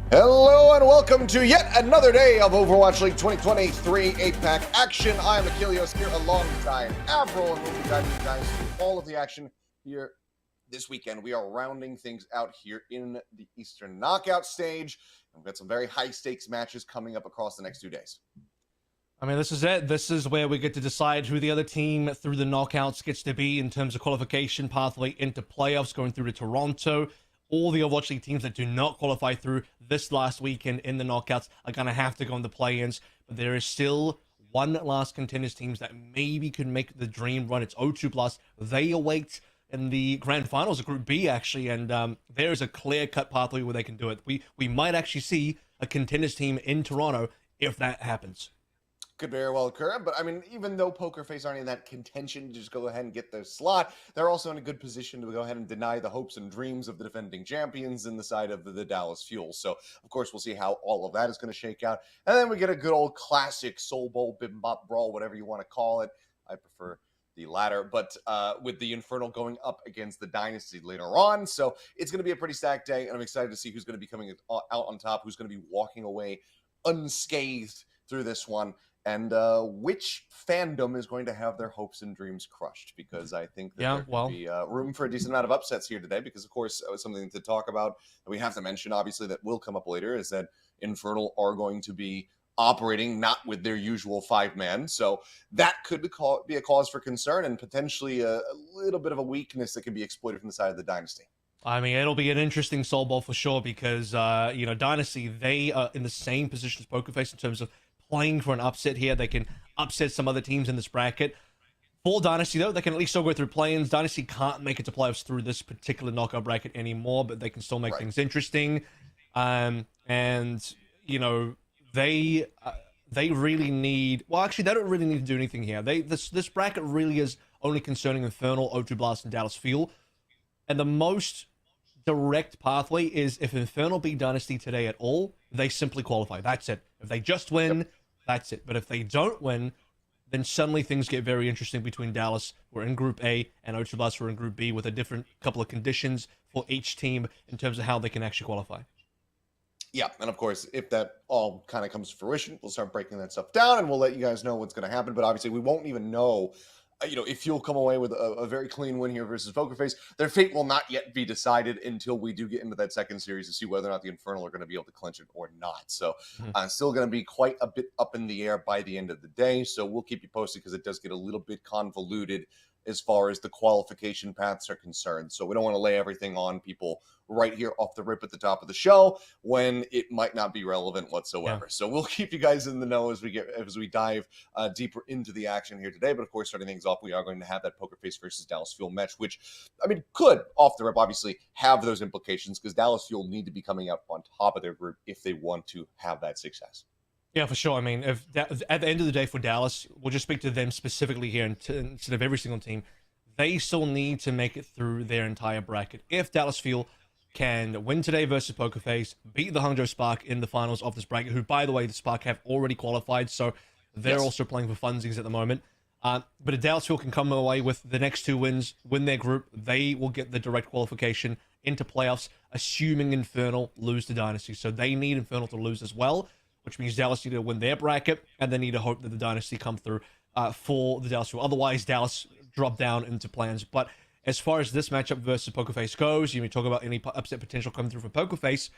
Hello and welcome to yet another day of Overwatch League 2023 8-pack action. I am Achilles here alongside Avril, and we'll be guiding you guys through all of the action here this weekend. We are rounding things out here in the Eastern Knockout stage. We've got some very high-stakes matches coming up across the next 2 days. I mean, this is it. This is where we get to decide who the other team through the knockouts gets to be in terms of qualification pathway into playoffs, going through to Toronto. All the Overwatch League teams that do not qualify through this last weekend in the knockouts are going to have to go in the play-ins. But there is still one last contenders teams that maybe could make the dream run. It's O2+. They await in the grand finals of Group B, actually, and there is a clear-cut pathway where they can do it. We might actually see a contenders team in Toronto if that happens. Could very well occur, but I mean, even though Poker Face aren't in that contention to just go ahead and get their slot, they're also in a good position to go ahead and deny the hopes and dreams of the defending champions in the side of the Dallas Fuel. So, of course, we'll see how all of that is going to shake out. And then we get a good old classic Soul Bowl, Bimbop Brawl, whatever you want to call it. I prefer the latter, but with the Infernal going up against the Dynasty later on. So it's going to be a pretty stacked day, and I'm excited to see who's going to be coming out on top, who's going to be walking away unscathed through this one. And which fandom is going to have their hopes and dreams crushed? Because I think that there could be room for a decent amount of upsets here today. Because, of course, something to talk about that we have to mention, obviously, that will come up later, is that Infernal are going to be operating not with their usual 5-man. So that could be a cause for concern and potentially a little bit of a weakness that can be exploited from the side of the Dynasty. I mean, it'll be an interesting Soul Bowl for sure because, Dynasty, they are in the same position as Poker Face in terms of playing for an upset here. They can upset some other teams in this bracket. For Dynasty, though, they can at least still go through play-ins. Dynasty can't make it to playoffs through this particular knockout bracket anymore, but they can still make things interesting. They really need... Well, actually, they don't really need to do anything here. This bracket really is only concerning Infernal, O2 Blast, and Dallas Fuel. And the most direct pathway is if Infernal beat Dynasty today at all, they simply qualify. That's it. If they just win, that's it. But if they don't win, then suddenly things get very interesting between Dallas, who are in Group A, and O2 Blast, who are in Group B, with a different couple of conditions for each team in terms of how they can actually qualify. Yeah, and of course, if that all kind of comes to fruition, we'll start breaking that stuff down, and we'll let you guys know what's going to happen. But obviously, we won't even know if you'll come away with a very clean win here versus Poker Face. Their fate will not yet be decided until we do get into that second series to see whether or not the Infernal are going to be able to clinch it or not. So still going to be quite a bit up in the air by the end of the day. So we'll keep you posted because it does get a little bit convoluted as far as the qualification paths are concerned. So we don't want to lay everything on people right here off the rip at the top of the show when it might not be relevant whatsoever. Yeah. So we'll keep you guys in the know as we dive deeper into the action here today. But of course, starting things off, we are going to have that Poker Face versus Dallas Fuel match, which, I mean, could off the rip obviously have those implications because Dallas Fuel need to be coming out on top of their group if they want to have that success. Yeah, for sure. I mean, at the end of the day for Dallas, we'll just speak to them specifically here instead of every single team. They still need to make it through their entire bracket. If Dallas Fuel can win today versus Poker Face, beat the Hangzhou Spark in the finals of this bracket, who, by the way, the Spark have already qualified, so they're also playing for funsies at the moment. But if Dallas Fuel can come away with the next 2 wins, win their group, they will get the direct qualification into playoffs, assuming Infernal lose to Dynasty. So they need Infernal to lose as well, which means Dallas need to win their bracket, and they need to hope that the Dynasty come through for the Dallas Fuel. Otherwise, Dallas drop down into plans. But as far as this matchup versus Poker Face goes, you may talk about any upset potential coming through for Poker Face.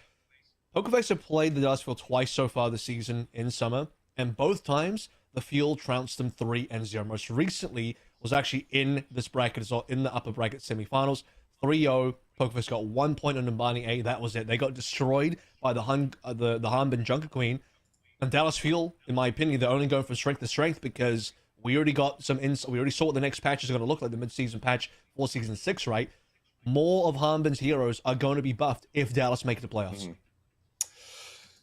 Poker Face have played the Dallas Fuel twice so far this season in summer, and both times the Fuel trounced them 3-0. Most recently was actually in this bracket as well, in the upper bracket semifinals. 3-0. Poker Face got 1 point on Numbani A. That was it. They got destroyed by the Hanbin Junker Queen. And Dallas Fuel, in my opinion, they're only going from strength to strength because we already got some insight. We already saw what the next patch is going to look like, the mid-season patch for Season 6, right? More of Hanbin's heroes are going to be buffed if Dallas make it to playoffs. Mm-hmm.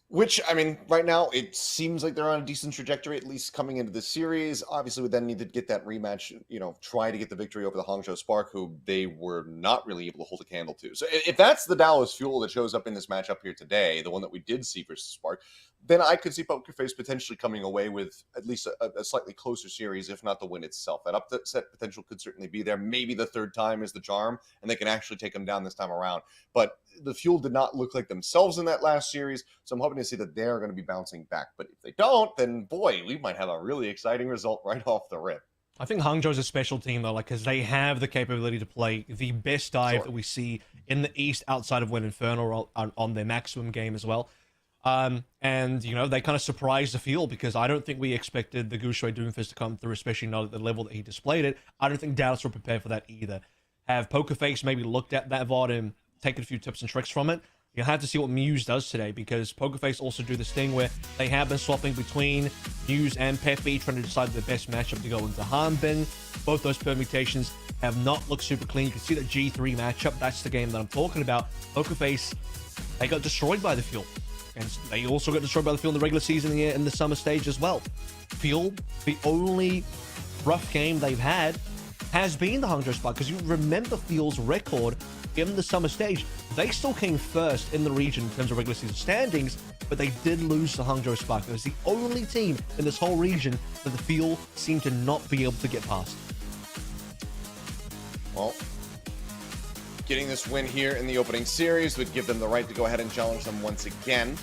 Which, I mean, right now, it seems like they're on a decent trajectory, at least coming into the series. Obviously, we then need to get that rematch, try to get the victory over the Hangzhou Spark, who they were not really able to hold a candle to. So if that's the Dallas Fuel that shows up in this matchup here today, the one that we did see versus Spark, then I could see Poker Face potentially coming away with at least a slightly closer series, if not the win itself. That upset potential could certainly be there. Maybe the third time is the charm, and they can actually take them down this time around. But the Fuel did not look like themselves in that last series, so I'm hoping to see that they're going to be bouncing back. But if they don't, then boy, we might have a really exciting result right off the rip. I think Hangzhou's a special team though, like because they have the capability to play the best dive that we see in the East outside of when Infernal on their maximum game as well. And you know, they kind of surprised the field because I don't think we expected the Gushui Doomfist to come through, especially not at the level that he displayed it. I don't think Dallas were prepared for that either. Have Pokerface maybe looked at that VOD and taken a few tips and tricks from it? You'll have to see what Muse does today, because Pokerface also do this thing where they have been swapping between Muse and Peppy, trying to decide the best matchup to go into Hanbin. Both those permutations have not looked super clean. You can see that G3 matchup, that's the game that I'm talking about. Pokerface, they got destroyed by the Fuel. And they also got destroyed by the Fuel in the regular season in the summer stage as well. Fuel, the only rough game they've had has been the Hangzhou Spark, because you remember Fuel's record in the summer stage. They still came first in the region in terms of regular season standings, but they did lose to Hangzhou Spark. It was the only team in this whole region that the Fuel seemed to not be able to get past. Well, getting this win here in the opening series would give them the right to go ahead and challenge them once again.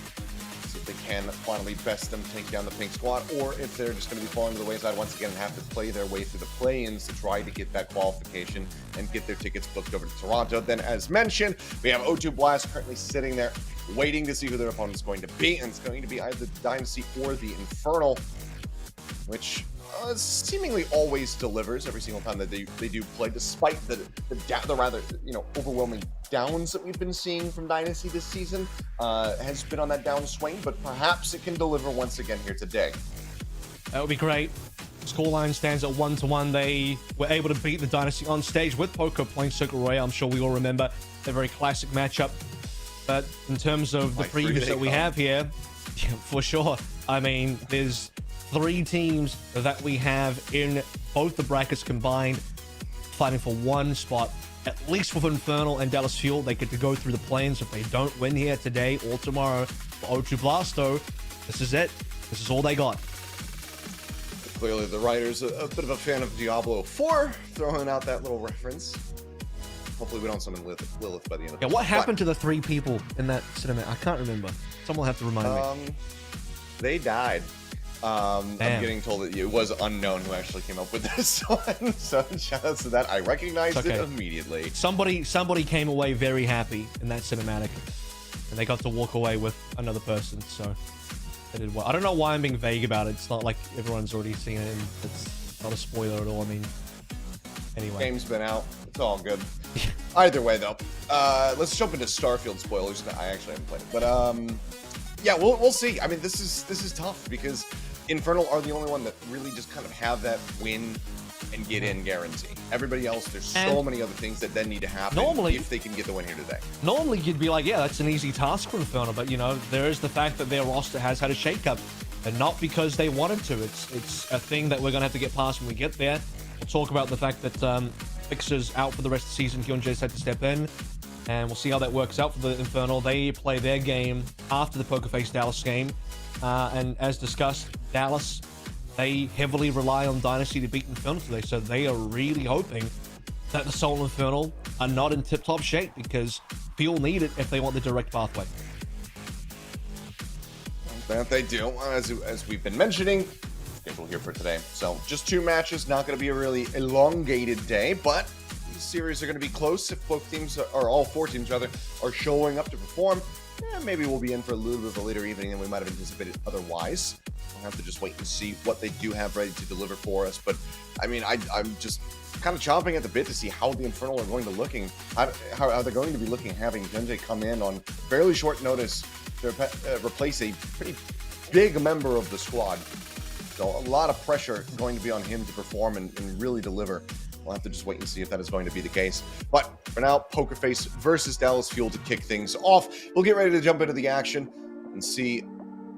See if they can finally best them, take down the pink squad, or if they're just going to be falling to the wayside once again and have to play their way through the play-ins to try to get that qualification and get their tickets booked over to Toronto. Then, as mentioned, we have O2 Blast currently sitting there waiting to see who their opponent is going to be, and it's going to be either the Dynasty or the Infernal, which seemingly always delivers every single time that they do play, despite the rather overwhelming downs that we've been seeing from Dynasty this season. Has been on that downswing, but perhaps it can deliver once again here today. That would be great. Scoreline stands at 1-1. They were able to beat the Dynasty on stage with Poco playing Circle Royale. I'm sure we all remember a very classic matchup. But in terms of the previews that we have here, yeah, for sure. I mean, there's 3 teams that we have in both the brackets combined fighting for one spot, at least with Infernal and Dallas Fuel. They get to go through the play-ins. If they don't win here today or tomorrow for O2 Blasto, this is it. This is all they got. Clearly the writer's a bit of a fan of Diablo 4, throwing out that little reference. Hopefully we don't summon Lilith by the end of Yeah, what happened to the 3 people in that cinematic? I can't remember. Someone will have to remind me. They died. I'm getting told that it was unknown who actually came up with this one, so shout out to that. I recognized it immediately. Somebody came away very happy in that cinematic, and they got to walk away with another person, so they did well. I don't know why I'm being vague about it. It's not like everyone's already seen it, and it's not a spoiler at all. I mean, anyway. Game's been out. It's all good. Either way, though, let's jump into Starfield spoilers. I actually haven't played it, but yeah, we'll see. I mean, this is tough because Infernal are the only one that really just kind of have that win and get in guarantee. Everybody else, there's so many other things that then need to happen if they can get the win here today. Normally, you'd be like, yeah, that's an easy task for Infernal, but, you know, there is the fact that their roster has had a shakeup, and not because they wanted to. It's a thing that we're going to have to get past when we get there. We'll talk about the fact that Fixer's out for the rest of the season. Hyunjae's had to step in, and we'll see how that works out for the Infernal. They play their game after the Pokerface Dallas game, and as discussed, Dallas, they heavily rely on Dynasty to beat Infernal today, so they are really hoping that the Soul Infernal are not in tip-top shape, because Fuel need it if they want the direct pathway. That they do, as we've been mentioning, schedule here for today. So just 2 matches, not going to be a really elongated day, but these series are going to be close if both teams, or all 4 teams rather, are showing up to perform. Maybe we'll be in for a little bit of a later evening than we might have anticipated otherwise. We'll have to just wait and see what they do have ready to deliver for us. But I mean, I'm just kind of chomping at the bit to see how the Infernal are going to looking, how they're going to be looking, having Hyunjae come in on fairly short notice to replace a pretty big member of the squad. So a lot of pressure going to be on him to perform and really deliver. We'll have to just wait and see if that is going to be the case. But for now, Pokerface versus Dallas Fuel to kick things off. We'll get ready to jump into the action and see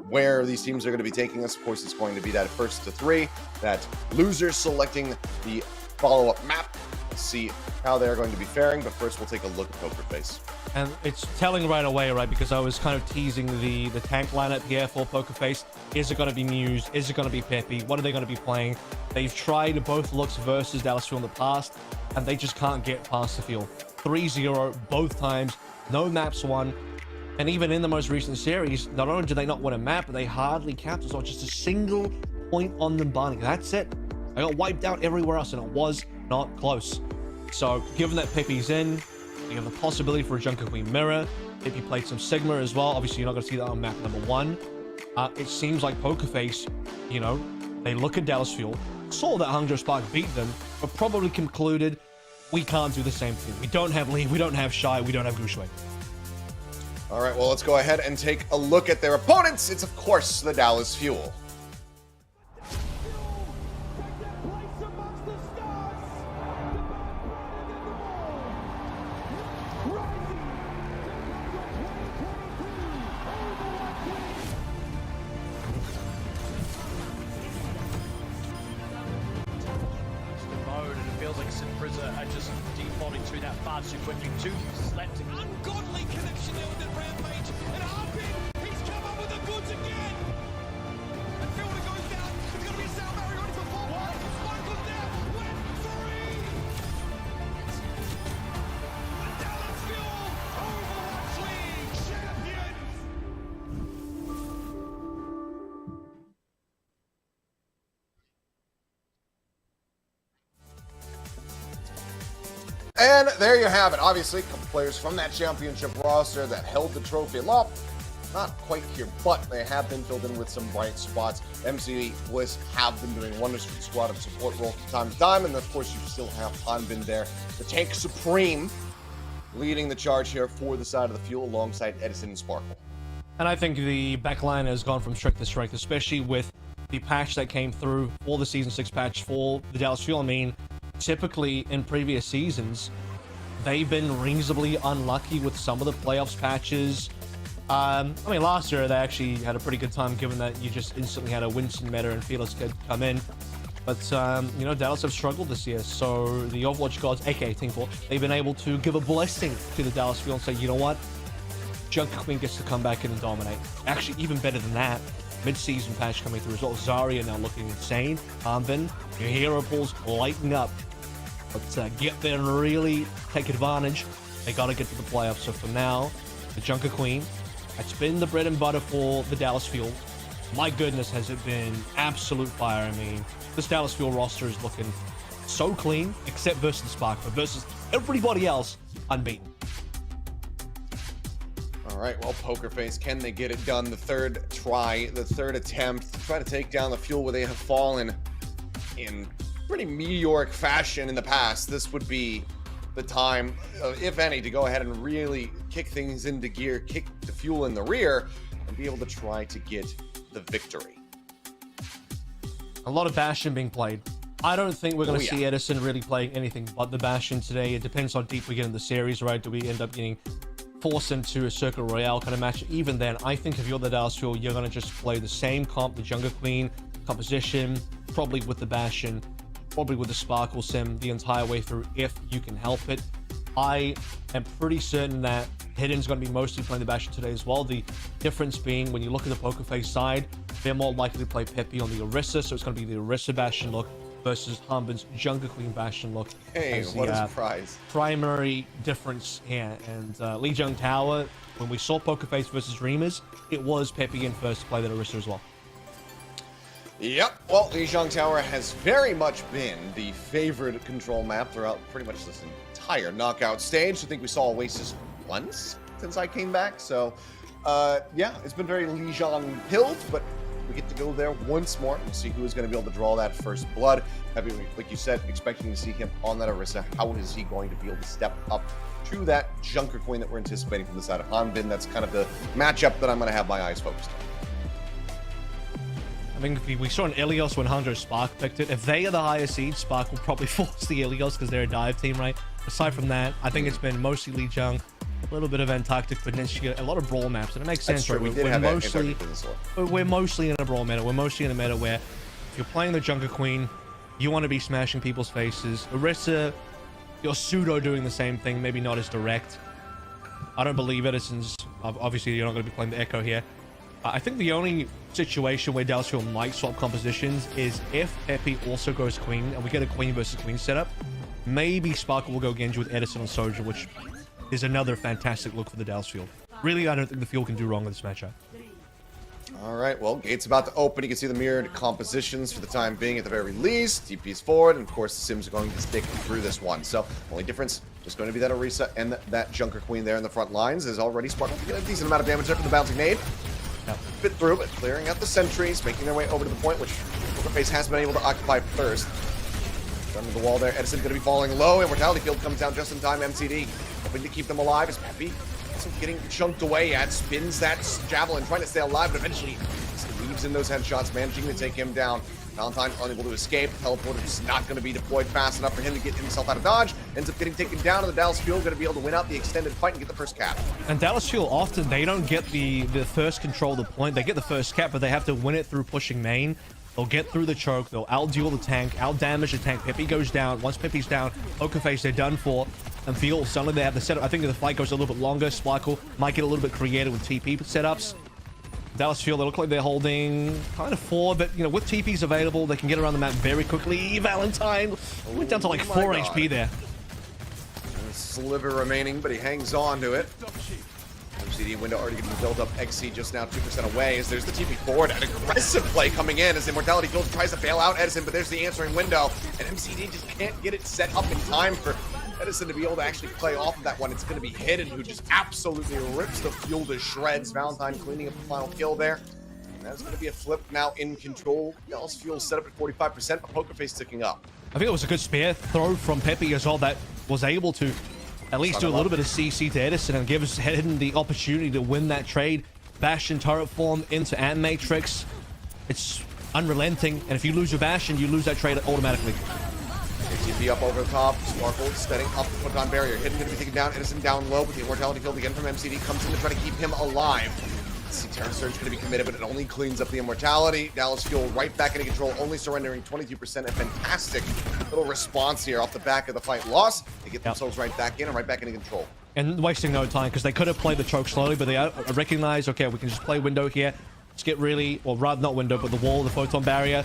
where these teams are going to be taking us. Of course, it's going to be that first to 3, that loser selecting the follow-up map. Let's see how they're going to be faring. But first, we'll take a look at Pokerface. And it's telling right away, right? Because I was kind of teasing the tank lineup here for PokerFace. Is it going to be Muse? Is it going to be Peppy? What are they going to be playing? They've tried both looks versus Dallas Fuel in the past, and they just can't get past the field. 3-0 both times. No maps won. And even in the most recent series, not only did they not win a map, but they hardly capped as well. Just a single point on them Barney. That's it. I got wiped out everywhere else, and it was not close. So, given that Peppy's in, you have the possibility for a Junker Queen mirror. Peppy played some Sigma as well. Obviously, you're not going to see that on map number 1. It seems like PokerFace, you know, they look at Dallas Fuel, saw that Hangzhou Spark beat them, but probably concluded, we can't do the same thing. We don't have Lee, we don't have Shy, we don't have Gushui. All right, well, let's go ahead and take a look at their opponents. It's, of course, the Dallas Fuel. Are just defaulting to that far too quickly. Too slept. Ungodly connection there with the Rampage. And Harpin, he's come up with the goods again. And Fielder goes down. It's going to be a Sal Barry ready for 4-1. Michael's down. Went free. The Dallas Fuel Overwatch League champions. And there you have it. Obviously, a couple players from that championship roster that held the trophy aloft. Not quite here, but they have been filled in with some bright spots. MC Bliss have been doing wonders for the squad of support role from time to time. And of course, you still have Hanbin there, the tank supreme, leading the charge here for the side of the Fuel alongside Edison and Sparkle. And I think the backline has gone from strength to strength, especially with the patch that came through for the Season 6 patch for the Dallas Fuel. I mean, typically in previous seasons, they've been reasonably unlucky with some of the playoffs patches. I mean, last year they actually had a pretty good time, given that you just instantly had a Winston meta and Fearless could come in. But, you know, Dallas have struggled this year, so the Overwatch gods, aka Team 4, they've been able to give a blessing to the Dallas Fuel and say, you know what? Junker Queen gets to come back in and dominate. Actually, even better than that, mid-season patch coming through as well. Zarya now looking insane. Armbin, your hero pools lighting up. But get there and really take advantage. They got to get to the playoffs. So for now, the Junker Queen, it's been the bread and butter for the Dallas Fuel. My goodness, has it been absolute fire. I mean, this Dallas Fuel roster is looking so clean, except versus Spark, but versus everybody else, unbeaten. All right, well, PokerFace, can they get it done? The third try, the third attempt to try to take down the Fuel where they have fallen in pretty meteoric fashion in the past. This would be the time, if any, to go ahead and really kick things into gear, kick the Fuel in the rear, and be able to try to get the victory. A lot of Bastion being played. I don't think we're going to see Edison really playing anything but the Bastion today. It depends how deep we get in the series, right? Do we end up getting forced into a Circle Royale kind of match? Even then, I think if you're the Dallas Fuel, you're going to just play the same comp, the Jungle Queen composition, probably with the Bastion, probably with the Sparkle Sim the entire way through if you can help it. I am pretty certain that Hidden's going to be mostly playing the Bastion today as well. The difference being, when you look at the PokerFace side, they're more likely to play Peppy on the Orisa, so it's going to be the Orisa Bastion look versus Hanbin's Junker Queen Bastion look. Hey, what a surprise. Primary difference here. And Lijiang Tower, when we saw PokerFace versus Dreamers, it was Peppy in first to play that Orisa as well. Yep, well, Lijiang Tower has very much been the favorite control map throughout pretty much this entire knockout stage. I think we saw Oasis once since I came back, so yeah, it's been very Lijiang-pilled, but we get to go there once more and see who is going to be able to draw that first blood. Like you said, expecting to see him on that Orisa. How is he going to be able to step up to that Junker Queen that we're anticipating from the side of Hanbin? That's kind of the matchup that I'm going to have my eyes focused on. I think we saw an Ilios when Hangzhou Spark picked it. If they are the higher seed, Spark will probably force the Ilios because they're a dive team, right? Aside from that, I think it's been mostly Lijiang, a little bit of Antarctic Peninsula, a lot of brawl maps, and it makes sense, right? We're mostly in a brawl meta. We're mostly in a meta where if you're playing the Junker Queen, you want to be smashing people's faces. Orisa, you're pseudo doing the same thing, maybe not as direct. I don't believe Edison's... Obviously, you're not going to be playing the Echo here. I think the only situation where Dallas Fuel might swap compositions is if Pepe also goes Queen, and we get a Queen versus Queen setup. Maybe Sparkle will go Genji with Edison on Soldier, which is another fantastic look for the Dallas Fuel. Really, I don't think the Fuel can do wrong with this matchup. All right, well, gate's about to open. You can see the mirrored compositions for the time being at the very least. TP's forward, and of course the Sims are going to stick through this one. So, only difference just going to be that Orisa and that Junker Queen there in the front lines is already Sparkle to get a decent amount of damage there from the bouncing nade. Yep. Bit through, but clearing out the sentries, making their way over to the point, which Pokerface has been able to occupy first. Under the wall there, Edison going to be falling low. Immortality Field comes down just in time. MCD hoping to keep them alive as Pepe getting chunked away at, spins that javelin, trying to stay alive, but eventually leaves in those headshots, managing to take him down. Valentine unable to escape. Teleporter is not going to be deployed fast enough for him to get himself out of dodge. Ends up getting taken down, and the Dallas Fuel going to be able to win out the extended fight and get the first cap. And Dallas Fuel, often they don't get the first control of the point. They get the first cap, but they have to win it through pushing main. They'll get through the choke. They'll out-duel the tank, out-damage the tank. Pepe goes down. Once Pepe's down, Pokerface, they're done for. And Fuel, suddenly they have the setup. I think the fight goes a little bit longer. Sparkle might get a little bit creative with TP setups. Dallas Fuel, they look like they're holding kind of 4, but, you know, with TPs available, they can get around the map very quickly. Valentine went down to like 4 HP there. A sliver remaining, but he hangs on to it. MCD window already getting built up. XC just now 2% away as there's the TP forward. An aggressive play coming in as Immortality Field tries to bail out Edison, but there's the answering window. And MCD just can't get it set up in time for Edison to be able to actually play off of that one. It's going to be Hidden, who just absolutely rips the Fuel to shreds. Valentine cleaning up the final kill there. And that's going to be a flip now in control. Dallas Fuel set up at 45%, but Pokerface ticking up. I think it was a good spear throw from Pepe as well that was able to at least do a little bit of CC to Edison and give us Hidden the opportunity to win that trade. Bastion turret form into Ant Matrix. It's unrelenting, and if you lose your Bastion, you lose that trade automatically. TP up over the top. Sparkle setting up the photon barrier. Hidden going to be taken down. Edison down low, but the Immortality Field again from MCD comes in to try to keep him alive. See, Terran Surge going to be committed, but it only cleans up the Immortality. Dallas Fuel right back into control, only surrendering 22%. A fantastic little response here off the back of the fight loss. They get themselves right back in and right back into control. And wasting no time, because they could have played the choke slowly, but they recognize, okay, we can just play window here. Let's get really, well, rather not window, but the wall, the photon barrier.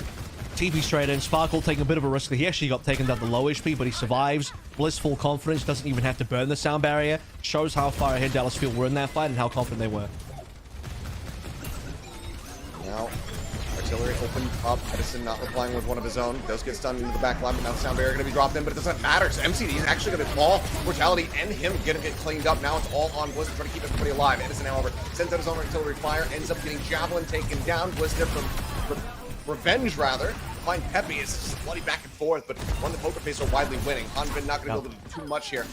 TP straight in. Sparkle taking a bit of a risk. He actually got taken down to low HP, but he survives. Blissful confidence, doesn't even have to burn the sound barrier. Shows how far ahead Dallas Fuel were in that fight and how confident they were. Now, artillery opened up. Edison not replying with one of his own. Does get stunned into the back line, but now the sound barrier going to be dropped in, but it doesn't matter. So MCD is actually going to fall. Mortality and him going to get cleaned up. Now it's all on Blister trying to keep everybody alive. Edison, however, sends out his own artillery fire, ends up getting Javelin taken down. Blister from Revenge, rather. Find Pepe is bloody back and forth, but one of the Pokerface are widely winning. Hanbin not going to be able to do too much here.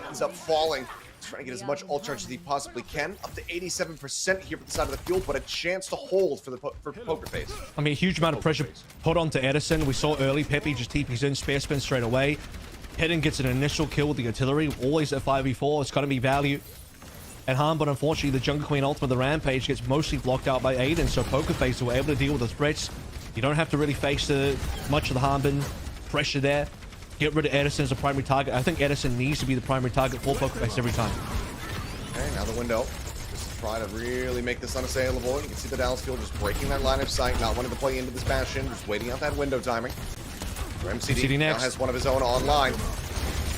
Ends up falling. Trying to get as much ult charge as he possibly can. Up to 87% here for the side of the Fuel, but a chance to hold for Pokerface. I mean, a huge amount of pressure put onto Edison. We saw early Pepe just TP's in, spear spin straight away. Hidden gets an initial kill with the artillery. Always at 5v4. It's got to be value. And harm, but unfortunately, the Jungle Queen ultimate, the Rampage, gets mostly blocked out by Aiden. So Pokerface were able to deal with the threats. You don't have to really face much of the Harbin pressure there. Get rid of Edison as a primary target. I think Edison needs to be the primary target for Pokerface every time. Okay, now the window. Just try to really make this unassailable. You can see the Dallas Fuel just breaking that line of sight, not wanting to play into this Bastion, just waiting out that window timing. MCD now has one of his own online.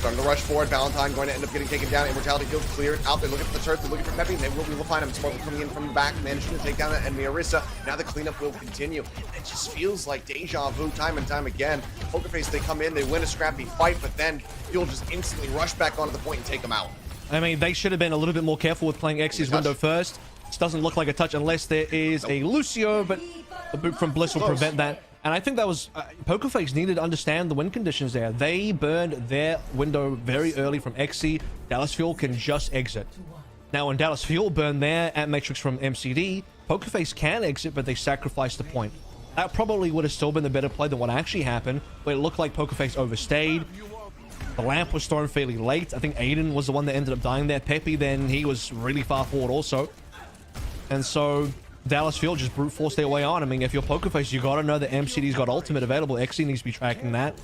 Starting to rush forward. Valentine going to end up getting taken down. Immortality Field cleared out. They're looking for the turret. They're looking for Pepe. They will be able to find him. Sparkle coming in from the back, managing to take down that enemy Orisa. Now the cleanup will continue. It just feels like deja vu time and time again. Pokerface, they come in, they win a scrappy fight, but then Fuel just instantly rush back onto the point and take them out. I mean, they should have been a little bit more careful with playing X's window first. This doesn't look like a touch unless there is a Lucio, but a boot from Bliss will prevent that. And I think that was... Pokerface needed to understand the win conditions there. They burned their window very early from XC. Dallas Fuel can just exit. Now, when Dallas Fuel burned their Ant Matrix from MCD, Pokerface can exit, but they sacrificed the point. That probably would have still been the better play than what actually happened, but it looked like Pokerface overstayed. The lamp was thrown fairly late. I think Aiden was the one that ended up dying there. Pepe, then he was really far forward also. And so... Dallas Fuel just brute force their way on. I mean, if you're Pokerface, you gotta know that MCD's got ultimate available. XC needs to be tracking that.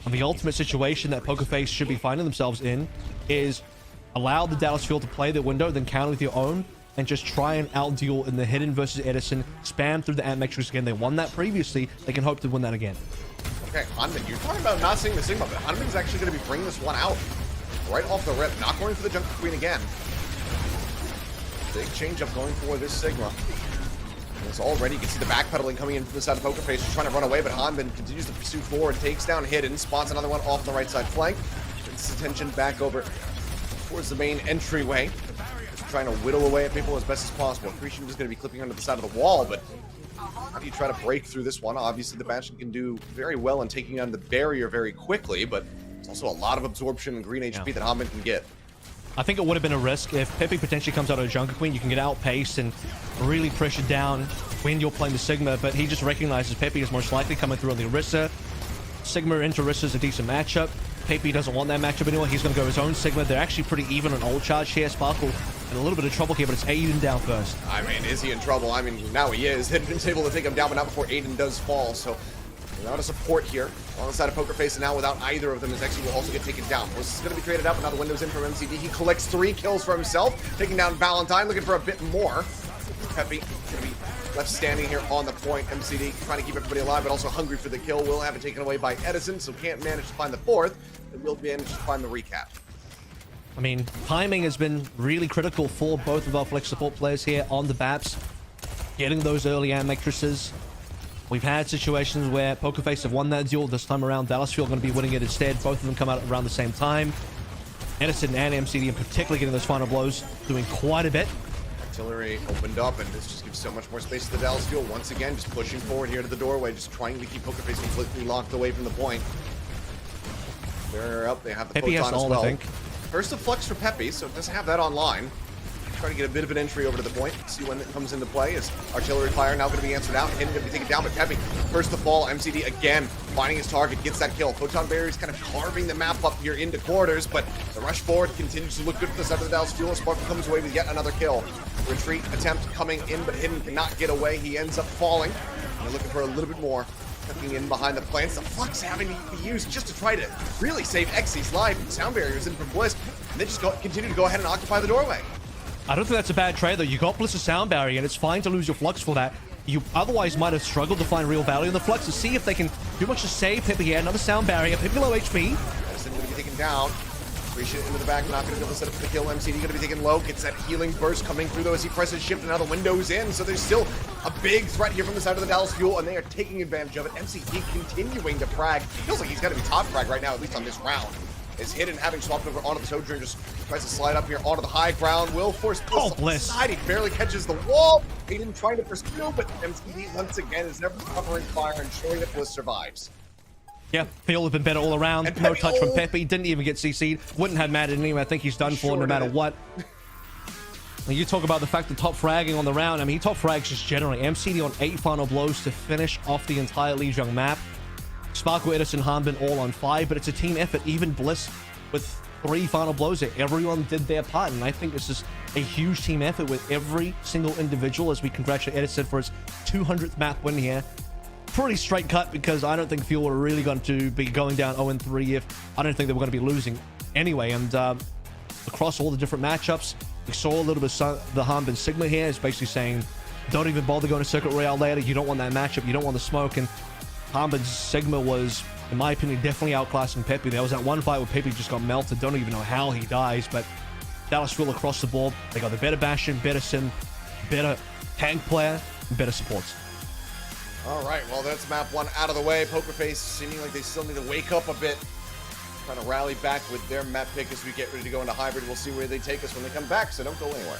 And the ultimate situation that Pokerface should be finding themselves in is allow the Dallas Fuel to play their window, then counter with your own, and just try and outdeal in the hidden versus Edison. Spam through the Ant Matrix again. They won that previously. They can hope to win that again. Okay, Hanbin, you're talking about not seeing the Sigma, but Hanbin's actually going to be bringing this one out right off the rip. Not going for the Jungle Queen again. Big change up going for this Sigma. It's already, you can see the backpedaling coming in from the side of Pokerface. He's trying to run away, but Hanbin continues to pursue forward, takes down Hidden, spots another one off the right side flank. Gets his attention back over towards the main entryway. Just trying to whittle away at people as best as possible. Creation is going to be clipping onto the side of the wall, but how do you try to break through this one? Obviously, the Bastion can do very well in taking on the barrier very quickly, but there's also a lot of absorption and green HP that Hanbin can get. I think it would have been a risk if Pepe potentially comes out of a Jungle Queen. You can get outpaced and really pressured down when you're playing the Sigma, but he just recognizes Pepe is most likely coming through on the Orisa. Sigma into Orisa is a decent matchup. Pepe doesn't want that matchup anymore. He's going to go his own Sigma. They're actually pretty even on ult charge here. Sparkle in a little bit of trouble here, but it's Aiden down first. I mean, is he in trouble? I mean, now he is. Hidden's able to take him down, but not before Aiden does fall, so without a support here on the side of Pokerface, and now without either of them, his XP will also get taken down. This is going to be traded up, and now the window's in from MCD. He collects 3 kills for himself, taking down Valentine, looking for a bit more. Pepe going to be left standing here on the point. MCD trying to keep everybody alive, but also hungry for the kill. Will have it taken away by Edison, so can't manage to find the 4th, but will manage to find the recap. I mean, timing has been really critical for both of our flex support players here on the BAPs. Getting those early Ant Matrices. We've had situations where Pokerface have won that duel. This time around, Dallas Fuel are going to be winning it instead. Both of them come out around the same time. Edison and MCD in particular getting those final blows, doing quite a bit. Artillery opened up, and this just gives so much more space to the Dallas Fuel. Once again, just pushing forward here to the doorway, just trying to keep Pokerface completely locked away from the point. They're up. They have the Pepe photon has as well. I think. First the Flux for Pepe, so it doesn't have that online. Try to get a bit of an entry over to the point, see when it comes into play. Is artillery fire now going to be answered out? Hidden going to be taken down, but Pepe, first to fall. MCD again, finding his target, gets that kill. Photon Barrier's kind of carving the map up here into quarters, but the rush forward continues to look good for the side of the Dallas Fuel. Sparkle comes away with yet another kill. Retreat attempt coming in, but Hidden cannot get away. He ends up falling. They're looking for a little bit more. Tucking in behind the plants. The Flux having to be used just to try to really save Xy's life. Sound Barrier's in from Bliss, and they just continue to go ahead and occupy the doorway. I don't think that's a bad trade, though. You got Bliss's Sound Barrier, and it's fine to lose your Flux for that. You otherwise might have struggled to find real value in the Flux to see if they can do much to save Pepe here. Another Sound Barrier. Pepe low HP. Edison going to be taken down. Appreciate into the back, not going to be able to set up the kill. MCD going to be taken low. Gets that healing burst coming through, though, as he presses shift, and now the window's in. So there's still a big threat here from the side of the Dallas Fuel, and they are taking advantage of it. MCD continuing to frag. Feels like he's got to be top frag right now, at least on this round. Is Hidden, having swapped over onto the Sojourner, just tries to slide up here onto the high ground. Will force Bliss. Side. He barely catches the wall. Aiden trying to pursue, but MCD once again is never covering fire, ensuring that Bliss survives. Yeah, Phil have been better all around. And No Pepe, touch from Pepe. Didn't even get CC'd. Wouldn't have mattered anyway. I think he's done for no matter what. When you talk about the fact that top fragging on the round, I mean, he top frags just generally. MCD on 8 final blows to finish off the entire Lijiang map. Sparkle, Edison, Hanbin all on 5, but it's a team effort. Even Bliss with 3 final blows there. Everyone did their part, and I think this is a huge team effort with every single individual as we congratulate Edison for his 200th map win here. Pretty straight cut, because I don't think Fuel were really going to be going down 0-3 if I don't think they were going to be losing anyway. And across all the different matchups, we saw a little bit of the Hanbin Sigma here. It's basically saying, don't even bother going to Circuit Royale later. You don't want that matchup. You don't want the smoke. And Hanbin's Sigma was, in my opinion, definitely outclassing Pepe. There was that one fight where Pepe just got melted. Don't even know how he dies, but Dallas Fuel across the board. They got the better Bastion, better Sim, better tank player, and better supports. All right, well, that's map 1 out of the way. Pokerface seeming like they still need to wake up a bit. Trying to rally back with their map pick as we get ready to go into hybrid. We'll see where they take us when they come back, so don't go anywhere.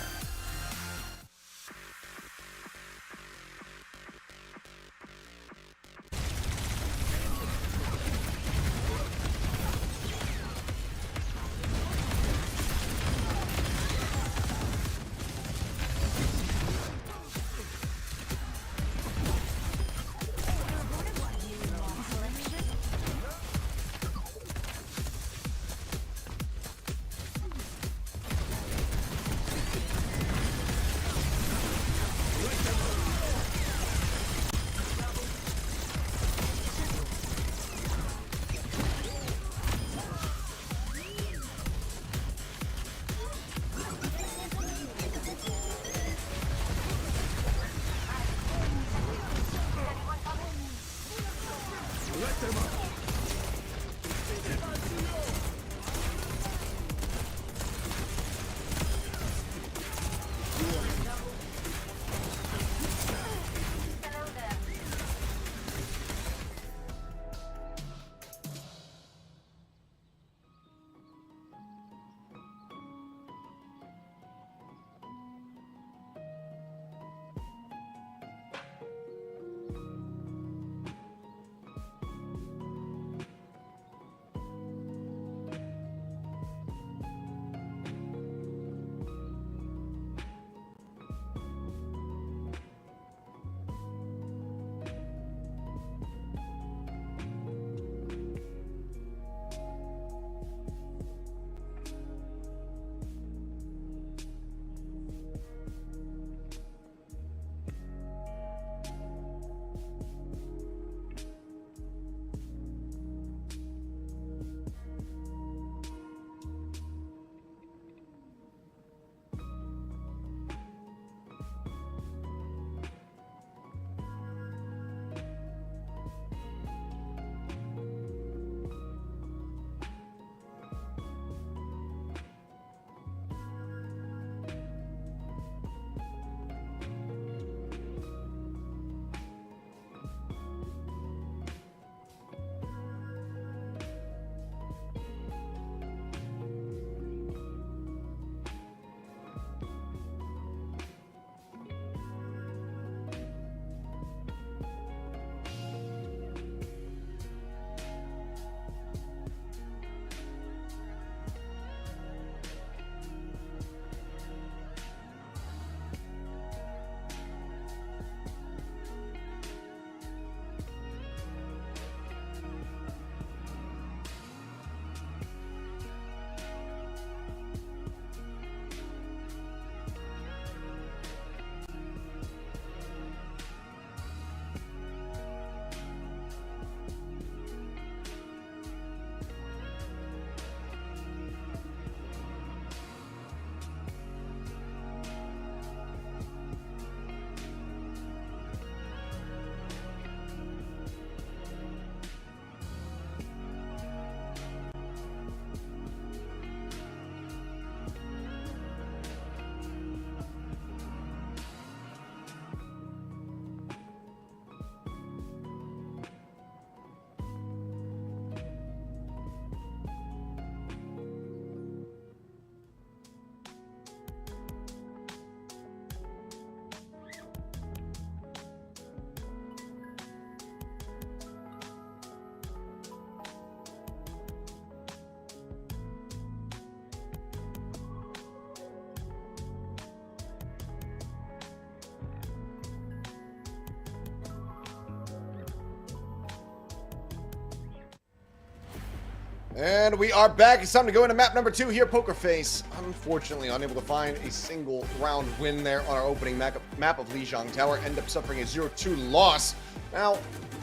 And we are back. It's time to go into map number 2 here, Poker Face. Unfortunately, unable to find a single round win there on our opening map of Lijiang Tower. End up suffering a 0-2 loss. Now,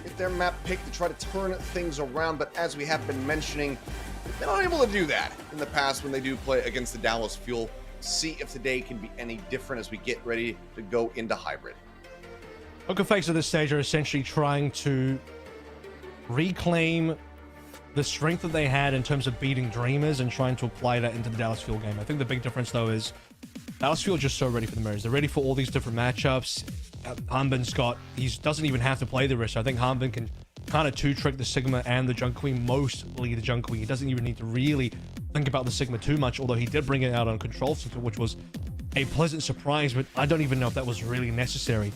get their map pick to try to turn things around, but as we have been mentioning, they're not able to do that in the past when they do play against the Dallas Fuel. See if today can be any different as we get ready to go into hybrid. Poker Face at this stage are essentially trying to reclaim the strength that they had in terms of beating Dreamers and trying to apply that into the Dallas Fuel game. I think the big difference, though, is Dallas Fuel just so ready for the mirrors. They're ready for all these different matchups. Hanbin's he doesn't even have to play the risk. I think Hanbin can kind of two-trick the Sigma and the Junk Queen, mostly the Junk Queen. He doesn't even need to really think about the Sigma too much, although he did bring it out on Control Center, which was a pleasant surprise, but I don't even know if that was really necessary.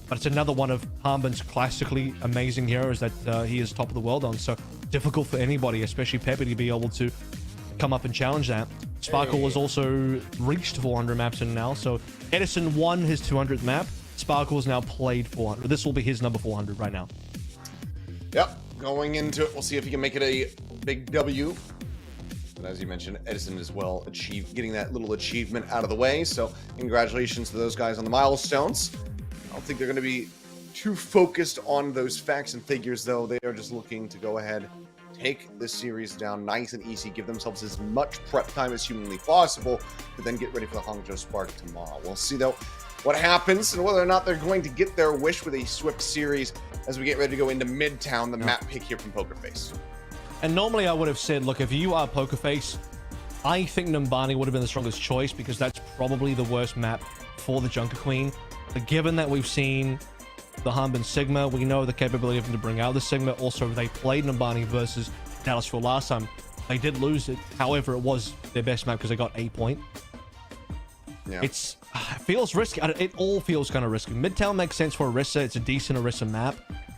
But it's another one of Hanbin's classically amazing heroes that he is top of the world on. So difficult for anybody, especially Pepe, to be able to come up and challenge that. Sparkle has also reached 400 maps in now. So Edison won his 200th map. Sparkle's now played 400. This will be his number 400 right now. Yep, going into it, we'll see if he can make it a big W. But as you mentioned, Edison as well getting that little achievement out of the way. So congratulations to those guys on the milestones. I don't think they're going to be too focused on those facts and figures, though. They are just looking to go ahead, take this series down nice and easy, give themselves as much prep time as humanly possible, to then get ready for the Hangzhou Spark tomorrow. We'll see, though, what happens and whether or not they're going to get their wish with a swift series as we get ready to go into Midtown, the map pick here from Poker Face. And normally I would have said, look, if you are Poker Face, I think Numbani would have been the strongest choice because that's probably the worst map for the Junker Queen. But given that we've seen the Hanbin Sigma, we know the capability of them to bring out the Sigma. Also, they played Numbani versus Dallas Fuel last time. They did lose it. However, it was their best map because they got a point. Yeah. It feels risky. It all feels kind of risky. Midtown makes sense for Orisa. It's a decent Orisa map.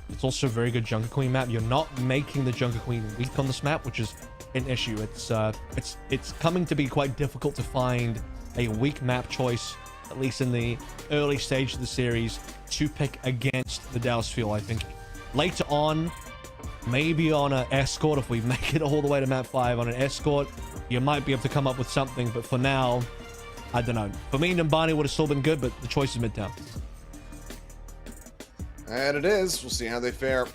It's also a very good Junker Queen map. You're not making the Junker Queen weak on this map, which is an issue. It's coming to be quite difficult to find a weak map choice, at least in the early stage of the series, to pick against the Dallas Fuel. I think later on, maybe on an escort, if we make it all the way to map 5 on an escort, you might be able to come up with something. But for now, I don't know. For me, Numbani would have still been good, but the choice is Midtown. And it is. We'll see how they fare.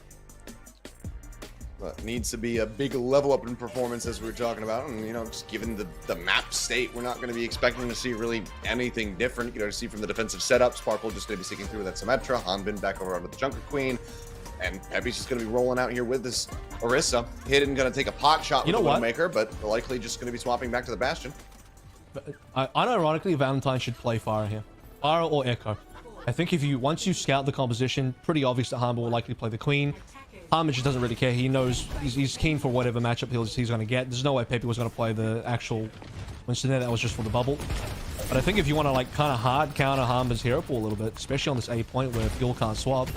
But needs to be a big level up in performance, as we were talking about. And, you know, just given the map state, we're not going to be expecting to see really anything different. You know, to see from the defensive setup, Sparkle just going to be sticking through with that Symmetra, Hanbin back over with the Junker Queen, and Pepe's just going to be rolling out here with this Orisa. Hidden going to take a pot shot with the Widowmaker, but likely just going to be swapping back to the Bastion. Unironically, Valentine should play Pharah here. Pharah or Echo. I think once you scout the composition, pretty obvious that Hanbin will likely play the Queen. Hanbin just doesn't really care. He knows he's keen for whatever matchup he's going to get. There's no way Pepe was going to play the actual Winston there. That was just for the bubble. But I think if you want to like kind of hard counter Hanbin's hero pool a little bit, especially on this A point where Fuel can't swap,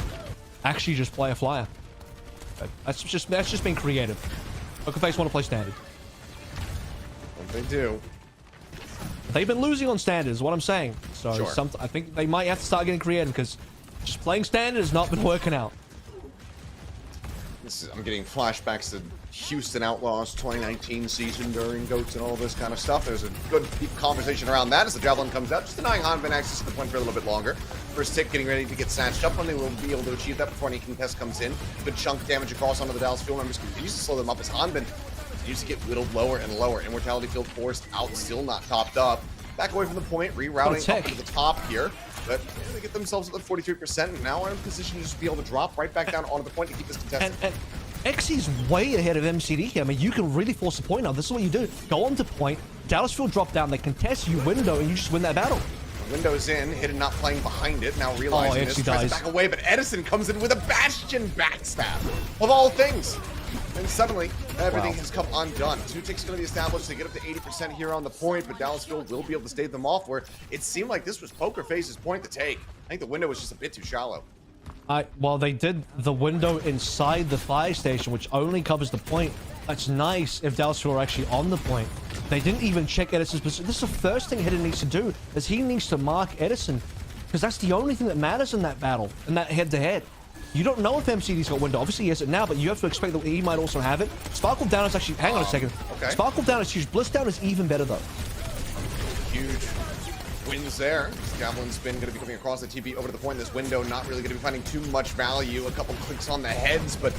actually just play a flyer. That's just being creative. Poker Face want to play standard. What they do. They've been losing on standard is what I'm saying. So sure. I think they might have to start getting creative because just playing standard has not been working out. I'm getting flashbacks to Houston Outlaws 2019 season during GOATs and all this kind of stuff. There's a good deep conversation around that as the Javelin comes out, just denying Hanbin access to the point for a little bit longer. First tick getting ready to get snatched up, and they will be able to achieve that before any contest comes in. Good chunk damage across onto the Dallas Fuel members continues to slow them up as Hanbin continues to get whittled lower and lower. Immortality Field forced out, still not topped up. Back away from the point, rerouting up to the top here. But they get themselves at the 43%, and now are in position to just be able to drop right back down onto the point to keep this contested. And XC's way ahead of MCD here. I mean, you can really force a point now. This is what you do. Go on to point. Dallas Fuel drop down. They contest, you window, and you just win that battle. Window's in, Hidden not playing behind it, now realizing this, tries to back away, but Edison comes in with a Bastion backstab, of all things. And suddenly, everything has come undone. 2 ticks going to be established. They get up to 80% here on the point, but Dallas Fuel will be able to stave them off, where it seemed like this was Poker Face's point to take. I think the window was just a bit too shallow. Well, they did the window inside the fire station, which only covers the point. That's nice if Dallas Fuel are actually on the point. They didn't even check Edison's position. This is the first thing Hidden needs to do, is he needs to mark Edison, because that's the only thing that matters in that battle, in that head-to-head. You don't know if MCD's got window. Obviously, he has it now, but you have to expect that he might also have it. Sparkle down is actually... Hang on a second. Okay. Sparkle down is huge. Bliss down is even better, though. Huge wins there. Javelin spin going to be coming across the TP over to the point. This window not really going to be finding too much value. A couple clicks on the heads, but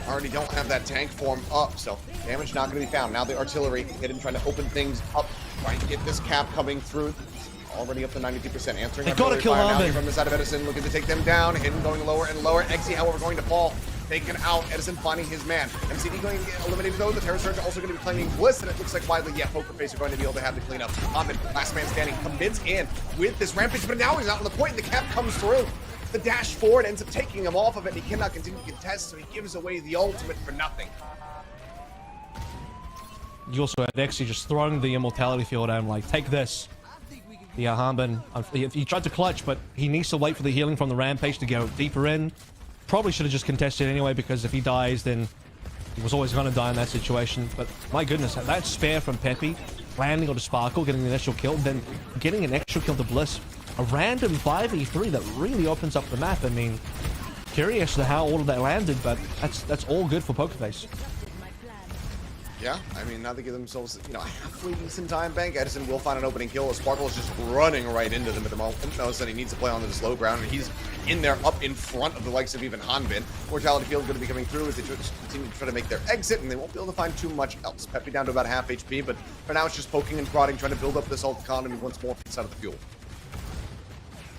already don't have that tank form up, so damage not going to be found. Now the artillery hidden, trying to open things up, trying to get this cap coming through. Already up to 92%. Answering they gotta kill fire now Harmon from the side of Edison, looking to take them down. Hidden going lower and lower. Exy, however, going to fall. Taken out. Edison finding his man. MCD going to get eliminated though. The Terror Surge are also going to be claiming Bliss, and it looks like widely, yeah, Poker Face are going to be able to have the cleanup. Harmon, last man standing, commits in with this rampage, but now he's out on the point, and the cap comes through. The dash forward ends up taking him off of it, and he cannot continue to contest, so he gives away the ultimate for nothing. You also had Exy just throwing the Immortality Field at him, like, take this. The Harmon, he tried to clutch, but he needs to wait for the healing from the Rampage to go deeper in. Probably should have just contested anyway, because if he dies, then he was always going to die in that situation. But my goodness, that spare from Peppy, landing on the Sparkle, getting the initial kill, then getting an extra kill to Bliss. A random 5v3 that really opens up the map. I mean, curious to how all of that landed, but that's all good for Pokerface. Yeah, I mean, now they give themselves, you know, a halfway decent time bank. Edison will find an opening kill. Sparkle is just running right into them at the moment. Knows that he needs to play onto the slow ground, and he's in there up in front of the likes of even Hanbin. Mortality Field going to be coming through as they just continue to try to make their exit, and they won't be able to find too much else. Peppy down to about half HP, but for now it's just poking and prodding, trying to build up this ult economy once more inside of the fuel.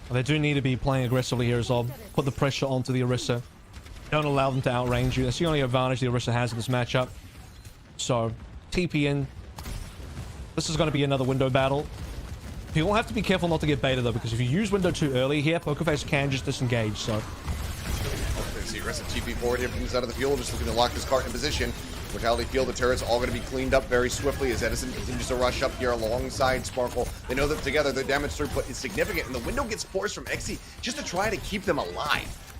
Well, they do need to be playing aggressively here as well. Put the pressure onto the Orisa. Don't allow them to outrange you. That's the only advantage the Orisa has in this matchup. So, TP in. This is going to be another window battle. You'll have to be careful not to get beta though, because if you use window too early here, Pokerface can just disengage, so... Okay, see aggressive TP forward here from the side of the fuel, just looking to lock this cart in position. Mortality Field, the turrets all going to be cleaned up very swiftly as Edison continues to rush up here alongside Sparkle. They know that together the damage throughput is significant, and the window gets forced from Exy just to try to keep them alive.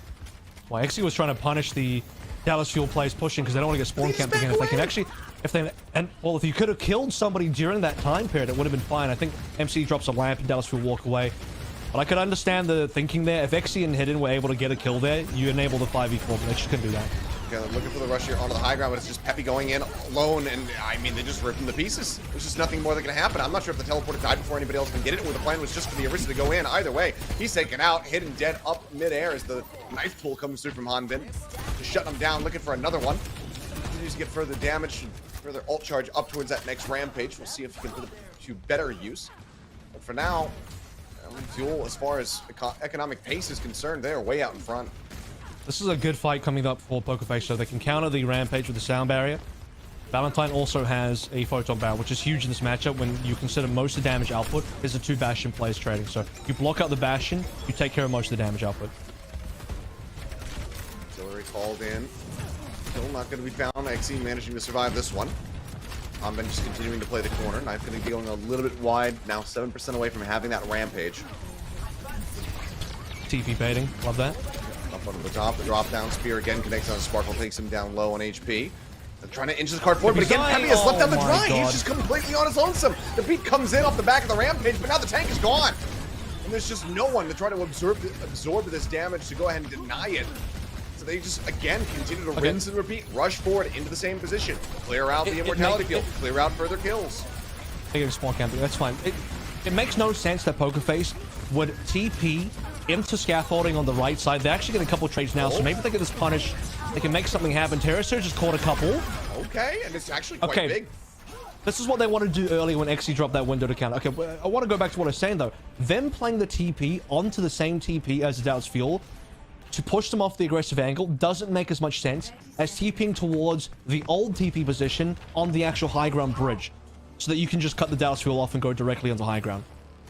Well, Exy was trying to punish the Dallas Fuel players pushing because they don't want to get spawn camped again. If they can actually, if you could have killed somebody during that time period, it would have been fine. I think MC drops a lamp and Dallas Fuel walk away. But I could understand the thinking there. If Exy and Hidden were able to get a kill there, you enable the 5v4, but they just couldn't do that. Okay, they're looking for the rush here onto the high ground, but it's just Peppy going in alone, and I mean, they just rip him to pieces. There's just nothing more that can happen. I'm not sure if the teleporter died before anybody else can get it, or the plan was just for the Orisa to go in. Either way, he's taken out, Hidden dead up midair as the knife pull comes through from Hanbin. Just shutting him down, looking for another one. Continues to get further damage, further ult charge up towards that next rampage. We'll see if he can put it to better use. But for now, Fuel, as far as economic pace is concerned, they're way out in front. This is a good fight coming up for Pokerface, so they can counter the Rampage with the sound barrier. Valentine also has a Photon Barrel, which is huge in this matchup when you consider most of the damage output is the two Bastion players trading. So you block out the Bastion, you take care of most of the damage output. Artillery called in. Still not going to be found. Exy managing to survive this one. Hanbin just continuing to play the corner. Knife going to be going a little bit wide. Now 7% away from having that Rampage. TP baiting. Love that. Up onto the top. The drop down spear again connects on Sparkle. Takes him down low on HP. They're trying to inch his card forward, but again, Peppy has left down the dry. He's just completely on his lonesome. The beat comes in off the back of the Rampage, but now the tank is gone. And there's just no one to try to absorb this damage to go ahead and deny it. So they just, again, continue to rinse and repeat. Rush forward into the same position. Clear out the Immortality Field. Clear out further kills. They get spawn camping. That's fine. It makes no sense that Pokerface would TP into scaffolding on the right side. They're actually getting a couple of trades now, so maybe they get this punish. They can make something happen. Terror Surge just caught a couple. Okay, and it's actually quite big. This is what they want to do early when Exy dropped that window to counter. Okay, I want to go back to what I was saying, though. Them playing the TP onto the same TP as the Dallas Fuel to push them off the aggressive angle doesn't make as much sense as TPing towards the old TP position on the actual high ground bridge so that you can just cut the Dallas Fuel off and go directly onto high ground.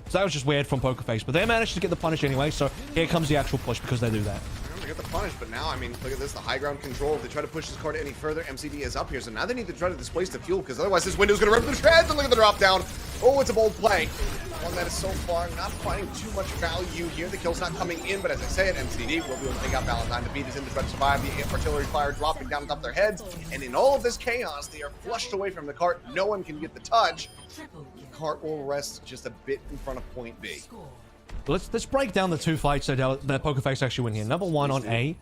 So that was just weird from Pokerface, but they managed to get the punish anyway, so here comes the actual push because they do that. They get the punish, but now, I mean, look at this, the high ground control. If they try to push this card any further, MCD is up here, so now they need to try to displace the fuel, because otherwise this window's going to rip the shreds, and look at the drop down. Oh, it's a bold play. One that is so far not finding too much value here. The kill's not coming in, but as I said, MCD will be able to take out Valentine. The beat is in to try to survive. The artillery fire dropping down on top of their heads, and in all of this chaos, they are flushed away from the cart. No one can get the touch. The cart will rest just a bit in front of point B. Let's break down the two fights that Pokerface actually win here. Number one on A.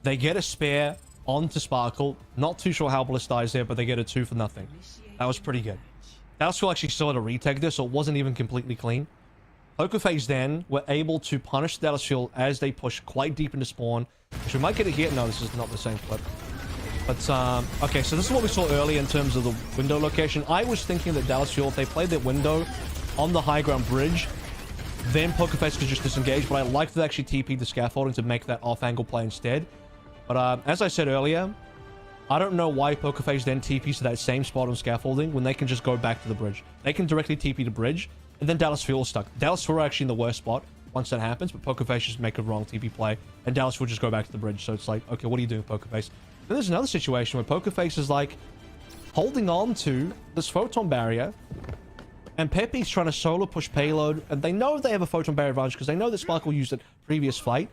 They get a spare onto Sparkle. Not too sure how Bliss dies there, but they get a 2 for nothing. That was pretty good. Dallas Fuel actually still had a retake there, so it wasn't even completely clean. Poker Face then were able to punish Dallas Fuel as they push quite deep into spawn. Which we might get it here. No, this is not the same clip. But, okay, so this is what we saw earlier in terms of the window location. I was thinking that Dallas Fuel, if they played their window on the high ground bridge, then Poker Face could just disengage. But I like to actually TP the scaffolding to make that off-angle play instead. But, as I said earlier, I don't know why Poker Face then TPs to that same spot on scaffolding when they can just go back to the bridge. They can directly TP the bridge, and then Dallas Fuel is stuck. Dallas Fuel are actually in the worst spot once that happens, but Poker Face just make a wrong TP play, and Dallas Fuel just go back to the bridge. So it's like, okay, what are you doing, Poker Face? Then there's another situation where Poker Face is like holding on to this photon barrier, and Pepe's trying to solo push payload, and they know they have a photon barrier advantage because they know that Sparkle used it previous fight,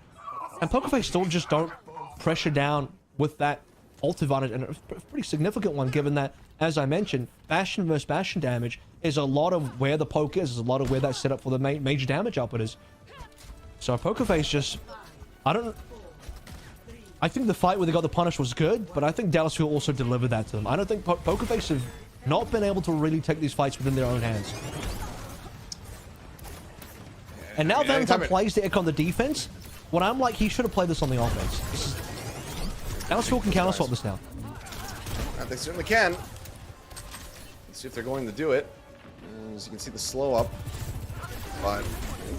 and Poker Face still just don't pressure down with that ult advantage, and a pretty significant one given that, as I mentioned, Bastion versus Bastion damage is a lot of where the poke is a lot of where that's set up for the major damage output is. So Poker Face just, I think the fight where they got the punish was good, but I think Dallas Fuel also delivered that to them. I don't think Poker Face have not been able to really take these fights within their own hands. And now Valentine plays the ick on the defense, when I'm like, he should have played this on the offense. Dallas Fuel can counter swap this now. They certainly can. Let's see if they're going to do it. As you can see, the slow up. But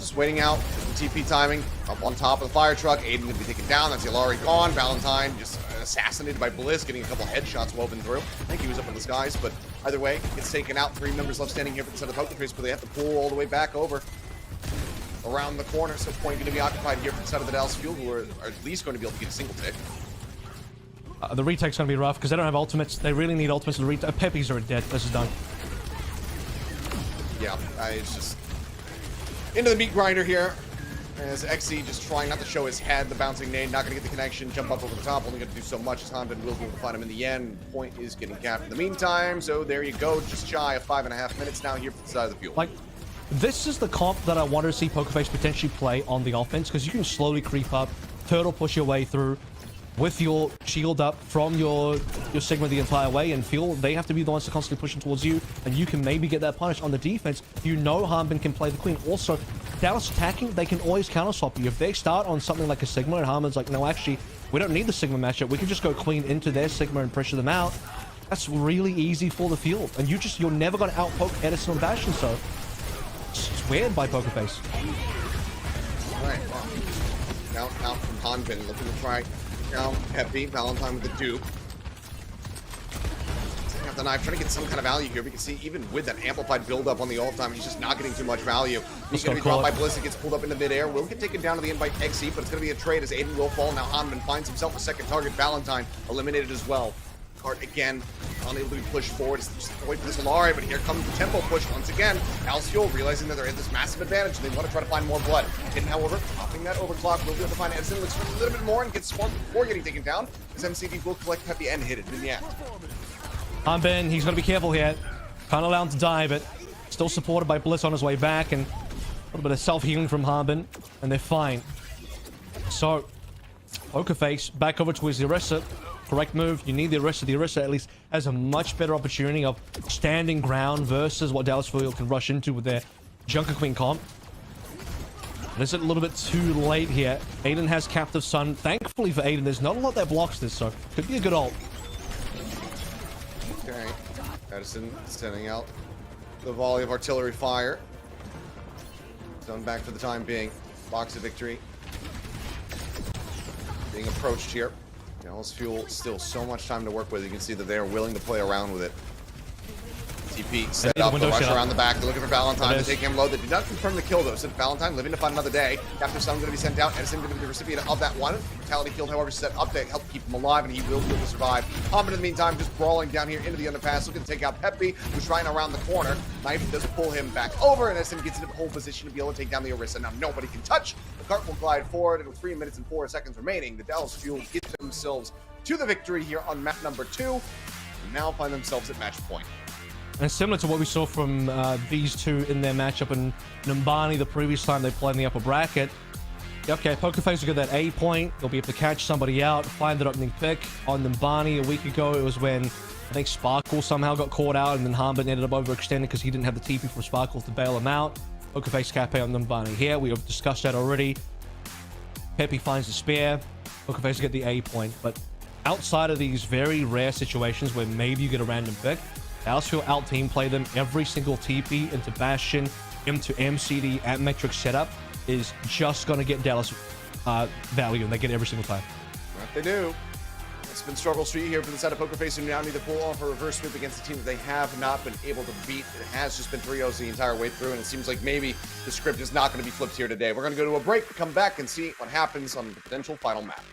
just waiting out the TP timing. Up on top of the fire truck. Aiden going to be taken down. That's Yalari gone. Valentine just assassinated by Bliss, getting a couple headshots woven through. I think he was up in the skies, but either way, gets taken out. 3 members left standing here for the side of the Poker Face, but they have to pull all the way back over around the corner. So point going to be occupied here for the side of the Dallas Fuel, who are at least going to be able to get a single tick. The retake's going to be rough because they don't have ultimates. They really need ultimates to retake. Pepe's are dead. This is done. Yeah, it's just into the meat grinder here. As XC just trying not to show his head. The bouncing nade, not going to get the connection. Jump up over the top, only going to do so much. As Honben will be able to find him in the end. Point is getting capped in the meantime. So there you go. Just shy of 5.5 minutes now here for the side of the Fuel. Like, this is the comp that I wanted to see Poker Face potentially play on the offense because you can slowly creep up, turtle push your way through with your shield up from your Sigma the entire way, and Fuel, they have to be the ones to constantly pushing towards you, and you can maybe get that punish on the defense. You know Honben can play the Queen. Also, Dallas attacking, they can always counter swap you. If they start on something like a Sigma and Honben's like, no, actually, we don't need the Sigma matchup. We can just go Queen into their Sigma and pressure them out. That's really easy for the field, and you're never going to outpoke Edison and Bastion, so it's weird by Poker Face. All right, well, out from Honben, looking to try down Pepe. Valentine with the dupe. Taking out the knife, trying to get some kind of value here. We can see even with that amplified build-up on the all-time, he's just not getting too much value. He's going to be dropped by Bliss. It gets pulled up into midair. Will get taken down to the invite XC, but it's going to be a trade as Aiden will fall. Now Honben finds himself a second target. Valentine eliminated as well. Cart again, unable to be pushed forward. It's just wait for this Alari, but here comes the tempo push once again. Dallas Fuel realizing that they're at this massive advantage and they want to try to find more blood. Hidden, however, popping that overclock, will be able to find Edison. Looks for a little bit more and gets spawned before getting taken down. As MCD will collect Pepe and hit it in the end. Honben, he's got to be careful here. Can't allow him to die, but still supported by Bliss on his way back, and a little bit of self-healing from Honben, and they're fine. So, Poker Face back over to his Orisa. Correct move. You need the Orisa. The Orisa at least has a much better opportunity of standing ground versus what Dallas Fuel can rush into with their Junker Queen comp. But is it a little bit too late here? Aiden has Captive Sun. Thankfully for Aiden, there's not a lot that blocks this, so could be a good ult. Okay. Edison sending out the volley of artillery fire. Zone back for the time being. Box of victory being approached here. Dallas Fuel still so much time to work with. You can see that they are willing to play around with it. TP set up, the rush around the back. They're looking for Valentine to take him low. They did not confirm the kill though. Said Valentine living to find another day. Captive Sun going to be sent out. Edison going to be the recipient of that one. Fatality field, however, set up to help keep him alive, and he will be able to survive. Honben in the meantime just brawling down here into the underpass, looking to take out Pepe, who's trying around the corner. Knife does pull him back over, and Edison gets into pole position to be able to take down the Orisa. Now nobody can touch. The cart will glide forward, and with 3 minutes and 4 seconds remaining, the Dallas Fuel get themselves to the victory here on map number 2, and now find themselves at match point. And similar to what we saw from these two in their matchup in Numbani the previous time they played in the upper bracket, Okay, Pokerface will get that A point. They'll be able to catch somebody out, find that opening pick. On Numbani a week ago, it was when I think Sparkle somehow got caught out, and then Harbin ended up overextending because he didn't have the TP from Sparkle to bail him out. Pokerface Cafe on Numbani here. We have discussed that already. Pepe finds the spear. Pokerface will get the A point. But outside of these very rare situations where maybe you get a random pick, Dallas will out-team play them. Every single TP into Bastion, into MCD, at Matrix setup is just going to get Dallas value, and they get it every single time. That they do. It's been struggle street here for the side of Pokerface, and now need to pull off a reverse sweep against a team that they have not been able to beat. It has just been 3-0s the entire way through, and it seems like maybe the script is not going to be flipped here today. We're going to go to a break, come back, and see what happens on the potential final map.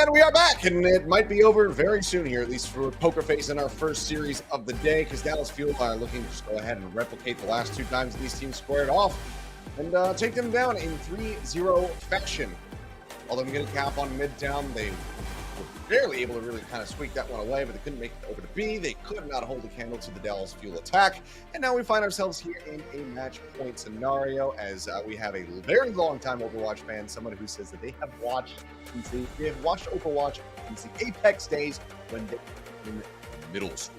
And we are back, and it might be over very soon here, at least for Poker Face in our first series of the day, because Dallas Fuel are looking to just go ahead and replicate the last 2 times these teams squared off and take them down in 3-0 fashion. Although I'm going to cap on Midtown, they were barely able to really kind of squeak that one away, but they couldn't make it over to B. They could not hold a candle to the Dallas Fuel attack. And now we find ourselves here in a match point scenario as we have a very long time Overwatch fan, someone who says that they have watched Overwatch since the Apex days when they were in middle school.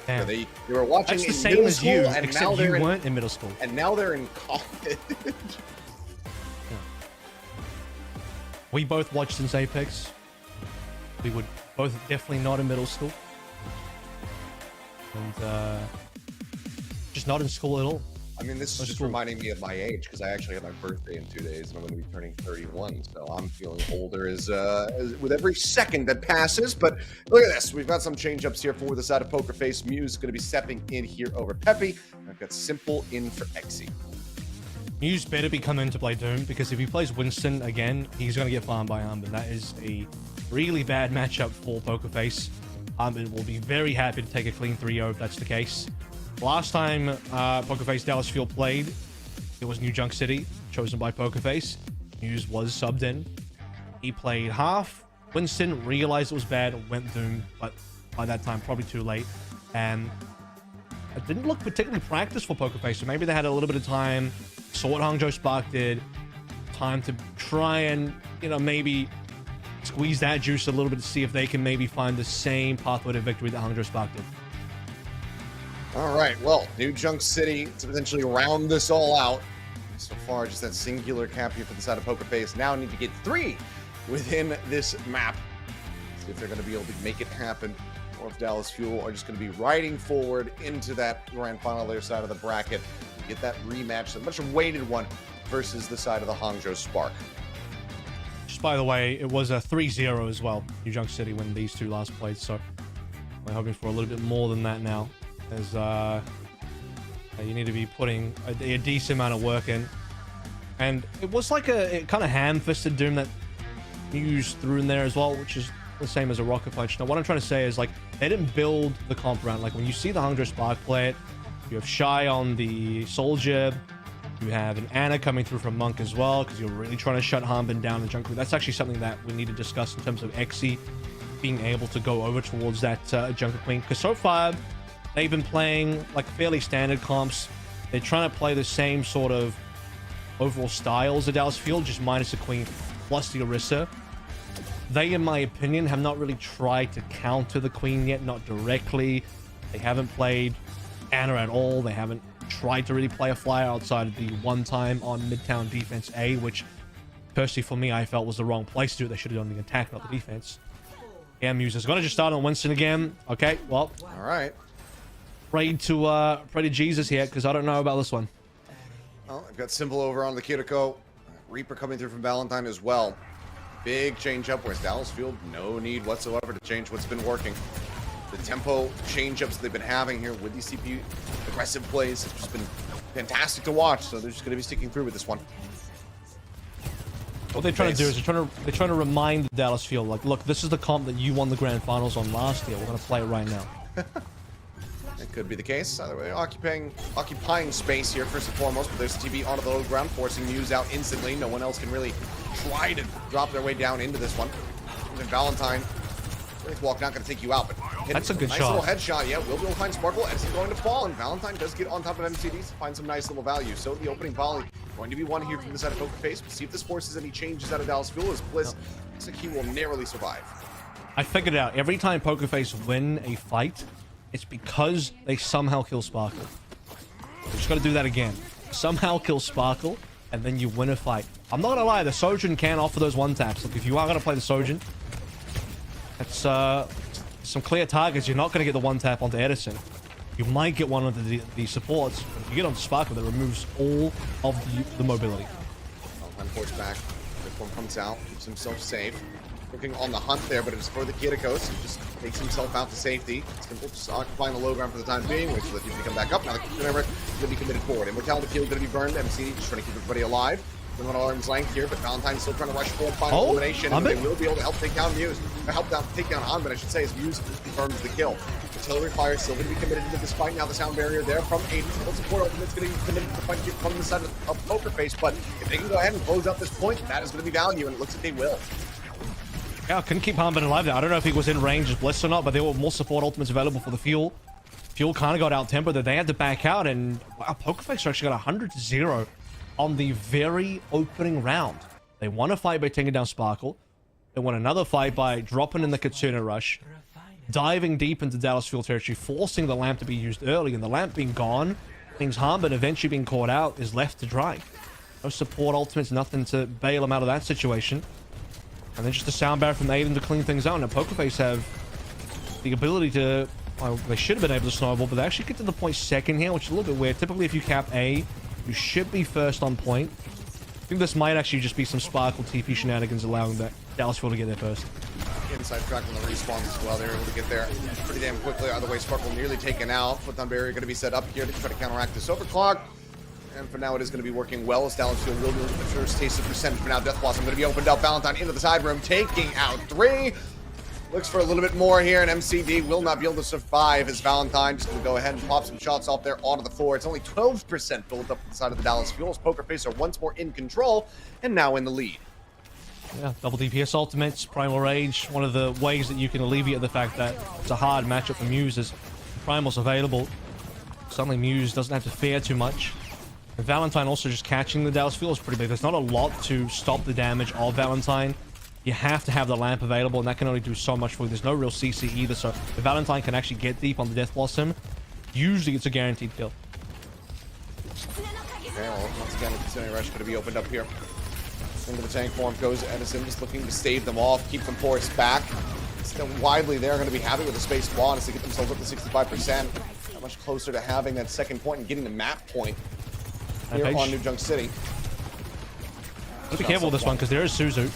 So they were watching That's the in same middle as school, you, and except now you they're weren't in middle school. And now they're in college. We both watched since Apex. We were both definitely not in middle school. And just not in school at all. I mean, this is just reminding me of my age because I actually have my birthday in 2 days and I'm going to be turning 31. So I'm feeling older as with every second that passes. But look at this. We've got some change-ups here for the side of Poker Face. Muse is going to be stepping in here over Peppy. I've got Simple in for Exy. Muse better be coming to play Doom because if he plays Winston again, he's going to get farmed by Armbin. That is a really bad matchup for Poker Face. Armbin will be very happy to take a clean 3-0 if that's the case. Last time Poker Face Dallas Fuel played, it was New Junk City, chosen by Poker Face. Muse was subbed in. He played half. Winston realized it was bad, went Doom, but by that time, probably too late. And it didn't look particularly practiced for Poker Face, so maybe they had a little bit of time. Saw what Hangzhou Spark did. Time to try and, maybe squeeze that juice a little bit to see if they can maybe find the same pathway to victory that Hangzhou Spark did. All right, well, New Junk City to potentially round this all out. So far, just that singular cap here for the side of Poker Face. Now need to get 3 within this map. See if they're going to be able to make it happen, or if Dallas Fuel are just going to be riding forward into that grand final their side of the bracket. Get that rematch, a much awaited one, versus the side of the Hangzhou Spark. Just by the way, it was a 3-0 as well, New Junk City, when these two last played, so we're hoping for a little bit more than that now, as you need to be putting a decent amount of work in. And it was like a kind of ham-fisted Doom that Muse threw in there as well, which is the same as a Rocket Punch. Now, what I'm trying to say is, like, they didn't build the comp around. Like, when you see the Hangzhou Spark play it, you have Shy on the Soldier. You have an Ana coming through from Monk as well, because you're really trying to shut Harbin down in Junker. That's actually something that we need to discuss in terms of Exy being able to go over towards that Junker Queen. Because so far, they've been playing like fairly standard comps. They're trying to play the same sort of overall styles of Dallas Field, just minus the Queen plus the Orisa. They, in my opinion, have not really tried to counter the Queen yet, not directly. They haven't played Ana at all. They haven't tried to really play a flyer outside of the one time on Midtown defense A, which personally for me I felt was the wrong place to do it. They should have done the attack, not the defense. Yeah, Muse is gonna just start on Winston again. Okay, well, all right. Pray to Jesus here, because I don't know about this one. Well, I've got Simple over on the Kiriko. Reaper coming through from Valentine as well. Big change up, whereas Dallas Field, no need whatsoever to change what's been working. The tempo change-ups they've been having here with these CPU aggressive plays has just been fantastic to watch, so they're just going to be sticking through with this one. What they're trying to do is they're trying to remind Dallas Field, like, look, this is the comp that you won the grand finals on last year. We're going to play it right now. It could be the case. Either way, occupying space here first and foremost, but there's TB onto the low ground, forcing Muse out instantly. No one else can really try to drop their way down into this one. And then Valentine, Walk not going to take you out, but that's a good nice shot. Little headshot. Yeah, we'll be able to find Sparkle as he's going to fall, and Valentine does get on top of MCDs to find some nice little value. So the opening volley going to be one here from the side of Poker Face. We'll see if this forces any changes out of Dallas Fuel as Bliss looks like he will narrowly survive. I figured it out. Every time Poker Face win a fight, it's because they somehow kill Sparkle. We just got to do that again. Somehow kill Sparkle, and then you win a fight. I'm not gonna lie, the Sojourn can offer those one taps. Look, if you are gonna play the Sojourn, that's some clear targets. You're not gonna get the one tap onto Edison. You might get one of the supports, but if you get onto Sparkle, that removes all of the mobility. Valentine forced back. This one comes out, keeps himself safe. Looking on the hunt there, but it's for the Kirikos. He just takes himself out to safety. Simple just occupying the low ground for the time being, which will let you come back up. Now the Kill going to be committed forward. Immortality Kill going to be burned. MC just trying to keep everybody alive. Going on arm's length here, but Valentine's still trying to rush for final elimination. And they will be able to help take down Muse. Or help take down Hanbin, I should say, as Muse confirms the kill. Artillery fire still going to be committed to this fight. Now the sound barrier there from Aiden. Full support ultimate's going to be committed to the fight from the side of Poker Face. But if they can go ahead and close out this point, that is going to be value, and it looks like they will. Yeah, couldn't keep Hanbin alive there. I don't know if he was in range of Bliss or not, but there were more support ultimates available for the Fuel. Fuel kind of got out-tempered that they had to back out, and wow, Poker Face actually got 100-0 on the very opening round. They won a fight by taking down Sparkle. They won another fight by dropping in the Katsuna Rush, diving deep into Dallas Fuel territory, forcing the lamp to be used early, and the lamp being gone means Hanbin eventually being caught out is left to dry. No support ultimates, nothing to bail him out of that situation. And then just a sound barrier from Aiden to clean things out. And Poker Face have the ability to... Well, they should have been able to snowball, but they actually get to the point second here, which is a little bit weird. Typically, if you cap A, you should be first on point. I think this might actually just be some Sparkle TP shenanigans allowing that Dallas Fuel to get there first. Inside track on the respawns as well. They're able to get there pretty damn quickly. Either way, Sparkle nearly taken out. Photon barrier going to be set up here to try to counteract this overclock. And for now, it is going to be working well as Dallas Fuel will do the first taste of percentage. For now, Death Blossom going to be opened up. Valentine into the side room, taking out 3. Looks for a little bit more here, and MCD will not be able to survive as Valentine just going to go ahead and pop some shots off there onto the floor. It's only 12% built up to the side of the Dallas Fuel as Poker Face are once more in control and now in the lead. Yeah, double DPS ultimates, Primal Rage. One of the ways that you can alleviate the fact that it's a hard matchup for Muse is Primal's available. Suddenly Muse doesn't have to fear too much. And Valentine also just catching the Dallas Fuel is pretty big. There's not a lot to stop the damage of Valentine. You have to have the lamp available, and that can only do so much for you. There's no real CC either, so if Valentine can actually get deep on the Death Blossom, usually it's a guaranteed kill. Okay, well, once again, the Katsuna Rush going to be opened up here. Into the tank form goes Edison, just looking to stave them off, keep them forced back. Still widely, they're going to be happy with the space spawn as they get themselves up to 65%. How much closer to having that second point and getting the map point here on New Junk City. Be careful with this one, because there is Suzu.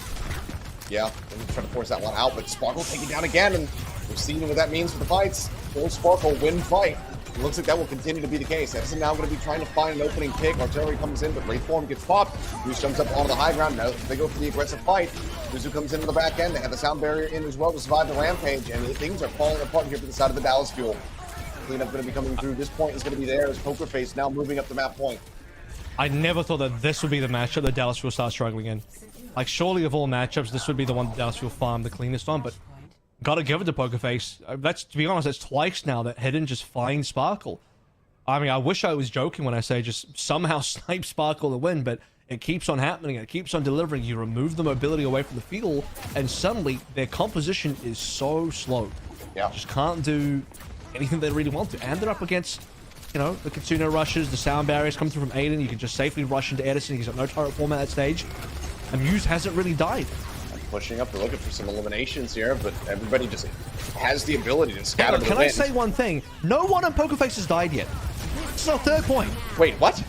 Yeah, they're trying to force that one out, but Sparkle taking down again, and we've seen what that means for the fights. Will Sparkle win fight? It looks like that will continue to be the case. Edison now going to be trying to find an opening pick. Artillery comes in, but Wraith Form gets popped. Goose jumps up onto the high ground. Now they go for the aggressive fight. Suzu comes into the back end. They have the sound barrier in as well to survive the rampage, and things are falling apart here for the side of the Dallas Fuel. Cleanup going to be coming through. This point is going to be there as Poker Face now moving up the map point. I never thought that this would be the matchup that Dallas Fuel starts struggling in. Like, surely of all matchups, this would be the one that Dallas Fuel farmed the cleanest on, but gotta give it to Poker Face. That's, to be honest, that's twice now that Hidden just finds Sparkle. I mean, I wish I was joking when I say just somehow snipe Sparkle to win, but it keeps on happening. It keeps on delivering. You remove the mobility away from the field, and suddenly their composition is so slow. Yeah. Just can't do anything they really want to. And they're up against, you know, the Katsuna rushes, the sound barriers coming through from Aiden. You can just safely rush into Edison. He's got no turret form at that stage. And Muse hasn't really died. Pushing up, they're looking for some eliminations here, but everybody just has the ability to scatter the wind. Can I say one thing? No one on Poker Face has died yet. It's our third point. Wait, what?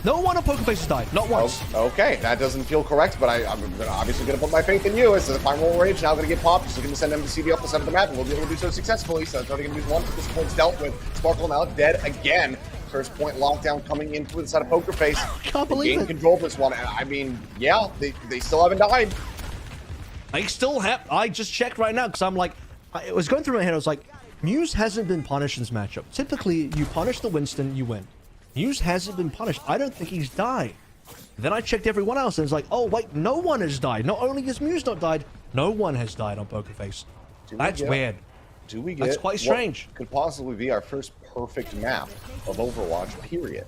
No one on Poker Face has died. Not once. Oh, okay, that doesn't feel correct, but I'm obviously going to put my faith in you. As the Primal Rage now going to get popped. Just looking to send MCD off the side of the map, and we'll be able to do so successfully. So it's only going to be one. This point's dealt with. Sparkle now dead again. First point lockdown coming in through the side of Poker Face. Can't believe it. Control of this one. And I mean, yeah, they still haven't died. They still have. I just checked right now because I'm like, it was going through my head. I was like, Muse hasn't been punished in this matchup. Typically, you punish the Winston, you win. Muse hasn't been punished. I don't think he's died. Then I checked everyone else and it's like, oh wait, no one has died. Not only has Muse not died, no one has died on Poker Face. That's weird. Do we get That's quite strange. What could possibly be our first perfect map of Overwatch, period.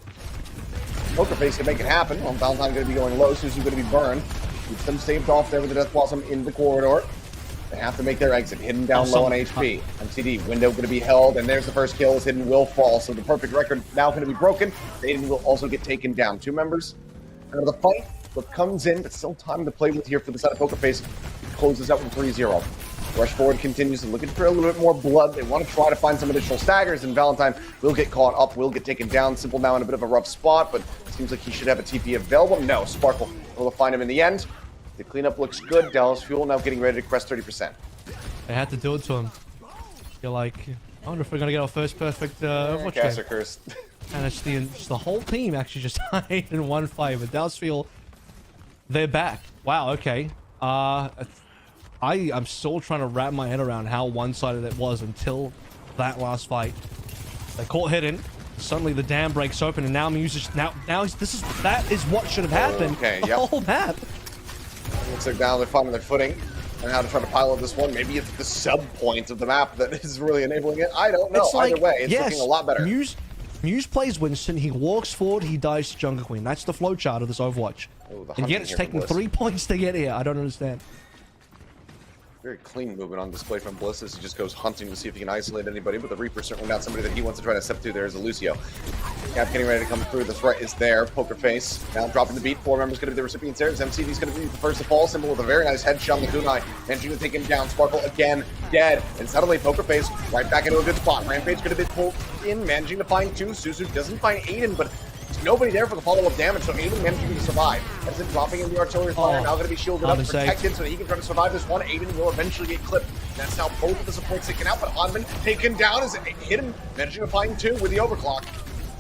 Poker Face can make it happen. Well, Valentine going to be going low, Suzu's going to be burned. Keeps them staved off there with the Death Blossom in the corridor. They have to make their exit. Hidden down low on HP. MCD, window going to be held, and there's the first kill as Hidden will fall. So the perfect record now going to be broken. Aiden will also get taken down. 2 members out of the fight. What comes in, but still time to play with here for the side of Poker Face. Closes out with 3-0. Rush forward continues, looking for a little bit more blood. They want to try to find some additional staggers, and Valentine will get caught up, will get taken down. Simple now in a bit of a rough spot, but it seems like he should have a TP available. No, Sparkle will find him in the end. The cleanup looks good. Dallas Fuel now getting ready to crest 30%. They had to do it to him. You're like, I wonder if we're going to get our first perfect Overwatch game. Cursed. And it's the whole team actually just died in one fight. But Dallas Fuel They're back. Wow, okay. I'm still trying to wrap my head around how one-sided it was until that last fight. They caught hidden. Suddenly the dam breaks open, and now Muse is that is what should have happened. Okay, the yep. whole map. Looks like now they're finding their footing and how to try to pilot this one. Maybe it's the sub point of the map that is really enabling it. I don't know. It's like, Either way, it's yes, looking a lot better. Muse plays Winston. He walks forward. He dies to Jungle Queen. That's the flowchart of this Overwatch. Oh, the And yet hunting it's here taking from Bliss. 3 points to get here. I don't understand. Very clean movement on display from Bliss as he just goes hunting to see if he can isolate anybody, but the Reaper's certainly not somebody that he wants to try to step through. There's a Lucio. Cap getting ready to come through. The threat is there. Poker Face now dropping the beat. 4 members going to be the recipients there. MCD's going to be the first to fall. Symbol with a very nice headshot on the Kunai. Managing to take him down. Sparkle again, dead. And suddenly Poker Face right back into a good spot. Rampage going to be pulled in, managing to find 2. Suzu doesn't find Aiden, but there's nobody there for the follow-up damage, so Aiden managing to survive. As in dropping in the artillery fire, now going to be shielded up, protected, so that he can try to survive this one. Aiden will eventually get clipped. That's how both of the supports taken out, but Odman taken down as hidden, managing to find 2 with the overclock.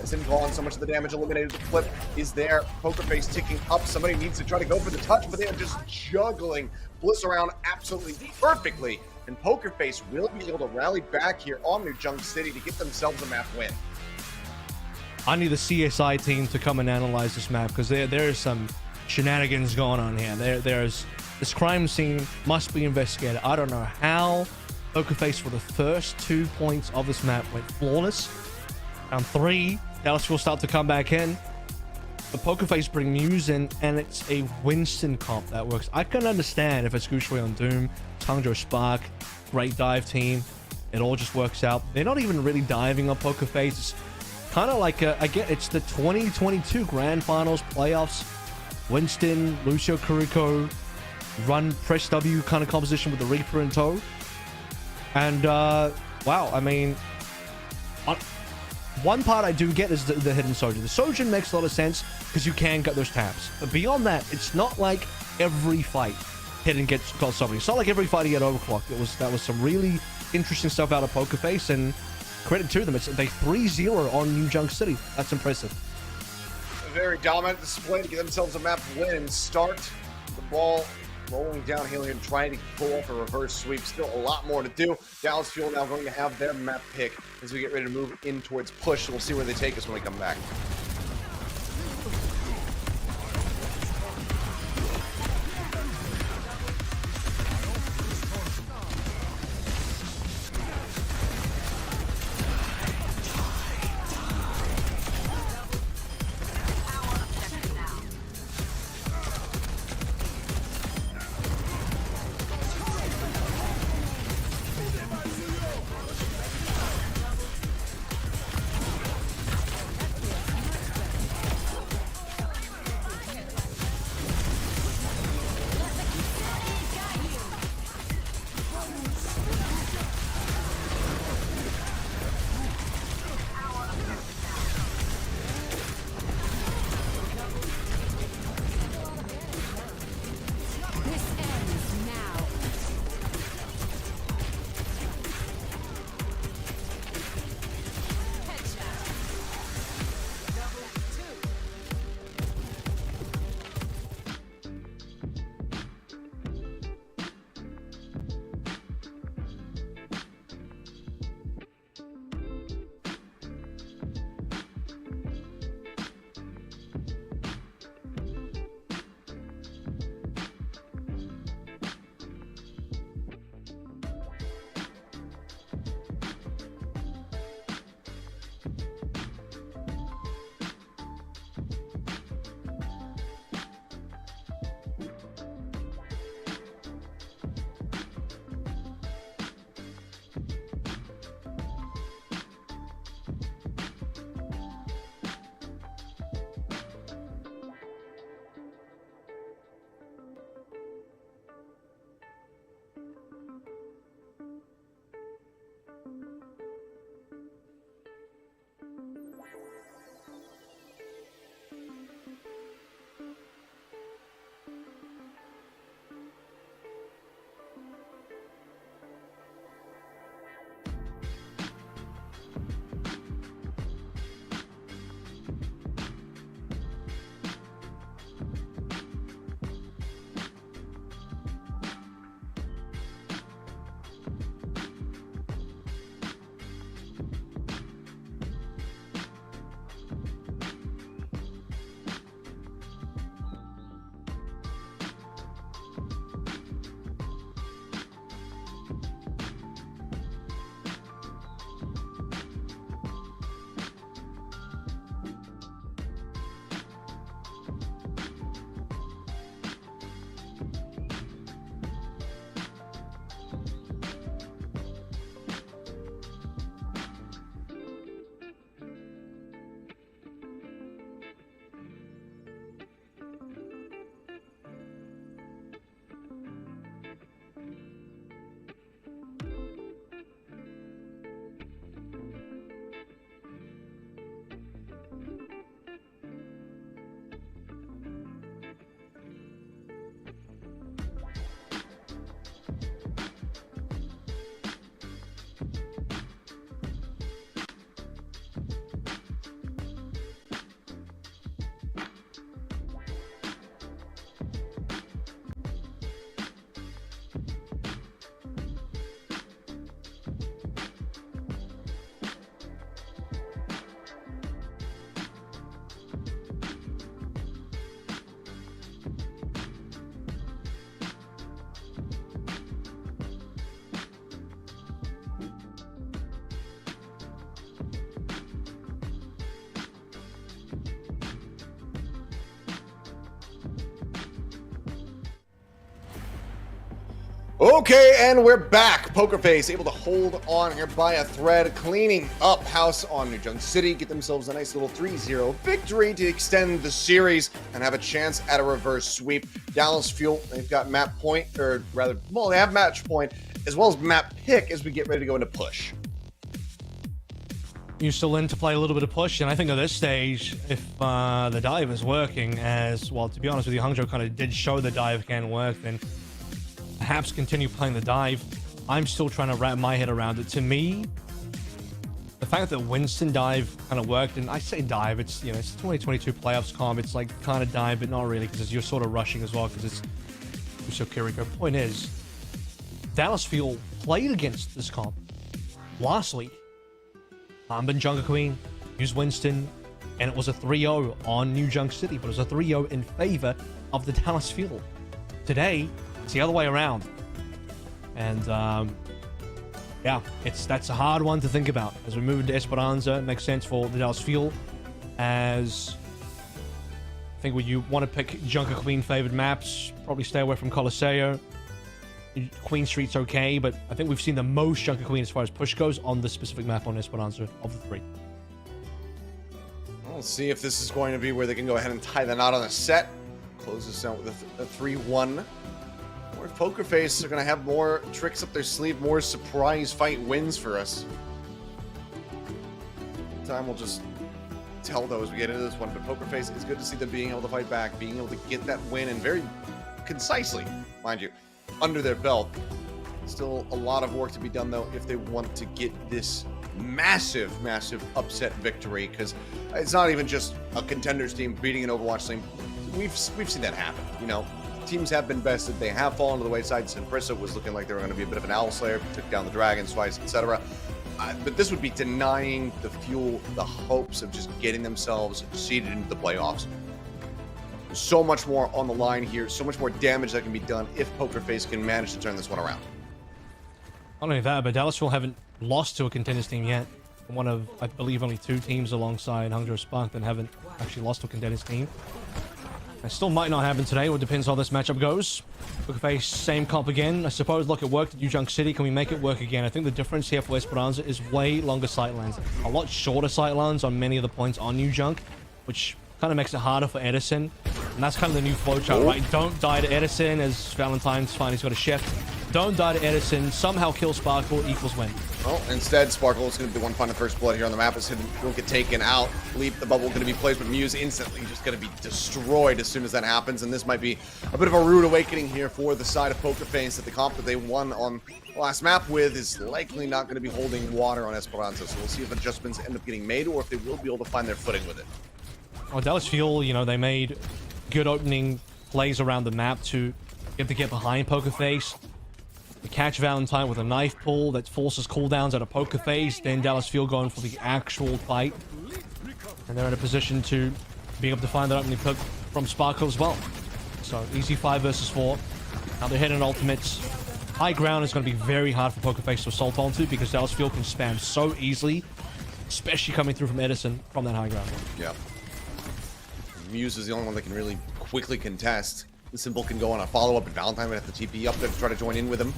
As in Vaughn, so much of the damage eliminated. The flip is there. Poker Face ticking up. Somebody needs to try to go for the touch, but they are just juggling Bliss around absolutely perfectly. And Poker Face will be able to rally back here on New Junk City to get themselves a map win. I need the CSI team to come and analyze this map because there's some shenanigans going on here. There's this crime scene must be investigated. I don't know how Poker Face for the first 2 points of this map went flawless. Round 3, Dallas will start to come back in. The Poker Face bring Muse in, and it's a Winston comp that works. I can understand if it's Gushui on Doom, Tangjo Spark, great dive team. It all just works out. They're not even really diving on Poker Face. It's kind of like, again, it's the 2022 Grand Finals playoffs. Winston, Lucio Carrico, run press W kind of composition with the Reaper in tow. And, wow, I mean, one part I do get is the hidden Sojourn. The Sojourn makes a lot of sense because you can get those taps. But beyond that, it's not like every fight hidden gets called something. It's not like every fight he get overclocked. That was some really interesting stuff out of Poker Face, and credit to them. They 3-0 on New Junk City. That's impressive. A very dominant display to get themselves a map win and start the ball rolling downhill here and trying to pull off a reverse sweep. Still a lot more to do. Dallas Fuel now going to have their map pick as we get ready to move in towards push. So we'll see where they take us when we come back. Okay, and we're back. Pokerface able to hold on here by a thread, cleaning up house on New Junk City, get themselves a nice little 3-0 victory to extend the series and have a chance at a reverse sweep. Dallas Fuel, they've got map point, or rather, well, they have match point as well as map pick as we get ready to go into push. You're still in to play a little bit of push, and I think at this stage, if the dive is working as well, to be honest with you, Hangzhou kind of did show the dive can work, then perhaps continue playing the dive. I'm still trying to wrap my head around it. To me, the fact that Winston dive kind of worked, and I say dive, it's, you know, it's 2022 playoffs comp, it's like kind of dive, but not really, because you're sort of rushing as well, because it's Uso Kiriko. Point is, Dallas Fuel played against this comp last week. Lamban Jungle Queen, used Winston, and it was a 3-0 on New Junk City, but it was a 3-0 in favor of the Dallas Fuel. Today, it's the other way around. And, yeah, that's a hard one to think about. As we move into Esperanza, it makes sense for the Dallas Fuel, as I think when you want to pick Junker Queen favored maps, probably stay away from Coliseo. Queen Street's okay, but I think we've seen the most Junker Queen as far as push goes on this specific map on Esperanza of the three. Well, let's see if this is going to be where they can go ahead and tie the knot on the set. Close this out with a 3-1. Or if Pokerface are going to have more tricks up their sleeve, more surprise fight wins for us. Time we'll just tell though as we get into this one, but Pokerface, it's good to see them being able to fight back, being able to get that win, and very concisely, mind you, under their belt. Still a lot of work to be done though if they want to get this massive upset victory, because it's not even just a contenders team beating an Overwatch team. We've seen that happen. You know, teams have been bested, they have fallen to the wayside. Simprissa was looking like they were going to be a bit of an owl slayer, took down the dragons twice, etc. But this would be denying the Fuel the hopes of just getting themselves seeded into the playoffs. So much more on the line here, so much more damage that can be done if Pokerface can manage to turn this one around. Not only that, but Dallas Fuel haven't lost to a contenders team yet. One of, I believe, only 2 teams alongside Hangzhou Spark that haven't actually lost to a contenders team. It still might not happen today, or it depends how this matchup goes. Pokerface, same comp again. I suppose, look, it worked at New Junk City. Can we make it work again? I think the difference here for Esperanza is way longer sightlines. A lot shorter sightlines on many of the points on New Junk, which kind of makes it harder for Edison. And that's kind of the new flowchart, right? Don't die to Edison, as Valentine's finally got a shift. Don't die to Edison, somehow kill Sparkle equals win. Well, instead, Sparkle is going to be the one finding first blood here on the map. As Hidden will get taken out. Leap, the bubble going to be placed, but Muse instantly just going to be destroyed as soon as that happens. And this might be a bit of a rude awakening here for the side of Pokerface, that the comp that they won on the last map with is likely not going to be holding water on Esperanza. So we'll see if adjustments end up getting made, or if they will be able to find their footing with it. Well, Dallas Fuel, you know, they made good opening plays around the map to get behind Pokerface. They catch Valentine with a knife pull that forces cooldowns out of Pokerface. Then Dallas Fuel going for the actual fight. And they're in a position to be able to find that opening pick from Sparkle as well. So, easy 5 versus 4. Now they're hitting ultimates. High ground is going to be very hard for Pokerface to assault onto, because Dallas Fuel can spam so easily, especially coming through from Edison from that high ground. Yeah. Muse is the only one that can really quickly contest. The Simple can go on a follow-up, and Valentine would have to TP up there to try to join in with him.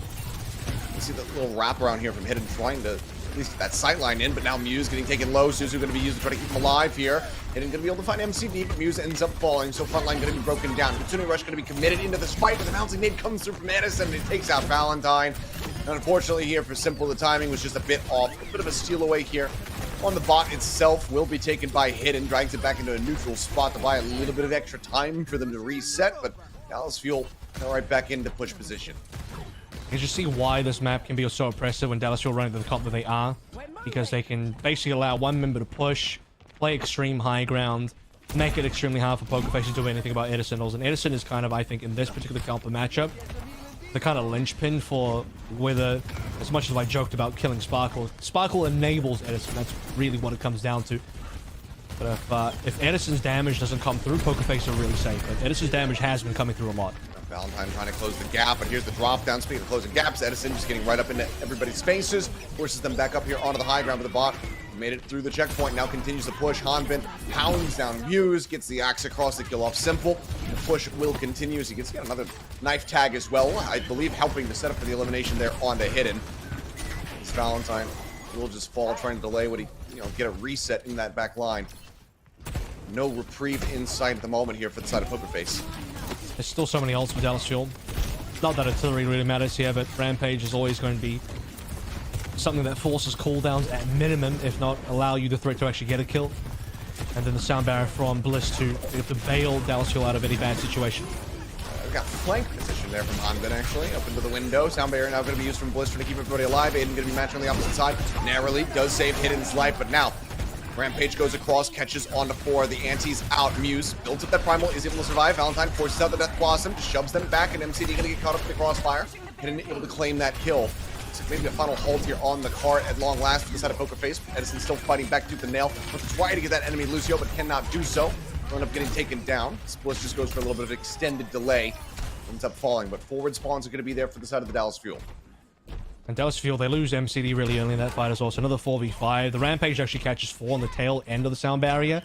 You see the little wraparound here from Hidden trying to at least get that sightline in, but now Muse getting taken low. Suzu going to be used to try to keep him alive here. Hidden going to be able to find MCD, but Muse ends up falling, so frontline going to be broken down. Kitsune Rush going to be committed into this fight, but the bouncing nade comes through from Edison, and it takes out Valentine. And unfortunately here for Simple, the timing was just a bit off. A bit of a steal away here on the bot itself will be taken by Hidden, drags it back into a neutral spot to buy a little bit of extra time for them to reset, but Dallas Fuel right back into push position. You just see why this map can be so oppressive when Dallas Fuel running to the comp that they are, because they can basically allow one member to push, play extreme high ground, make it extremely hard for Pokerface to do anything about Edison. And Edison is kind of, I think, in this particular comp matchup, the kind of linchpin for whether, as much as I joked about killing Sparkle, Sparkle enables Edison. That's really what it comes down to. But if Edison's damage doesn't come through, Pokerface are really safe. But Edison's damage has been coming through a lot. Valentine trying to close the gap, but here's the drop down. Speaking of closing gaps, Edison just getting right up into everybody's faces, forces them back up here onto the high ground with the bot. Made it through the checkpoint, now continues to push. Hanbin pounds down Muse, gets the axe across to kill off Simple. The push will continue as he gets another knife tag as well, I believe helping to set up for the elimination there onto Hidden. As Valentine will just fall, trying to delay what he, get a reset in that back line. No reprieve in sight at the moment here for the side of Pokerface. There's still so many ults for Dallas Fuel. Not that artillery really matters here, but Rampage is always going to be something that forces cooldowns at minimum, if not allow you the threat to actually get a kill. And then the sound barrier from Bliss to bail Dallas Fuel out of any bad situation. We've got flank position there from Hanbin, actually. Up into the window. Sound barrier now going to be used from Bliss trying to keep everybody alive. Aiden going to be matched on the opposite side. Narrowly does save Hidden's life, but now Rampage goes across, catches onto 4. The anti's out. Muse builds up that primal, is able to survive. Valentine forces out the Death Blossom, shoves them back, and MCD going to get caught up in the crossfire. Hidden able to claim that kill. So maybe a final halt here on the cart at long last for the side of Pokerface. Edison still fighting back tooth and nail. Wants to try to get that enemy Lucio, but cannot do so. Will end up getting taken down. Bliss just goes for a little bit of extended delay. Ends up falling, but forward spawns are going to be there for the side of the Dallas Fuel. And Dallas Fuel, they lose MCD really early in that fight as well. So another 4v5. The Rampage actually catches 4 on the tail end of the sound barrier.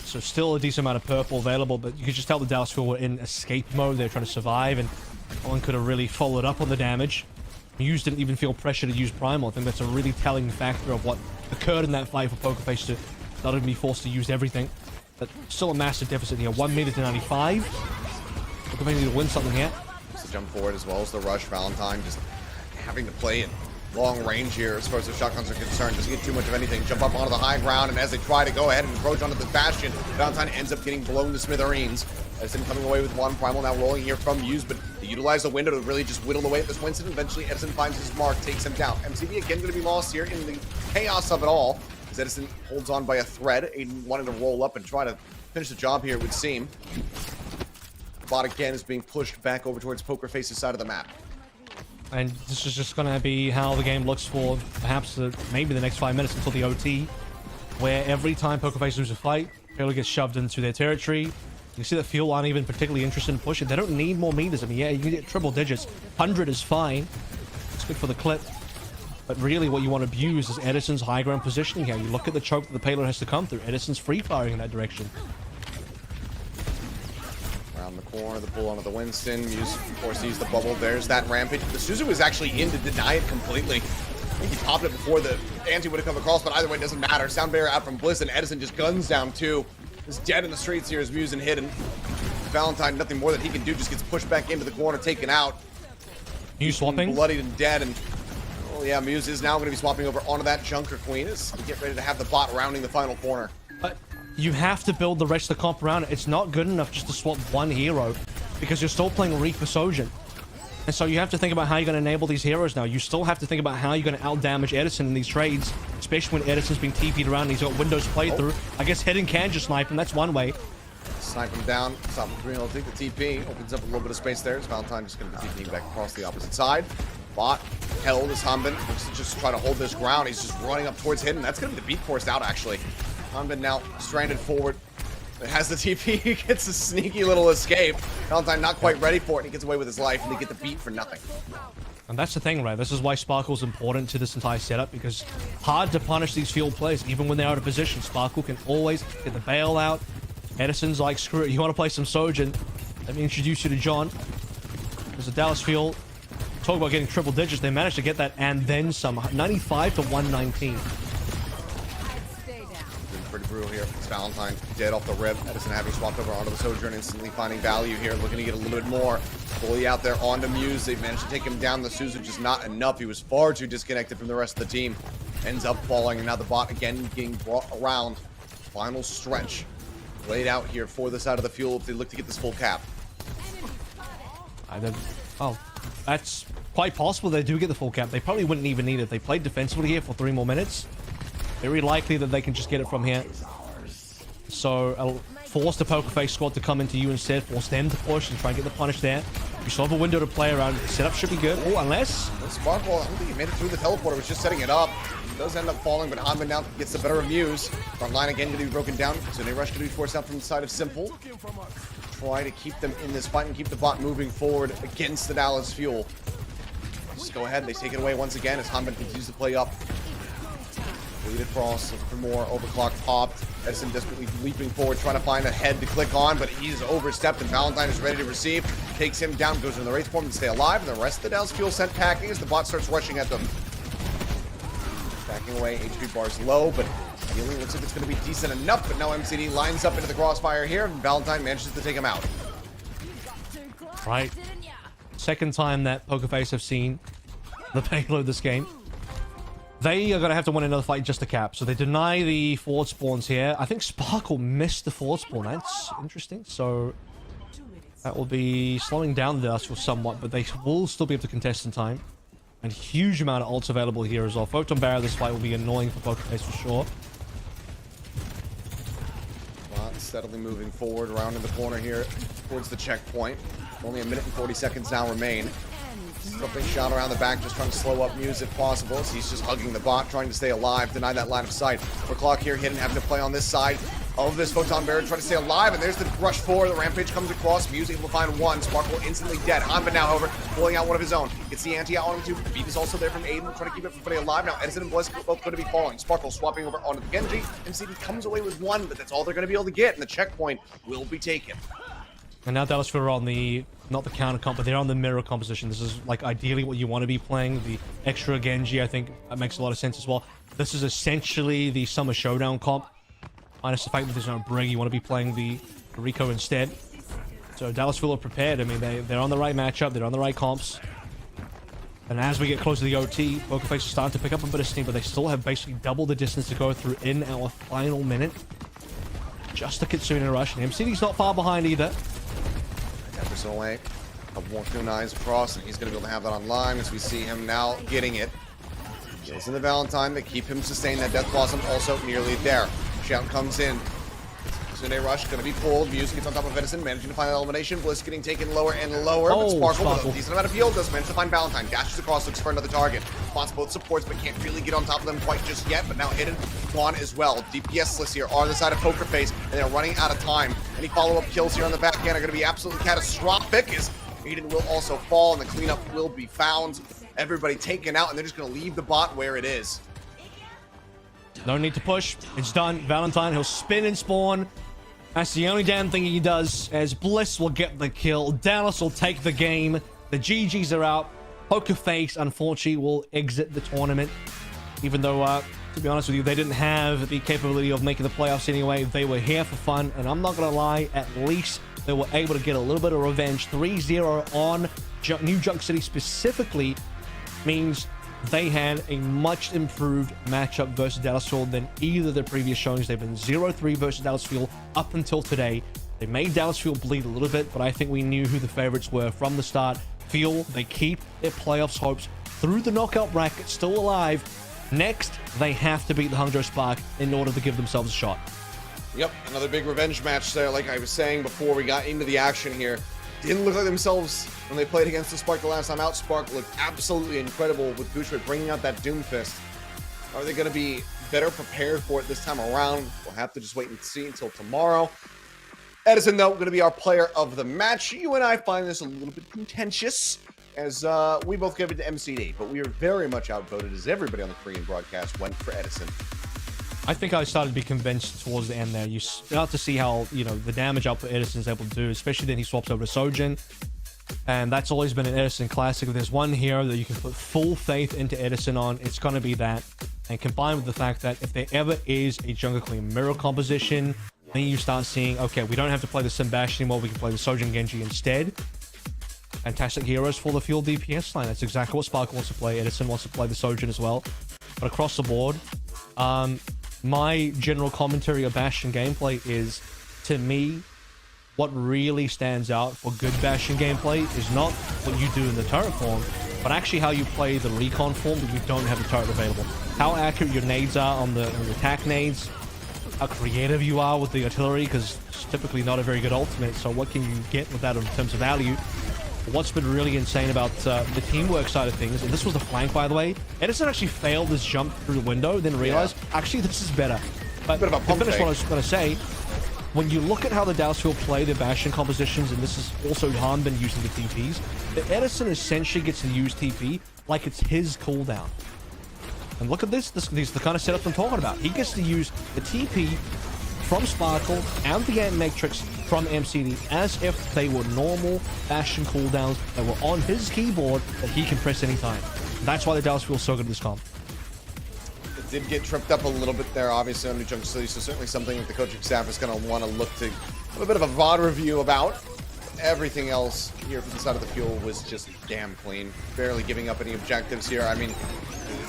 So still a decent amount of purple available, but you could just tell the Dallas Fuel were in escape mode. They're trying to survive, and no one could have really followed up on the damage. Muse didn't even feel pressure to use Primal. I think that's a really telling factor of what occurred in that fight for Pokerface to not even be forced to use everything. But still a massive deficit here. 1 minute to 95. Pokerface need to win something here. Just to jump forward as well as the rush. Valentine just having to play in long range here as far as the shotguns are concerned. Doesn't get too much of anything. Jump up onto the high ground, and as they try to go ahead and encroach onto the bastion, Valentine ends up getting blown to smithereens. Edison coming away with 1. Primal now rolling here from Muse, but they utilize the window to really just whittle away at this Winston. Eventually, Edison finds his mark, takes him down. MCB again going to be lost here in the chaos of it all, as Edison holds on by a thread. Aiden wanting to roll up and try to finish the job here, it would seem. The bot again is being pushed back over towards Pokerface's side of the map. And this is just going to be how the game looks for perhaps maybe the next 5 minutes until the OT, where every time Pokerface loses a fight, Fuel gets shoved into their territory. You see that Fuel aren't even particularly interested in pushing. They don't need more meters. I mean, yeah, you can get triple digits. 100 is fine. It's good for the clip. But really what you want to abuse is Edison's high ground positioning here. You look at the choke that the payload has to come through. Edison's free firing in that direction. Around the corner, the pull onto the Winston. Muse, of course, sees the bubble. There's that Rampage. The Suzu was actually in to deny it completely. I think he popped it before the anti would have come across, but either way, it doesn't matter. Sound barrier out from Bliss, and Edison just guns down 2. Is dead in the streets here as Muse and Hidden. Valentine, nothing more that he can do, just gets pushed back into the corner, taken out. Muse swapping? Bloodied and dead, and oh yeah, Muse is now going to be swapping over onto that Junker Queen as we get ready to have the bot rounding the final corner. But you have to build the rest of the comp around it. It's not good enough just to swap one hero, because you're still playing Reaper Sojin. And so you have to think about how you're going to enable these heroes now. You still have to think about how you're going to out-damage Edison in these trades, especially when Edison's being TP'd around and he's got windows to play through. I guess Hidden can just snipe him. That's one way. Snipe him down. Stop him green. I'll take the TP. Opens up a little bit of space there. As Valentine just going to be TPing back across the opposite side. Bot held as Hanbin looks to just try to hold this ground. He's just running up towards Hidden. That's going to be the beat forced out, actually. Hanbin now stranded forward. It has the TP. He gets a sneaky little escape. Valentine not quite ready for it, and he gets away with his life, and they get the beat for nothing. And that's the thing, right? This is why Sparkle's important to this entire setup, because hard to punish these field players, even when they're out of position. Sparkle can always get the bailout. Edison's like, screw it, you want to play some Sojin? Let me introduce you to John. There's a Dallas Fuel. Talk about getting triple digits. They managed to get that and then some. 95 to 119. Pretty brutal here. It's Valentine dead off the rip. Edison having swapped over onto the Sojourn, instantly finding value here, looking to get a little bit more. Fully out there onto Muse. They managed to take him down. The Suzu just not enough. He was far too disconnected from the rest of the team. Ends up falling, and now the bot again getting brought around. Final stretch laid out here for the side of the Fuel if they look to get this full cap. Oh, that's quite possible they do get the full cap. They probably wouldn't even need it. They played defensively here for 3 more minutes. Very likely that they can just get it from here. So force the Pokerface squad to come into you instead. Force them to push and try and get the punish there. You still have a window to play around. The setup should be good. Oh, unless... Sparkle, I don't think he made it through the teleporter. Was just setting it up. He does end up falling, but Hanbin now gets the better of Muse. Front line again going to be broken down. So they rush to be forced out from the side of Simple. try to keep them in this fight and keep the bot moving forward against the Dallas Fuel. Just go ahead, they take it away once again as Hanban continues to play up. Lead across, looking for more. Overclock popped. Edison desperately leaping forward, trying to find a head to click on, but he's overstepped, and Valentine is ready to receive. Takes him down, goes in the race form to stay alive, and the rest of the Dallas Fuel sent packing as the bot starts rushing at them. Backing away, HP bar's low, but healing looks like it's going to be decent enough, but now MCD lines up into the crossfire here, and Valentine manages to take him out. Right. Second time that Pokerface have seen the payload this game. They are going to have to win another fight just to cap. So they deny the forward spawns here. I think Sparkle missed the forward spawn. That's interesting. So that will be slowing down the Dallas somewhat, but they will still be able to contest in time. And huge amount of ults available here as well. Photon Barrier, this fight will be annoying for Pokerface for sure. Bot steadily moving forward around in the corner here towards the checkpoint. Only a minute and 40 seconds now remain. Something shot around the back, just trying to slow up Muse if possible. So he's just hugging the bot, trying to stay alive, deny that line of sight. Overclock here, hidden, having to play on this side of this Photon Barrier, trying to stay alive. And there's the rush forward. The Rampage comes across. Muse able to find one. Sparkle instantly dead. Hanban now, however, pulling out one of his own. Gets the anti out on him too. Beat is also there from Aiden, trying to keep everybody alive. Now Edison and Bliss both going to be falling. Sparkle swapping over onto the Genji. MCD comes away with one, but that's all they're going to be able to get. And the checkpoint will be taken. And now Dallas are on the, not the counter comp, but they're on the mirror composition. This is like ideally what you want to be playing. The extra Genji, I think that makes a lot of sense as well. This is essentially the Summer Showdown comp. Minus the fact that there's no Brig, you want to be playing the Rico instead. So Dallas feel prepared. I mean, they're on the right matchup, they're on the right comps. And as we get closer to the OT, Pokerface is starting to pick up a bit of steam, but they still have basically double the distance to go through in our final minute. Just a Kitsune rush, and MCD's not far behind either. 10% away. One through nines across, and he's going to be able to have that online as we see him now getting it. Kills in the Valentine to keep him sustained. That Death Blossom also nearly there. Shout comes in. Kitsune rush going to be pulled. Muse gets on top of Edison, managing to find that elimination. Bliss getting taken lower and lower. But Sparkle, with a decent amount of heal, does manage to find Valentine. Dashes across, looks for another target. Spots both supports, but can't really get on top of them quite just yet. But now hidden Quan as well. DPS-less here on the side of Pokerface, and they're running out of time. Any follow-up kills here on the back end are going to be absolutely catastrophic, as Aiden will also fall, and the cleanup will be found. Everybody taken out, and they're just going to leave the bot where it is. No need to push. It's done. Valentine, he'll spin and spawn. That's the only damn thing he does, as Bliss will get the kill. Dallas will take the game. The GGs are out. Pokerface, unfortunately, will exit the tournament. Even though, to be honest with you, they didn't have the capability of making the playoffs anyway. They were here for fun, and I'm not going to lie, at least they were able to get a little bit of revenge. 3-0 on New Junk City specifically means they had a much improved matchup versus Dallas Fuel than either of the previous showings. They've been 0-3 versus Dallas Fuel up until today. They made Dallas Fuel bleed a little bit, but I think we knew who the favorites were from the start. Fuel, they keep their playoffs hopes through the knockout bracket still alive. Next, they have to beat the Hangzhou Spark in order to give themselves a shot. Yep, another big revenge match there. Like I was saying before we got into the action here, didn't look like themselves when they played against the Spark the last time out. Spark looked absolutely incredible with Bouchard bringing out that Doom Fist. Are they going to be better prepared for it this time around? We'll have to just wait and see until tomorrow. Edison, though, going to be our player of the match. You and I find this a little bit contentious, as we both give it to MCD, but we are very much outvoted, as everybody on the Korean broadcast went for Edison. I think I started to be convinced towards the end there. You start to see how, you know, the damage output Edison's able to do, especially then he swaps over to Sojin. And that's always been an Edison classic. If there's one hero that you can put full faith into Edison on, it's going to be that. And combined with the fact that if there ever is a jungle clean mirror composition, then you start seeing, okay, we don't have to play the Simbash anymore, we can play the Sojin Genji instead. Fantastic heroes for the Fuel DPS line. That's exactly what Spark wants to play. Edison wants to play the Sojin as well. But across the board, my general commentary of Bastion gameplay is, to me, what really stands out for good Bastion gameplay is not what you do in the turret form, but actually how you play the recon form that you don't have the turret available. How accurate your nades are on the attack nades, how creative you are with the artillery, because it's typically not a very good ultimate, so what can you get with that in terms of value? What's been really insane about the teamwork side of things, and this was the flank, by the way, Edison actually failed this jump through the window, then realized, actually, this is better. But to finish what I was going to say, when you look at how the Dallas Fuel play their Bastion compositions, and this is also Han been using the TPs, the Edison essentially gets to use TP like it's his cooldown. And look at this. These are the kind of setups I'm talking about. He gets to use the TP from Sparkle and the Ant Matrix from MCD as if they were normal Bastion cooldowns that were on his keyboard that he can press anytime. That's why the Dallas Fuel is so good at this comp. It did get tripped up a little bit there, obviously, on New Junction City, so certainly something that the coaching staff is going to want to look to have a bit of a VOD review about. Everything else here from the side of the Fuel was just damn clean. Barely giving up any objectives here. I mean,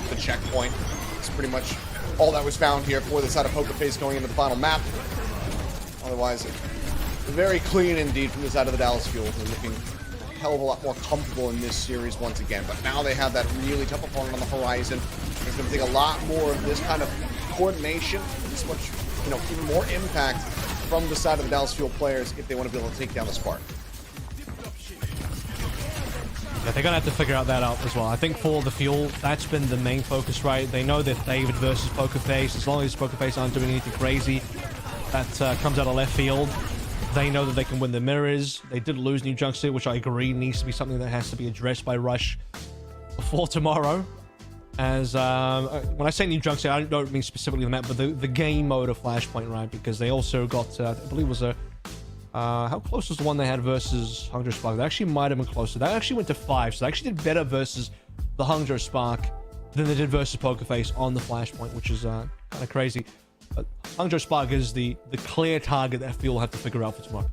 the checkpoint is pretty much all that was found here for the side of Pokerface going into the final map. Otherwise, very clean indeed from the side of the Dallas Fuel. They're looking a hell of a lot more comfortable in this series once again. But now they have that really tough opponent on the horizon. It's going to take a lot more of this kind of coordination, this much, even more impact from the side of the Dallas Fuel players if they want to be able to take down the Spark. Yeah, they're going to have to figure out that out as well. I think for the Fuel, that's been the main focus, right? They know that David versus Pokerface, as long as Pokerface aren't doing anything crazy that comes out of left field, they know that they can win the mirrors. They did lose New Junction City, which I agree needs to be something that has to be addressed by Rush before tomorrow. As when I say New Junction City, I don't mean specifically the map, but the game mode of Flashpoint, right? Because they also got, I believe it was a... how close was the one they had versus Hangzhou Spark? They actually might have been closer. They actually went to 5, so they actually did better versus the Hangzhou Spark than they did versus Pokerface on the Flashpoint, which is kind of crazy. But Hangzhou Spark is the clear target that Fuel have to figure out for tomorrow.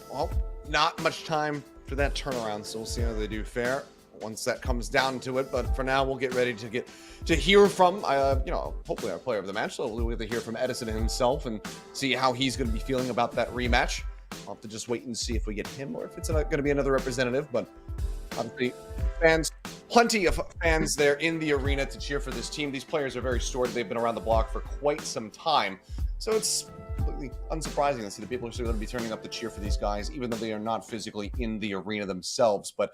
Well, not much time for that turnaround, so we'll see how they do fare once that comes down to it. But for now, we'll get ready to hear from, hopefully our player of the match. So we'll either hear from Edison himself and see how he's going to be feeling about that rematch. I'll have to just wait and see if we get him or if it's going to be another representative. But obviously, plenty of fans there in the arena to cheer for this team. These players are very storied. They've been around the block for quite some time. So it's completely unsurprising to see that people are still going to be turning up to cheer for these guys, even though they are not physically in the arena themselves. But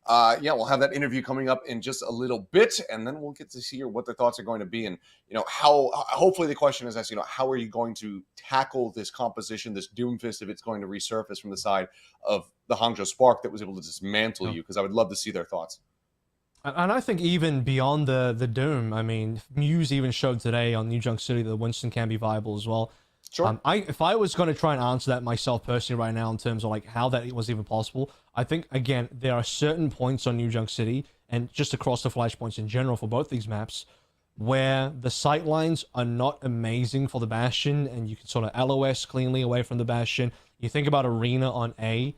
we'll have that interview coming up in just a little bit, and then we'll get to hear what their thoughts are going to be, and how. Hopefully, the question is asked, how are you going to tackle this composition, this Doomfist, if it's going to resurface from the side of the Hangzhou Spark that was able to dismantle you? Because I would love to see their thoughts. And I think even beyond the Doom, I mean, Muse even showed today on New Junction City that Winston can be viable as well. Sure. If I was going to try and answer that myself personally right now in terms of like how that was even possible, I think, again, there are certain points on New Junction City and just across the flashpoints in general for both these maps where the sightlines are not amazing for the Bastion and you can sort of LOS cleanly away from the Bastion. You think about Arena on A,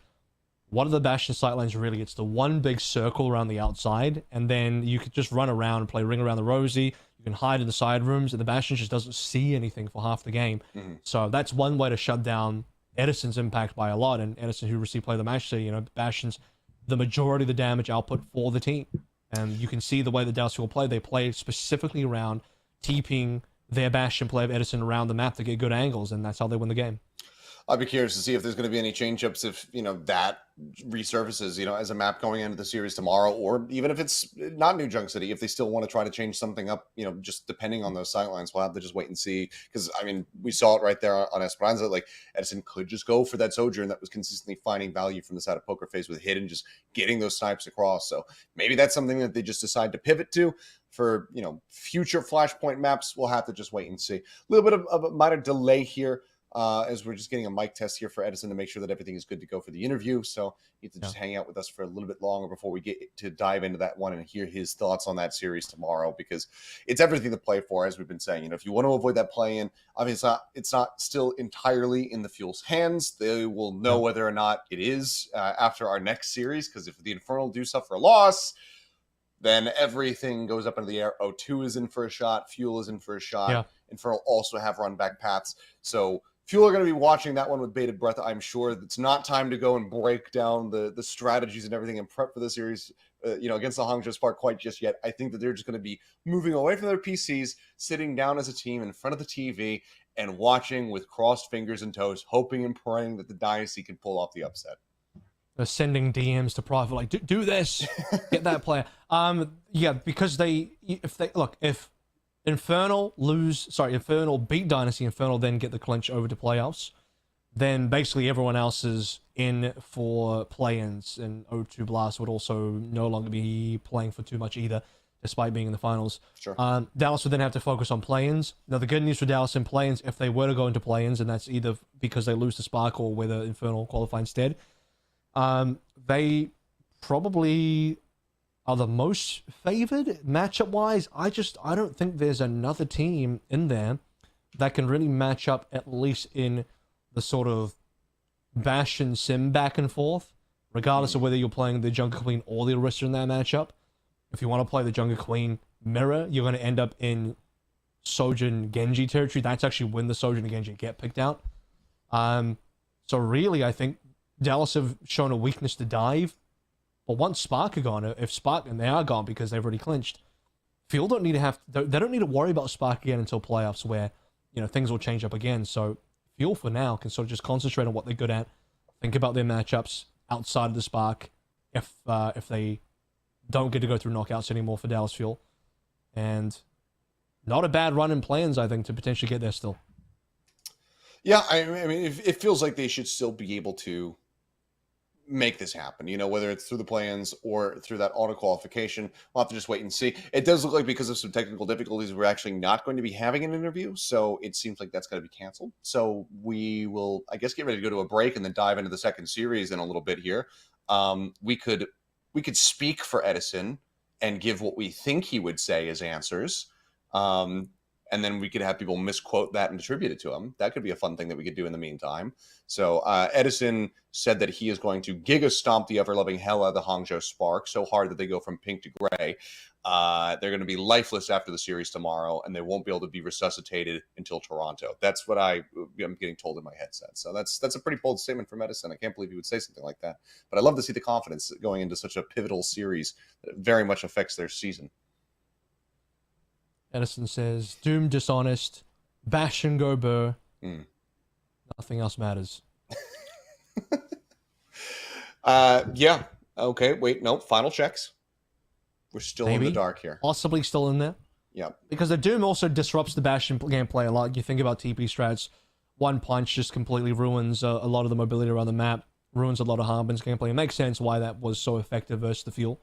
what are the Bastion sightlines really? It's the one big circle around the outside, and then you could just run around and play Ring Around the Rosie. You can hide in the side rooms, and the Bastion just doesn't see anything for half the game. Mm-hmm. So that's one way to shut down Edison's impact by a lot, and Edison, who received play of the match, so Bastion's the majority of the damage output for the team. And you can see the way the Dallas will play. They play specifically around TPing their Bastion play of Edison around the map to get good angles, and that's how they win the game. I'd be curious to see if there's going to be any change-ups if, that resurfaces, as a map going into the series tomorrow, or even if it's not New Junction City, if they still want to try to change something up, just depending on those sightlines. We'll have to just wait and see, because, we saw it right there on Esperanza. Like, Edison could just go for that Sojourn that was consistently finding value from the side of Pokerface with hit and just getting those snipes across. So maybe that's something that they just decide to pivot to. For, future Flashpoint maps, we'll have to just wait and see. A little bit of a minor delay here. As we're just getting a mic test here for Edison to make sure that everything is good to go for the interview. So you have to just hang out with us for a little bit longer before we get to dive into that one and hear his thoughts on that series tomorrow, because it's everything to play for, as we've been saying. If you want to avoid that play-in, obviously it's not still entirely in the Fuel's hands. They will know whether or not it is after our next series, because if the Infernal do suffer a loss, then everything goes up into the air. O2 is in for a shot. Fuel is in for a shot. Yeah. Infernal also have run-back paths. So Fuel are going to be watching that one with bated breath. I'm sure it's not time to go and break down the strategies and everything and prep for the series, against the Hangzhou Spark quite just yet. I think that they're just going to be moving away from their PCs, sitting down as a team in front of the TV and watching with crossed fingers and toes, hoping and praying that the Dynasty can pull off the upset. They're sending DMs to private, like, do this, get that player. Because if Infernal beat Dynasty, Infernal then get the clinch over to playoffs, then basically everyone else is in for play-ins, and O2 Blast would also no longer be playing for too much either, despite being in the finals. Sure. Dallas would then have to focus on play-ins. Now, the good news for Dallas in play-ins, if they were to go into play-ins, and that's either because they lose to Spark or whether Infernal qualify instead, they probably are the most favored matchup-wise. I don't think there's another team in there that can really match up, at least in the sort of bash and sim back and forth, regardless of whether you're playing the Jungle Queen or the Orisa in that matchup. If you want to play the Jungle Queen mirror, you're going to end up in Sojin Genji territory. That's actually when the Sojin and Genji get picked out. So really, I think Dallas have shown a weakness to dive. But once Spark are gone, if Spark, and they are gone because they've already clinched, Fuel don't need to they don't need to worry about Spark again until playoffs, where, you know, things will change up again. So Fuel for now can sort of just concentrate on what they're good at, think about their matchups outside of the Spark, if they don't get to go through knockouts anymore for Dallas Fuel. And not a bad run in plans, I think, to potentially get there still. Yeah, I mean, it feels like they should still be able to make this happen, you know, whether it's through the plans or through that auto qualification. We'll have to just wait and see. It does look like because of some technical difficulties, we're actually not going to be having an interview. So it seems like that's going to be canceled. So we will, I guess, get ready to go to a break and then dive into the second series in a little bit here. We could speak for Edison and give what we think he would say as answers. And then we could have people misquote that and attribute it to him. That could be a fun thing that we could do in the meantime. So Edison said that he is going to Giga Stomp the ever-loving hell out of the Hangzhou Spark so hard that they go from pink to gray. They're going to be lifeless after the series tomorrow, and they won't be able to be resuscitated until Toronto. That's what I'm getting told in my headset. So that's a pretty bold statement from Edison. I can't believe he would say something like that. But I love to see the confidence going into such a pivotal series that very much affects their season. Edison says, Doom dishonest, bash and go burr. Nothing else matters. Yeah. Okay. Wait, no. Final checks. We're still in the dark here. Possibly still in there. Yeah. Because the Doom also disrupts the bash gameplay a lot. You think about TP strats, one punch just completely ruins a lot of the mobility around the map, ruins a lot of Harbin's gameplay. It makes sense why that was so effective versus the Fuel.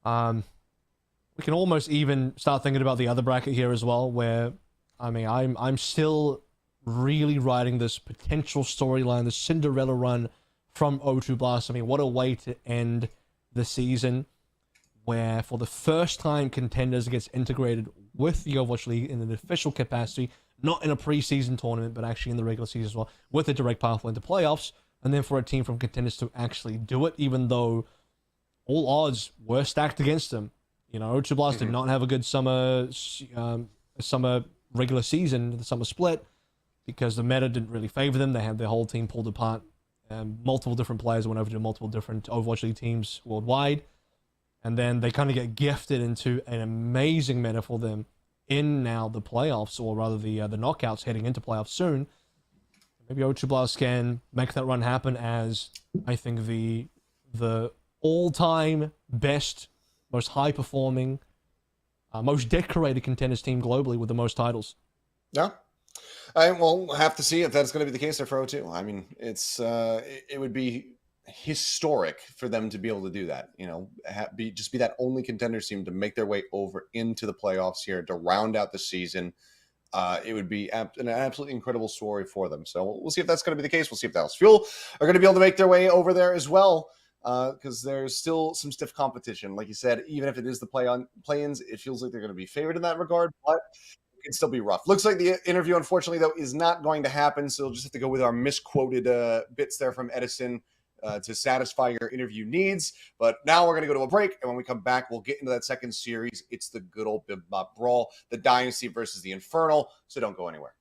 We can almost even start thinking about the other bracket here as well, where, I mean, I'm still really writing this potential storyline, the Cinderella run from O2 Blast. I mean, what a way to end the season, where for the first time Contenders gets integrated with the Overwatch League in an official capacity, not in a preseason tournament, but actually in the regular season as well, with a direct pathway into playoffs, and then for a team from Contenders to actually do it, even though all odds were stacked against them. You know, O2 Blast did not have a good summer regular season, the summer split, because the meta didn't really favor them. They had their whole team pulled apart. Multiple different players went over to multiple different Overwatch League teams worldwide. And then they kind of get gifted into an amazing meta for them in now the playoffs, or rather the knockouts heading into playoffs soon. Maybe O2 Blast can make that run happen as, I think, the all-time best, most high-performing, most decorated Contenders team globally with the most titles. Yeah. We'll have to see if that's going to be the case there for O2. I mean, it would be historic for them to be able to do that. You know, just be that only Contenders team to make their way over into the playoffs here to round out the season. It would be an absolutely incredible story for them. So we'll see if that's going to be the case. We'll see if Dallas Fuel are going to be able to make their way over there as well. Because there's still some stiff competition. Like you said, even if it is the play-ins, it feels like they're going to be favored in that regard, but it can still be rough. Looks like the interview, unfortunately, though, is not going to happen, so we'll just have to go with our misquoted bits there from Edison to satisfy your interview needs. But now we're going to go to a break, and when we come back, we'll get into that second series. It's the good old Bib Bop Brawl, the Dynasty versus the Infernal, so don't go anywhere.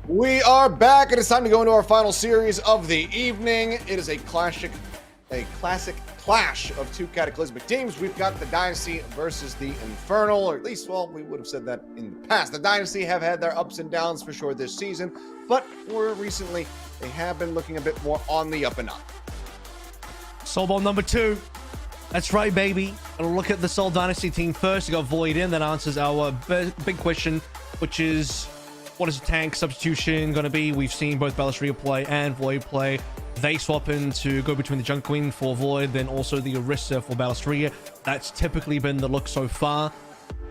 We are back, and it's time to go into our final series of the evening. It is a classic clash of two cataclysmic teams. We've got the Dynasty versus the Infernal, or at least, well, we would have said that in the past. The Dynasty have had their ups and downs for sure this season, but more recently, they have been looking a bit more on the up and up. Soul Ball number 2. That's right, baby. I'll look at the Soul Dynasty team first. We got Void in. That answers our big question, which is, what is the tank substitution going to be? We've seen both Balestria play and Void play. They swap in to go between the Junk Queen for Void, then also the Orisa for Balestria. That's typically been the look so far.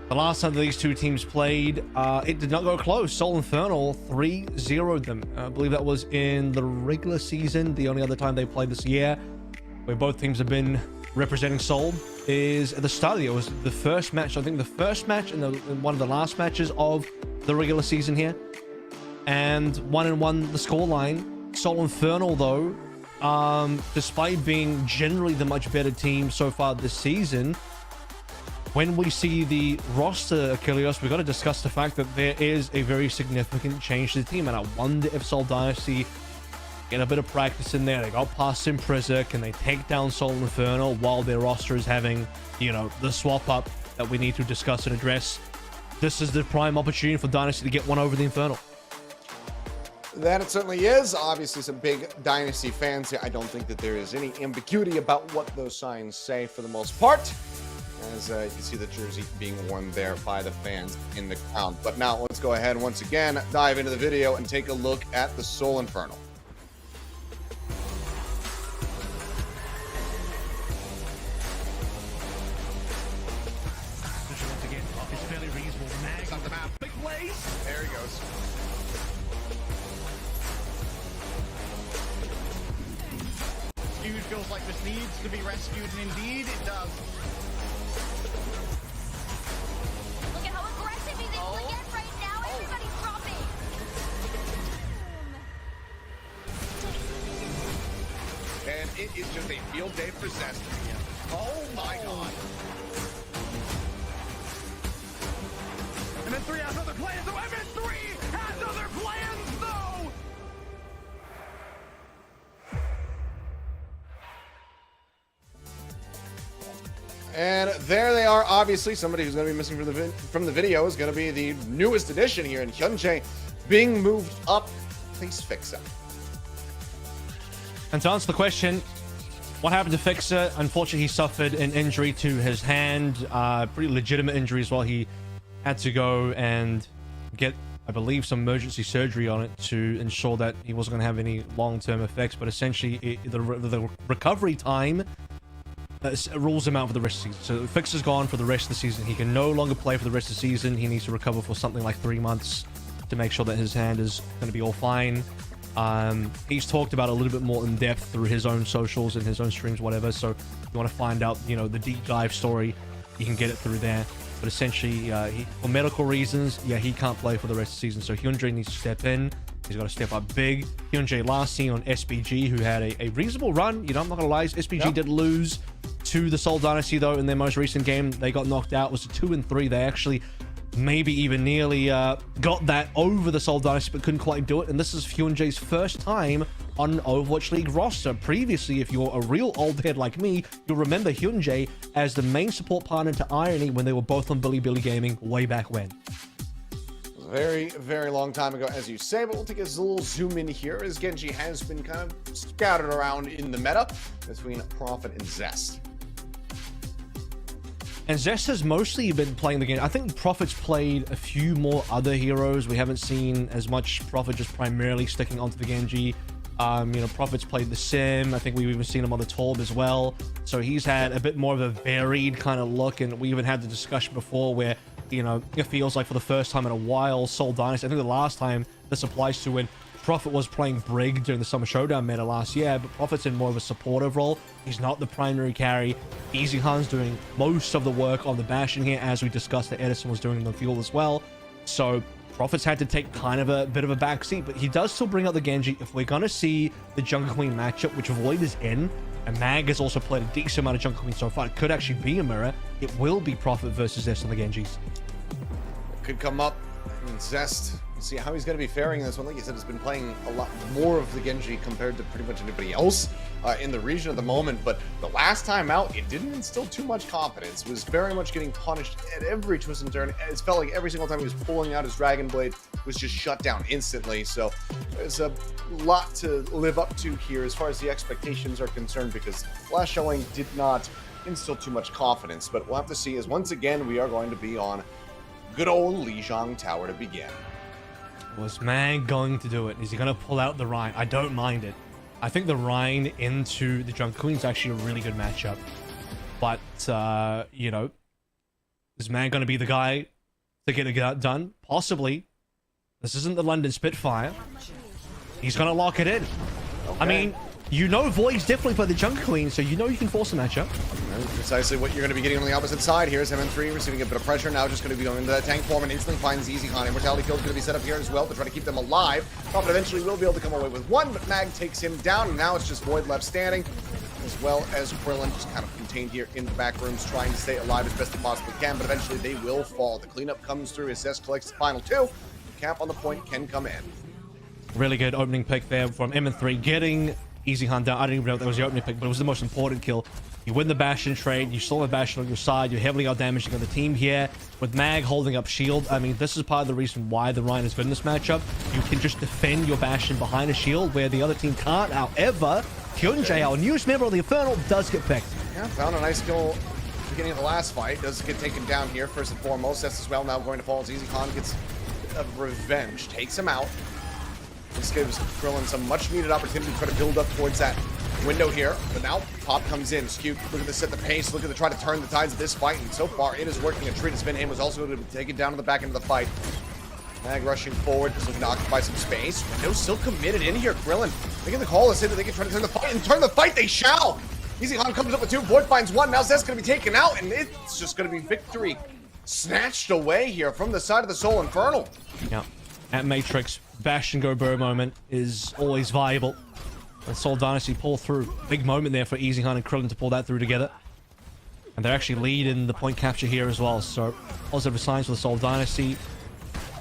The last time that these two teams played, it did not go close. Soul Infernal 3-0'd them. I believe that was in the regular season. The only other time they played this year, where both teams have been representing Soul, is at the start of the year. It was the first match, I think the first match and one of the last matches of the regular season here. And 1-1 the scoreline. Soul Infernal, though, despite being generally the much better team so far this season, when we see the roster, Achilles, we've got to discuss the fact that there is a very significant change to the team. And I wonder if Soul Dynasty get a bit of practice in there. They got past Impreza. Can they take down Soul Infernal while their roster is having, you know, the swap up that we need to discuss and address? This is the prime opportunity for Dynasty to get one over the Infernal. That it certainly is. Obviously, some big Dynasty fans here. I don't think that there is any ambiguity about what those signs say for the most part, as you can see the jersey being worn there by the fans in the crowd. But now let's go ahead and once again dive into the video and take a look at the Soul Infernal. There he goes. Huge feels like this needs to be rescued, and indeed it does. Look at how aggressive he's able to get right now. Everybody's dropping. And it is just a field day for Zest. Oh my god. And then 3 has other plans, though. MS3 has other plans, though. And there they are. Obviously, somebody who's going to be missing from the video is going to be the newest addition here in Hyunjae, being moved up. Please fix it. And to answer the question, what happened to Fixer? Unfortunately, he suffered an injury to his hand, pretty legitimate injury as well. He had to go and get, I believe, some emergency surgery on it to ensure that he wasn't going to have any long-term effects. But essentially, the recovery time rules him out for the rest of the season. So Fixer's gone for the rest of the season. He can no longer play for the rest of the season. He needs to recover for something like 3 months to make sure that his hand is going to be all fine. He's talked about it a little bit more in depth through his own socials and his own streams, whatever. So if you want to find out, you know, the deep dive story, you can get it through there. But essentially, for medical reasons, yeah, he can't play for the rest of the season. So Hyunjae needs to step in. He's got to step up big. Hyunjae last seen on SBG, who had a reasonable run. You know, I'm not going to lie. SBG did lose to the Soul Dynasty, though, in their most recent game. They got knocked out. It was a 2-3. They actually maybe even nearly got that over the Soul Dynasty, but couldn't quite do it. And this is Hyunjae's first time on an Overwatch League roster. Previously, if you're a real old head like me, you'll remember Hyunjae as the main support partner to Irony when they were both on Bilibili Gaming way back when. Very, very long time ago, as you say, but we'll take a little zoom in here, as Genji has been kind of scattered around in the meta between Prophet and Zest. And Zest has mostly been playing the game. I think Prophet's played a few more other heroes. We haven't seen as much Prophet just primarily sticking onto the Genji. You know, Prophet's played the Sim. I think we've even seen him on the Torb as well. So he's had a bit more of a varied kind of look. And we even had the discussion before where, you know, it feels like for the first time in a while, Soul Dynasty, I think the last time this applies to when Prophet was playing Brig during the Summer Showdown meta last year, but Prophet's in more of a supportive role. He's not the primary carry. Easy Han's doing most of the work on the Bastion here, as we discussed that Edison was doing in the field as well. So Prophet's had to take kind of a bit of a backseat, but he does still bring out the Genji. If we're going to see the Jungle Queen matchup, which Void is in, and Mag has also played a decent amount of Jungle Queen so far, it could actually be a mirror. It will be Prophet versus Zest on the Genjis. Could come up And Zest, we'll see how he's going to be faring in this one. Like you said, has been playing a lot more of the Genji compared to pretty much anybody else in the region at the moment. But the last time out, it didn't instill too much confidence. Was very much getting punished at every twist and turn. It felt like every single time he was pulling out his Dragon Blade was just shut down instantly. So there's a lot to live up to here as far as the expectations are concerned, because last showing did not instill too much confidence. But we'll have to see, as once again we are going to be on good old Lijiang Tower to begin. Was Mag going to do it? Is he going to pull out the Rhine? I don't mind it. I think the Rhine into the Jungle Queen is actually a really good matchup. But, you know, is Mag going to be the guy to get it done? Possibly. This isn't the London Spitfire. He's going to lock it in. Okay. I mean, you know Void's definitely play the Jungle Queen, so you know you can force a matchup. And precisely what you're going to be getting on the opposite side here is MN3 receiving a bit of pressure. Now just going to be going into that tank form and instantly finds EasyCon. Immortality Kill is going to be set up here as well to try to keep them alive. Prophet eventually will be able to come away with one, but Mag takes him down, and now it's just Void left standing, as well as Krillin just kind of contained here in the back rooms, trying to stay alive as best they possibly can, but eventually they will fall. The cleanup comes through as Zest collects the final two. The cap on the point can come in. Really good opening pick there from MN3, getting Easy Hunt down. I didn't even know that was the opening pick, but it was the most important kill. You win the Bastion trade, you saw the Bastion on your side, you're heavily out-damaging on the team here. With Mag holding up shield, I mean, this is part of the reason why the Rhine is good in this matchup. You can just defend your Bastion behind a shield where the other team can't. However, Hyunjae, our newest member of the Infernal, does get picked. Yeah, found a nice kill at the beginning of the last fight. Does get taken down here first and foremost. That's as well now going to fall as EasyCon gets a revenge, takes him out. This gives Krillin some much-needed opportunity to try to build up towards that window here. But now, Pop comes in. Skew, look at this, set the pace. Look at the try to turn the tides of this fight. And so far, it is working a treat. As Vinham was also going to be taken down to the back end of the fight. Mag rushing forward, just looking to occupy some space. Window still committed in here. Krillin making the call to say that they can try to turn the fight. And turn the fight, they shall! EasyCon comes up with two. Void finds one. Now Zed's going to be taken out. And it's just going to be victory snatched away here from the side of the Soul Infernal. Yeah. At Matrix, Bastion Go Burr moment is always viable. And Soul Dynasty pull through. Big moment there for Easy Hunt and Krillin to pull that through together. And they're actually lead in the point capture here as well. So positive signs for the Soul Dynasty.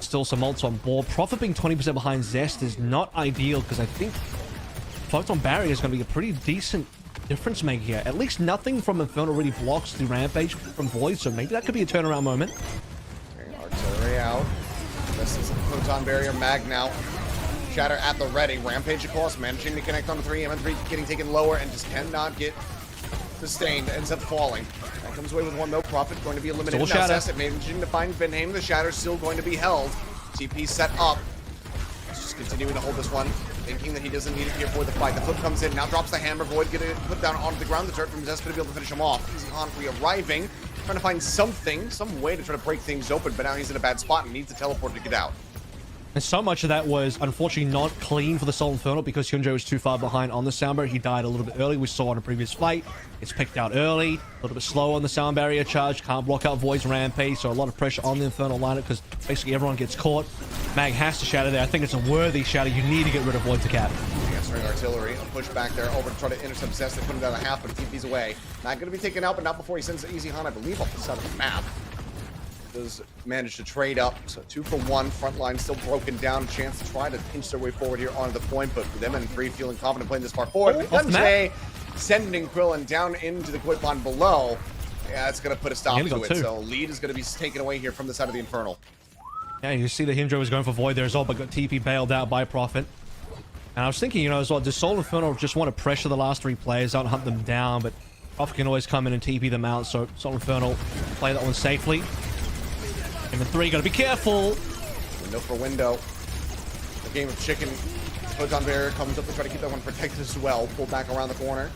Still some ults on board. Prophet being 20% behind Zest is not ideal, because I think Photon Barrier is going to be a pretty decent difference maker here. At least nothing from Infernal really blocks the Rampage from Void, so maybe that could be a turnaround moment. Okay, artillery out. This is Photon Barrier, Mag now. Shatter at the ready. Rampage across, managing to connect on the 3. MN3 getting taken lower and just cannot get sustained. Ends up falling. That comes away with one though. Prophet going to be eliminated. Still Now Shatter. Zest managing to find Vinham. The Shatter's still going to be held. TP set up. Just continuing to hold this one. Thinking that he doesn't need it here for the fight. The flip comes in. Now drops the hammer. Void getting put down onto the ground. The turret from Zest going to be able to finish him off. EasyCon re-arriving. Trying to find something, some way to try to break things open, but now he's in a bad spot and needs to teleport to get out. And so much of that was unfortunately not clean for the Soul Infernal because Hyunjae was too far behind on the sound barrier. He died a little bit early. We saw in a previous fight. It's picked out early, a little bit slow on the sound barrier charge. Can't block out Void's Rampage, so a lot of pressure on the Infernal lineup because basically everyone gets caught. Mag has to shatter there. I think it's a worthy shatter. You need to get rid of Void to cap. Answering artillery, a push back there over to try to intercept Zest. They put him down a half, but TP's away. Mag going to be taken out, but not before he sends the Easy Hunt, I believe, off the side of the map. Does manage to trade up, so 2 for 1. Front line still broken down. A chance to try to inch their way forward here onto the point, but with them and 3 feeling confident playing this far forward. Hyunjae sending Krillin down into the koi pond below. Yeah, it's going to put a stop to it. So lead is going to be taken away here from the side of the Infernal. Yeah, you see that Hyunjae was going for Void there as well, but got TP bailed out by Prophet. And I was thinking, you know, as well, does Soul Infernal just want to pressure the last 3 players out and hunt them down, but Prophet can always come in and TP them out, so Soul Infernal play that one safely. And the 3, gotta be careful. Window for window. The game of chicken. Photon Barrier comes up to try to keep that one protected as well. Pull back around the corner.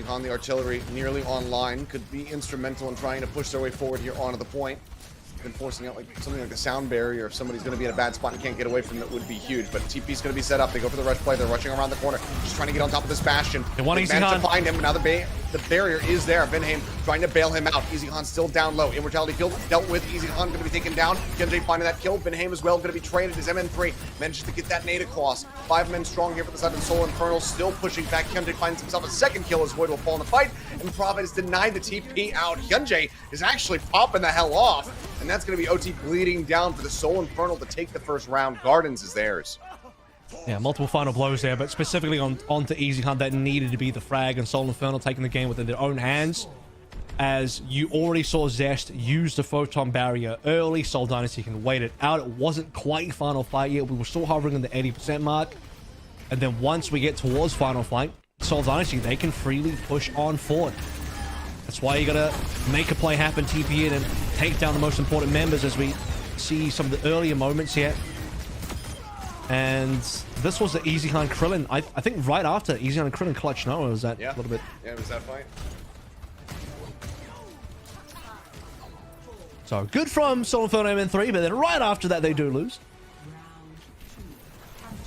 On the artillery, nearly online. Could be instrumental in trying to push their way forward here onto the point. Been forcing out like something like a sound barrier. If somebody's going to be in a bad spot and can't get away from it, would be huge. But TP's going to be set up. They go for the rush play. They're rushing around the corner, just trying to get on top of this Bastion. They want They manage to find him. Now the barrier is there. Vinham trying to bail him out. EasyCon still down low. Immortality field dealt with. EasyCon going to be taken down. Hyunjae finding that kill. Vinham as well going to be traded as MN3 manages to get that nade across. 5 men strong here for the side of the Soul Infernal, still pushing back. Hyunjae finds himself a second kill as Void will fall in the fight, and Prophet is denied the TP out. Hyunjae is actually popping the hell off. And that's going to be OT bleeding down for the Soul Infernal to take the first round. Gardens is theirs. Yeah, multiple final blows there, but specifically onto Easy Hunt, that needed to be the frag, and Soul Infernal taking the game within their own hands. As you already saw Zest use the Photon Barrier early, Soul Dynasty can wait it out. It wasn't quite final fight yet. We were still hovering in the 80% mark. And then once we get towards final fight, Soul Dynasty, they can freely push on forward. That's why you gotta make a play happen, TP in, and take down the most important members, as we see some of the earlier moments here. And this was the Easy Hunt Krillin. I think right after Easy Hunt Krillin clutch, no? Or was that a little bit? Yeah, it was that fight. So good from Soul Infernal MN3, but then right after that they do lose.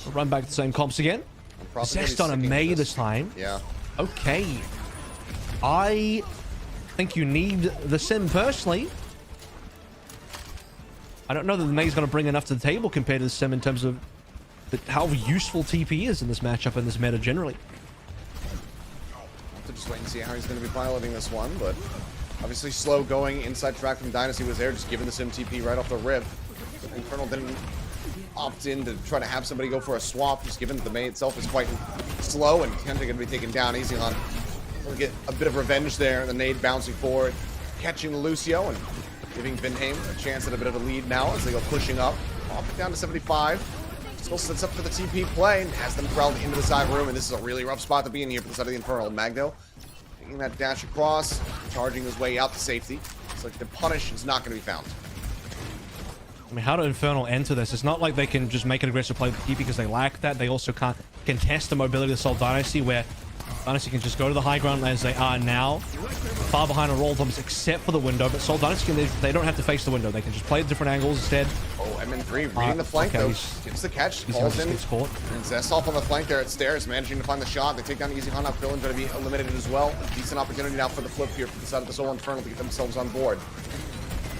We'll run back to the same comps again. Zest on a May this time. Yeah. Okay. I think you need the Sim personally. I don't know that the May's going to bring enough to the table compared to the Sim in terms of how useful TP is in this matchup and this meta generally. Have to just wait and see how he's going to be piloting this one, but obviously slow going. Inside track from Dynasty was there, just giving the Sim TP right off the rip. Infernal didn't opt in to try to have somebody go for a swap, just given that the May itself is quite slow and Kenta going to be taken down. Easy on. We'll get a bit of revenge there. The nade bouncing forward, catching Lucio and giving Vinheim a chance at a bit of a lead now as they go pushing up. Off it down to 75. Still sets up for the TP play and has them corralled into the side room, and this is a really rough spot to be in here for the side of the Infernal. Magno taking that dash across, charging his way out to safety. It's like the punish is not going to be found. I mean, how do Infernal enter this? It's not like they can just make an aggressive play with the TP because they lack that. They also can't contest the mobility of Soul Dynasty, where Dynasty can just go to the high ground as they are now. Far behind on roll thumbs except for the window, but Soul Dynasty, they don't have to face the window. They can just play at different angles instead. Oh, MN3 reading the flank though. Gets the catch, falls in. And Zest off on the flank there at stairs, managing to find the shot. They take down Easy Hunt. Now Krillin's going to be eliminated as well. Decent opportunity now for the flip here for the side of the Soul Infernal to get themselves on board.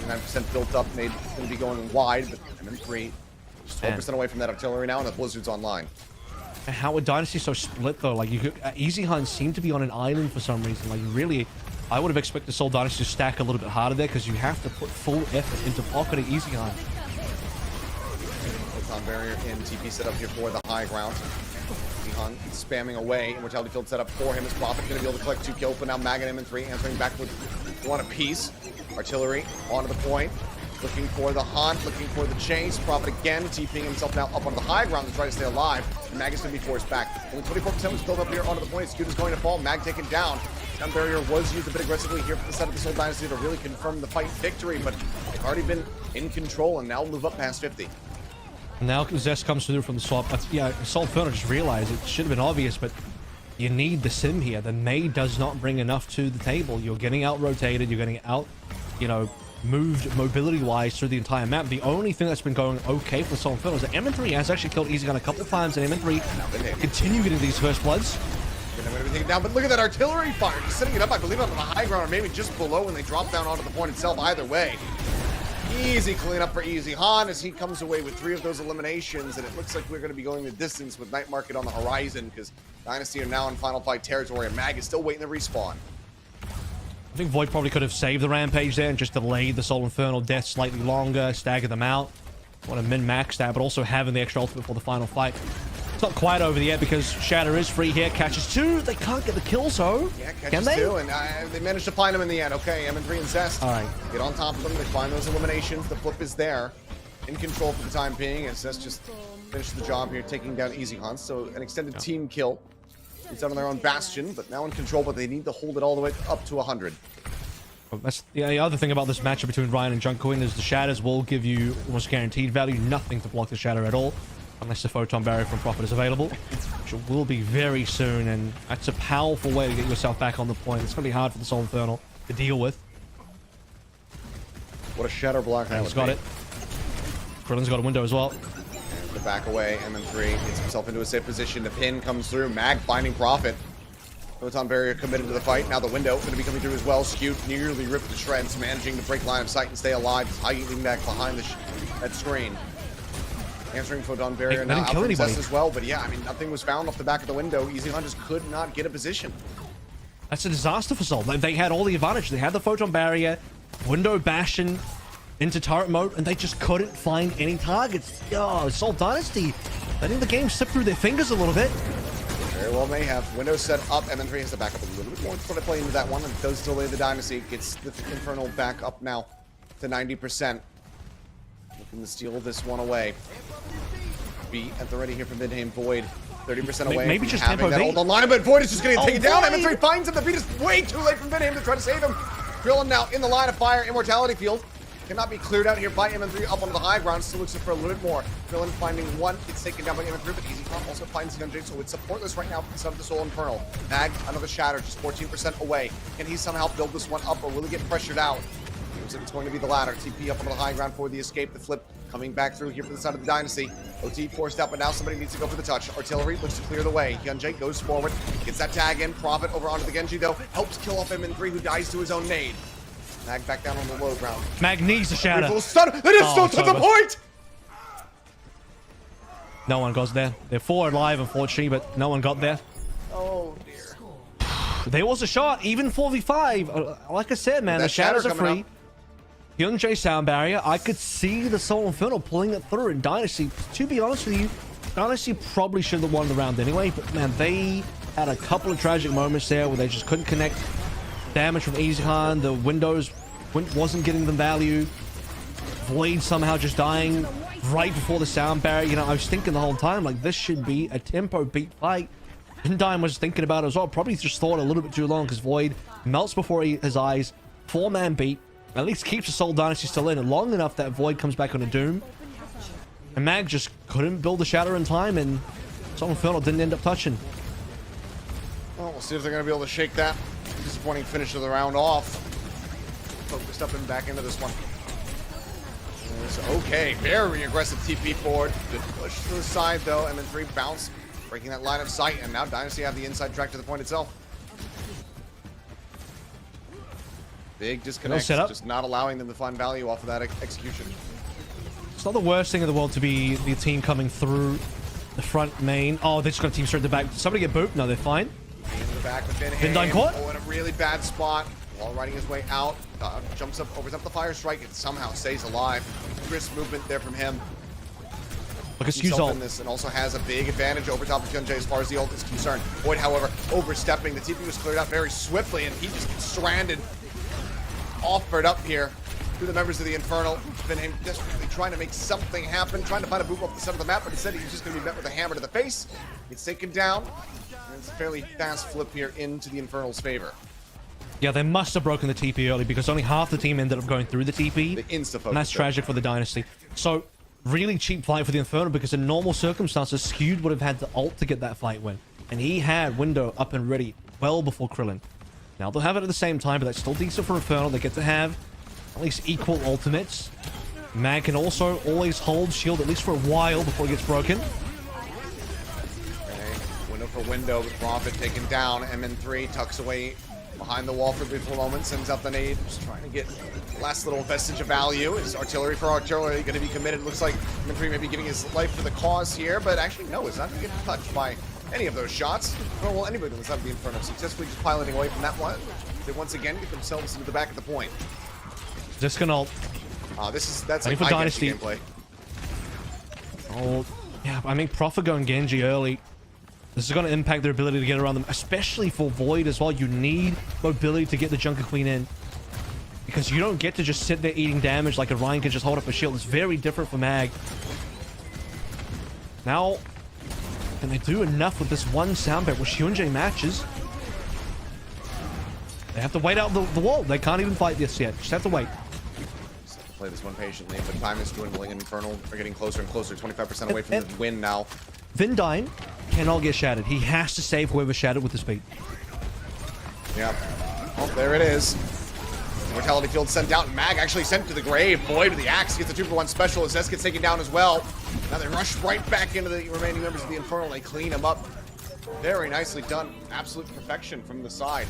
9% built up, made going to be going wide, but MN3 just 12% away from that artillery now, and the Blizzard's online. How would Dynasty so split though? Like, you could, Easy Hunt seemed to be on an island for some reason. Like, really, I would have expected Soul Dynasty to stack a little bit harder there, because you have to put full effort into pocketing Easy Hunt. Photon Barrier in, TP set up here for the high ground. Easy Hunt spamming away, Immortality Field set up for him as Prophet, going to be able to collect 2 kills, but now Mag and MN3 answering back with 1 apiece. Artillery onto the point, looking for the hunt, looking for the chase. Prophet again, TPing himself now up on the high ground to try to stay alive. And Mag is going to be forced back. Only 24% was built up here onto the point. Scoot is going to fall. Mag taken down. Stun Barrier was used a bit aggressively here for the side of the Soul Dynasty to really confirm the fight victory, but they've already been in control and now move up past 50. Now Zest comes through from the swap. Yeah, Soul Infernal just realized it should have been obvious, but you need the Sim here. The May does not bring enough to the table. You're getting out-rotated. You're getting out, you know, moved mobility-wise through the entire map. The only thing that's been going okay for Soul Infernal is that MN3 has actually killed Easy Gun a couple of times, and MN3 continue getting these first bloods. Going to be taken down, but look at that artillery fire. Just setting it up, I believe, on the high ground, or maybe just below when they drop down onto the point itself. Either way, easy cleanup for Easy Han as he comes away with 3 of those eliminations, and it looks like we're going to be going the distance with Night Market on the horizon, because Dynasty are now in final fight territory, and Mag is still waiting to respawn. I think Void probably could have saved the Rampage there and just delayed the Soul Infernal death slightly longer, stagger them out. Want to min-max that, but also having the extra ultimate for the final fight. It's not quite over yet because Shatter is free here, catches 2. They can't get the kill, so yeah, can they? 2, and they managed to find him in the end. Okay, MN3 and Zest. All right. Get on top of them. They find those eliminations. The flip is there. In control for the time being, and Zest just finished the job here, taking down Easy Hunt. So an extended team kill. It's out on their own Bastion, but now in control, but they need to hold it all the way up to 100. That's the other thing about this matchup between Ryan and Junkoin is the Shatters will give you almost guaranteed value, nothing to block the Shatter at all, unless the Photon Barrier from Prophet is available, which it will be very soon, and that's a powerful way to get yourself back on the point. It's going to be hard for the Soul Infernal to deal with. What a Shatter block that He's got it. Krillin's got a window as well. The back away, MN3 gets himself into a safe position. The pin comes through. Mag finding Prophet. Photon Barrier committed to the fight. Now the window going to be coming through as well. Scoot nearly ripped to shreds, managing to break line of sight and stay alive, hiding back behind that screen. Answering Photon Barrier now out from Zest as well. But yeah, I mean, nothing was found off the back of the window. Easy Hunt just could not get a position. That's a disaster for Soul. They had all the advantage. They had the Photon Barrier, window Bastion. into turret mode, and they just couldn't find any targets. Oh, Seoul Dynasty letting the game slip through their fingers a little bit. Very well may have. Windows set up. MN3 has to back up a little bit more to try to play into that one, and does delay the Dynasty. Gets the Infernal back up now to 90%. Looking to steal this one away. Beat at the ready here from Vidheim. Void 30% away. Maybe from just having tempo that beat. ult online, but Void is just going to take it down. Void! MN3 finds him. The beat is way too late from Vidheim to try to save him. Krillin now in the line of fire. Immortality field cannot be cleared out here by MN3 up onto the high ground. Still looks for a little bit more. Krillin finding one. Gets taken down by MN3, but EasyCon also finds Hyunjin, so it's supportless right now from the Soul Infernal. Mag, another shatter, just 14% away. Can he somehow build this one up, or will he get pressured out? Looks like it's going to be the latter. TP up onto the high ground for the escape. The flip coming back through here for the side of the Dynasty. OT forced out, but now somebody needs to go for the touch. Artillery looks to clear the way. Hyunjin goes forward, gets that tag in. Prophet over onto the Genji, though. Helps kill off MN3, who dies to his own nade. Mag back down on the low ground. Mag needs a shatter. Full stun. That is still it's to the over. point! No one goes there. They're 4 alive, unfortunately, but no one got there. Oh, dear. There was a shot, even 4v5. Like I said, man, That the shatters shatter are coming free. Hyunjae sound barrier. I could see the Soul Infernal pulling it through in Dynasty. To be honest with you, Dynasty probably should have won the round anyway, but man, they had a couple of tragic moments there where they just couldn't connect. Damage from EasyCon, the windows wasn't getting them value. Void somehow just dying right before the sound barrier. You know, I was thinking the whole time, like, this should be a tempo beat fight. Vindime was thinking about it as well. Probably just thought a little bit too long because Void melts before his eyes. 4-man beat. At least keeps the Soul Dynasty still in long enough that Void comes back on a Doom. And Mag just couldn't build the shatter in time, and Soul Infernal didn't end up touching. Well, we'll see if they're going to be able to shake that disappointing finish of the round off. Focused up and back into this one. Okay, very aggressive TP forward. Good push to the side, though. MN3 bounce, breaking that line of sight, and now Dynasty have the inside track to the point itself. Big disconnect, just not allowing them to find value off of that execution. It's not the worst thing in the world to be the team coming through the front main. Oh, they just got a team straight to the back. Did somebody get booped? No, they're fine. In the back with Vindime caught? Oh, in a really bad spot. While riding his way out, jumps up, opens up the fire strike, and somehow stays alive. Crisp movement there from him. Look at Skew's ult. And also has a big advantage over top of Hyunjae as far as the ult is concerned. Void, however, overstepping. The TP was cleared out very swiftly, and he just gets stranded. Offered up here to the members of the Infernal. Vidheim desperately trying to make something happen, trying to find a move off the center of the map, but instead he's just going to be met with a hammer to the face. Gets taken down. And it's a fairly fast flip here into the Infernal's favor. Yeah, they must have broken the TP early because only half the team ended up going through the TP. The insta-focus. And that's tragic for the Dynasty. So, really cheap fight for the Infernal because in normal circumstances, Skewed would have had the ult to get that fight win. And he had Window up and ready well before Krillin. Now, they'll have it at the same time, but that's still decent for Infernal. They get to have at least equal ultimates. Mag can also always hold shield at least for a while before it gets broken. Okay, window for window with Prophet taken down. MN3 tucks away behind the wall for a brief moment, sends out the nade, just trying to get the last little vestige of value. Is artillery for artillery going to be committed? Looks like MN3 may be giving his life for the cause here, but actually, no, it's not going to get touched by any of those shots. Nor will anybody on the side of the Inferno successfully just piloting away from that one. They once again get themselves into the back of the point. Just gonna ult. That's like for my Dynasty gameplay. Oh, yeah, I mean, Prophet going Genji early. This is going to impact their ability to get around them, especially for Void as well. You need mobility to get the Junker Queen in. Because you don't get to just sit there eating damage like a Ryan can just hold up a shield. It's very different for Mag. Now, can they do enough with this one sound bet where Hyunjae matches? They have to wait out the wall. They can't even fight this yet. Just have to wait. Just have to play this one patiently, but time is dwindling. Infernal are getting closer and closer. 25% away from the win now. Vindine cannot get shattered. He has to save whoever shattered with the speed. Yep. Oh, there it is. Mortality field sent out. Mag actually sent to the grave. Void with the axe gets a 2-for-1 special. Zest gets taken down as well. Now they rush right back into the remaining members of the Infernal. They clean him up. Very nicely done. Absolute perfection from the side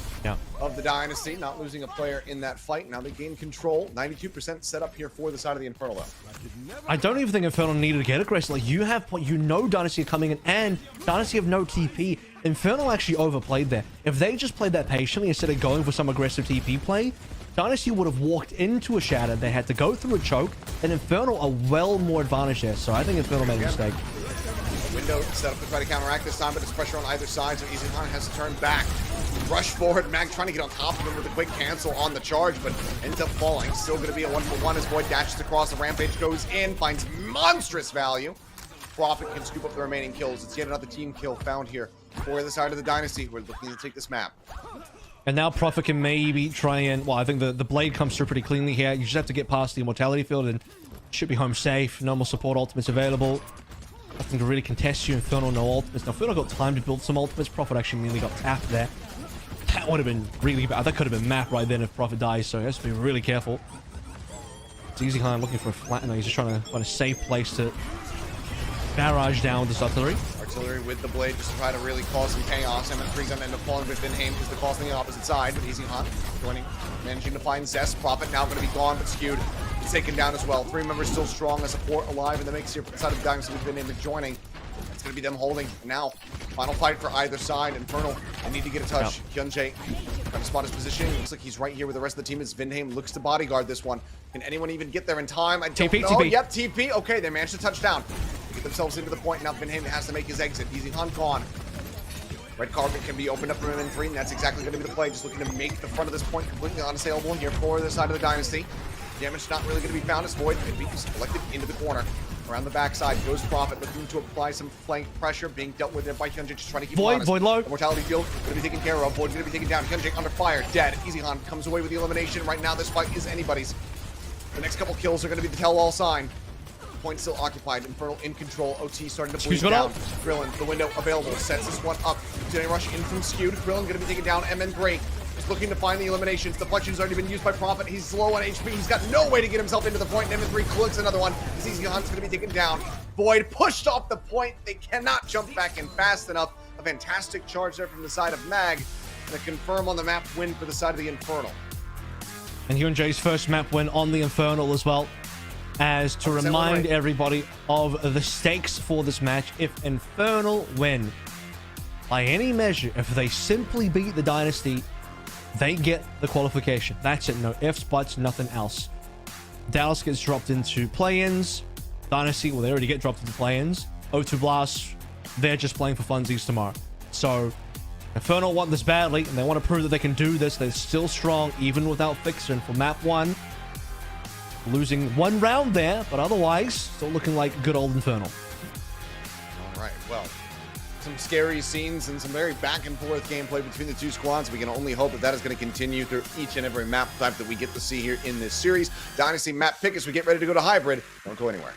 of the Dynasty. Not losing a player in that fight. Now they gain control. 92% set up here for the side of the Infernal, though. I don't even think Infernal needed to get aggressive. Like, you know Dynasty are coming in, and Dynasty have no TP. Infernal actually overplayed there. If they just played that patiently instead of going for some aggressive TP play, Dynasty would have walked into a shatter. They had to go through a choke, and Infernal are well more advantaged there. So I think Infernal made a mistake. Window set up to try to counteract this time, but there's pressure on either side, so EasyHunt has to turn back. Rush forward, Mag trying to get on top of him with a quick cancel on the charge, but ends up falling. Still going to be a 1-for-1 as Void dashes across. The Rampage goes in, finds monstrous value. Prophet can scoop up the remaining kills. It's yet another team kill found here for the side of the Dynasty. We're looking to take this map. And now Prophet can maybe try and... Well, I think the Blade comes through pretty cleanly here. You just have to get past the Immortality field and should be home safe. No more support ultimates available. Nothing to really contest you. Infernal, no ultimates. Now, Infernal got time to build some ultimates. Prophet actually nearly got tapped there. That would have been really bad. That could have been map right then if Prophet dies, so he has to be really careful. It's EasyHunt looking for a flattener. He's just trying to find a safe place to barrage down this artillery. Artillery with the Blade just to try to really cause some chaos. M3's going to end up falling with Vinheim is the cause on the opposite side, but EasyHunt joining, managing to find Zest. Prophet now going to be gone, but skewed. It's taken down as well. 3 members still strong, a support alive in the mix here for the side of the Dynasty with Vinheim joining. It's going to be them holding. Now, final fight for either side. Infernal, they need to get a touch. Hyunjae trying to spot his position. Looks like he's right here with the rest of the team as Vinheim looks to bodyguard this one. Can anyone even get there in time? I don't know. TP. Yep, TP. Okay, they managed to touch down. They get themselves into the point. Now Vinheim has to make his exit. EasyHunt gone. Red carpet can be opened up from M3, and that's exactly going to be the play. Just looking to make the front of this point completely unassailable here for the side of the Dynasty. Damage not really going to be found as Void can be collected into the corner. Around the backside goes Prophet, looking to apply some flank pressure, being dealt with there by Hyunjae, just trying to keep him honest. Void low. Mortality field going to be taken care of. Void going to be taken down. Hyunjae under fire, dead. EasyHunt comes away with the elimination. Right now, this fight is anybody's. The next couple kills are going to be the tell-all sign. Point still occupied. Infernal in control. OT starting to bleed down. Krillin, the window available, sets this one up. Today rush in from skewed. Krillin going to be taken down. MN3 is looking to find the eliminations. The Deflection's already been used by Prophet. He's low on HP. He's got no way to get himself into the point. And MN3 clicks another one. EasyHunt's going to be taken down. Void pushed off the point. They cannot jump back in fast enough. A fantastic charge there from the side of Mag. And a confirm on the map win for the side of the Infernal. And Hyunjae's first map win on the Infernal as well. As to remind everybody of the stakes for this match, if Infernal win by any measure, if they simply beat the Dynasty, they get the qualification. That's it. No ifs, buts, nothing else. Dallas gets dropped into play-ins. Dynasty, well, they already get dropped into play-ins. O2 Blast, they're just playing for funsies tomorrow. So Infernal want this badly, and they want to prove that they can do this. They're still strong, even without Fixer. And for map 1, losing 1 round there, but otherwise, still looking like good old Infernal. All right, well, some scary scenes and some very back and forth gameplay between the two squads. We can only hope that that is going to continue through each and every map type that we get to see here in this series. Dynasty map pick as we get ready to go to hybrid. Don't go anywhere.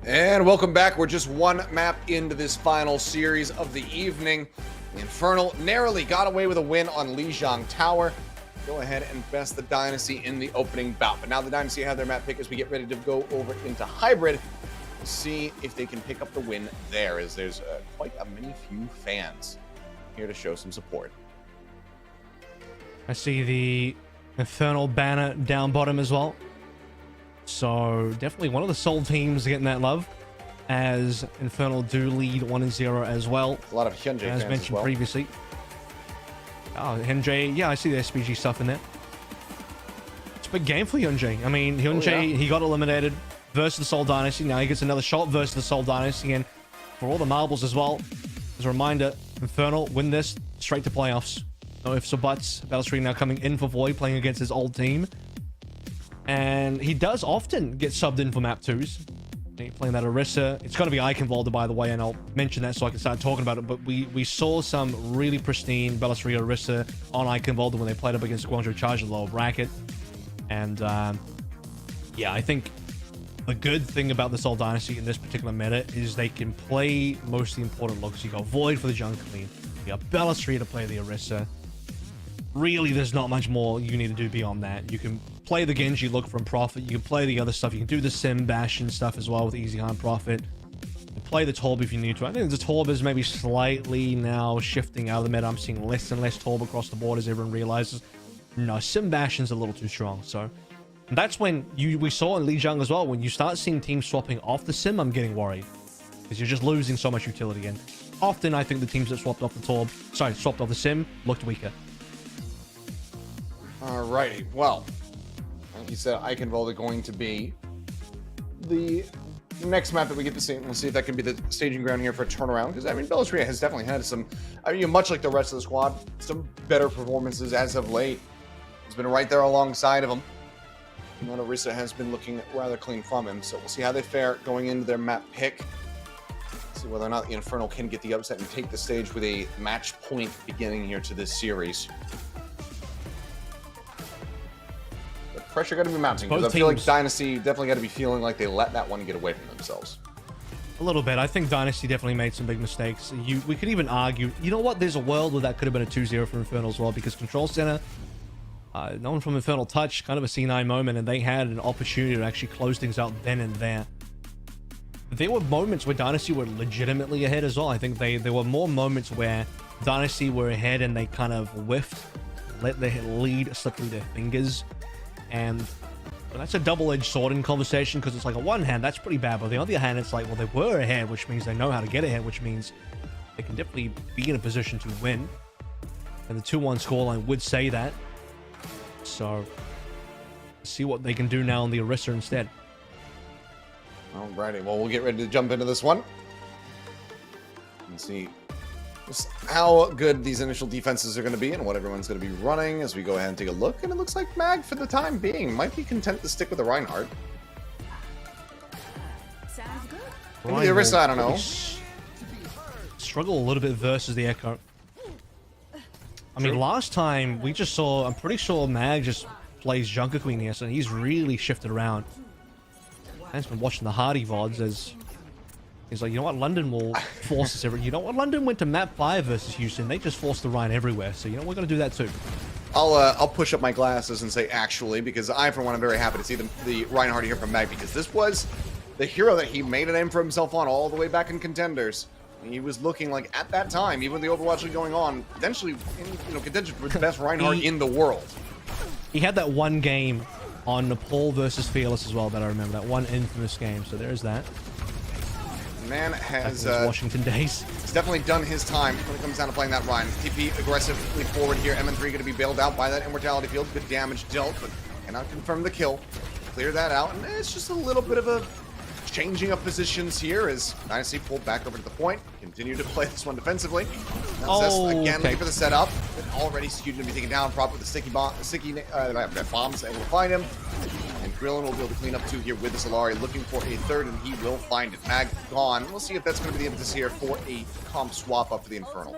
And welcome back. We're just one map into this final series of the evening. The Infernal narrowly got away with a win on Lijiang Tower. Go ahead and best the Dynasty in the opening bout. But now the Dynasty have their map pick as we get ready to go over into Hybrid to see if they can pick up the win there, as there's quite a many few fans here to show some support. I see the Infernal banner down bottom as well. So definitely one of the Seoul teams getting that love, as Infernal do lead 1-0 as well. A lot of Hyunjae fans as mentioned as well. previously. Oh, Hyunjae, yeah, I see the SPG stuff in there. It's a big game for Hyunjae. I mean, Hyunjae, he got eliminated versus the Seoul Dynasty. Now he gets another shot versus the Seoul Dynasty, and for all the marbles as well, as a reminder, Infernal win this straight to playoffs. No ifs or buts. Battlestream now coming in for Void, playing against his old team. And he does often get subbed in for map 2s. Playing that Orisa. It's going to be Eichenwalde, by the way, and I'll mention that so I can start talking about it. But we saw some really pristine Battlestream Orisa on Eichenwalde when they played up against Guangzhou Charge in the lower bracket. And yeah, I think the good thing about the Seoul Dynasty in this particular meta is they can play most of the important looks. You got Void for the Jungle Queen. You got Battlestream to play the Orisa. Really, there's not much more you need to do beyond that. You can play the Genji look from Prophet. You can play the other stuff. You can do the Sim Bastion stuff as well with Easy Han Prophet. You can play the Torb if you need to. I think the Torb is maybe slightly now shifting out of the meta. I'm seeing less and less Torb across the board as everyone realizes, no, Sim Bastion's a little too strong. So that's when we saw in Lijiang as well, when you start seeing teams swapping off the Sim, I'm getting worried. Because you're just losing so much utility. And often I think the teams that swapped off the Torb, swapped off the Sim, looked weaker. Alrighty, well, like you said, Eichenwalde going to be the next map that we get to see. We'll see if that can be the staging ground here for a turnaround, because, I mean, Bellatria has definitely had some, I mean, much like the rest of the squad, some better performances as of late. He's been right there alongside of him. And then Orisa has been looking rather clean from him, so we'll see how they fare going into their map pick. See whether or not the Infernal can get the upset and take the stage with a match point beginning here to this series. Pressure got to be mounting, because I feel like Dynasty definitely got to be feeling like they let that one get away from themselves. A little bit. I think Dynasty definitely made some big mistakes. We could even argue, you know what, there's a world where that could have been a 2-0 for Infernal as well, because Control Center, no one from Infernal touched, kind of a C9 moment, and they had an opportunity to actually close things out then and there. There were moments where Dynasty were legitimately ahead as well. I think there were more moments where Dynasty were ahead and they kind of whiffed, let their lead slip through their fingers. And well, that's a double-edged sword in conversation, because it's like, on one hand, that's pretty bad, but on the other hand, it's like, well, they were ahead, which means they know how to get ahead, which means they can definitely be in a position to win. And the 2-1 scoreline would say that. So, see what they can do now on the Orisa instead. Alrighty, well, we'll get ready to jump into this one and see just how good these initial defenses are going to be and what everyone's going to be running as we go ahead and take a look. And it looks like Mag, for the time being, might be content to stick with the Reinhardt. Sounds good. Maybe the Orisa, I don't know. Struggle a little bit versus the Echo. I mean, last time we just saw, I'm pretty sure Mag just plays Junker Queen here, so he's really shifted around. I've been watching the Hardy VODs as he's like, you know what, London will force us every. You know what, London went to map 5 versus Houston. They just forced the Rhine everywhere. So you know we're gonna do that too. I'll push up my glasses and say actually, because I for one am very happy to see the Reinhardt here from Mag, because this was the hero that he made a name for himself on all the way back in Contenders. And he was looking like, at that time, even with the Overwatch League going on, potentially in contention for the best Reinhardt in the world. He had that one game on Nepal versus Fearless as well that I remember, that one infamous game. So there's that. Man has Washington days. He's definitely done his time when it comes down to playing that Rhine. TP aggressively forward here. MN3 going to be bailed out by that Immortality Field. Good damage dealt, but cannot confirm the kill. Clear that out, and it's just a little bit of a changing of positions here as Dynasty pulled back over to the point. Continue to play this one defensively. Again, looking for the setup. But already skewed to be taken down. Prop with the sticky bombs, able to find him. And Grillin will be able to clean up 2 here with the Solari, looking for a 3rd, and he will find it. Mag gone. We'll see if that's going to be the impetus here for a comp swap up for the Infernal.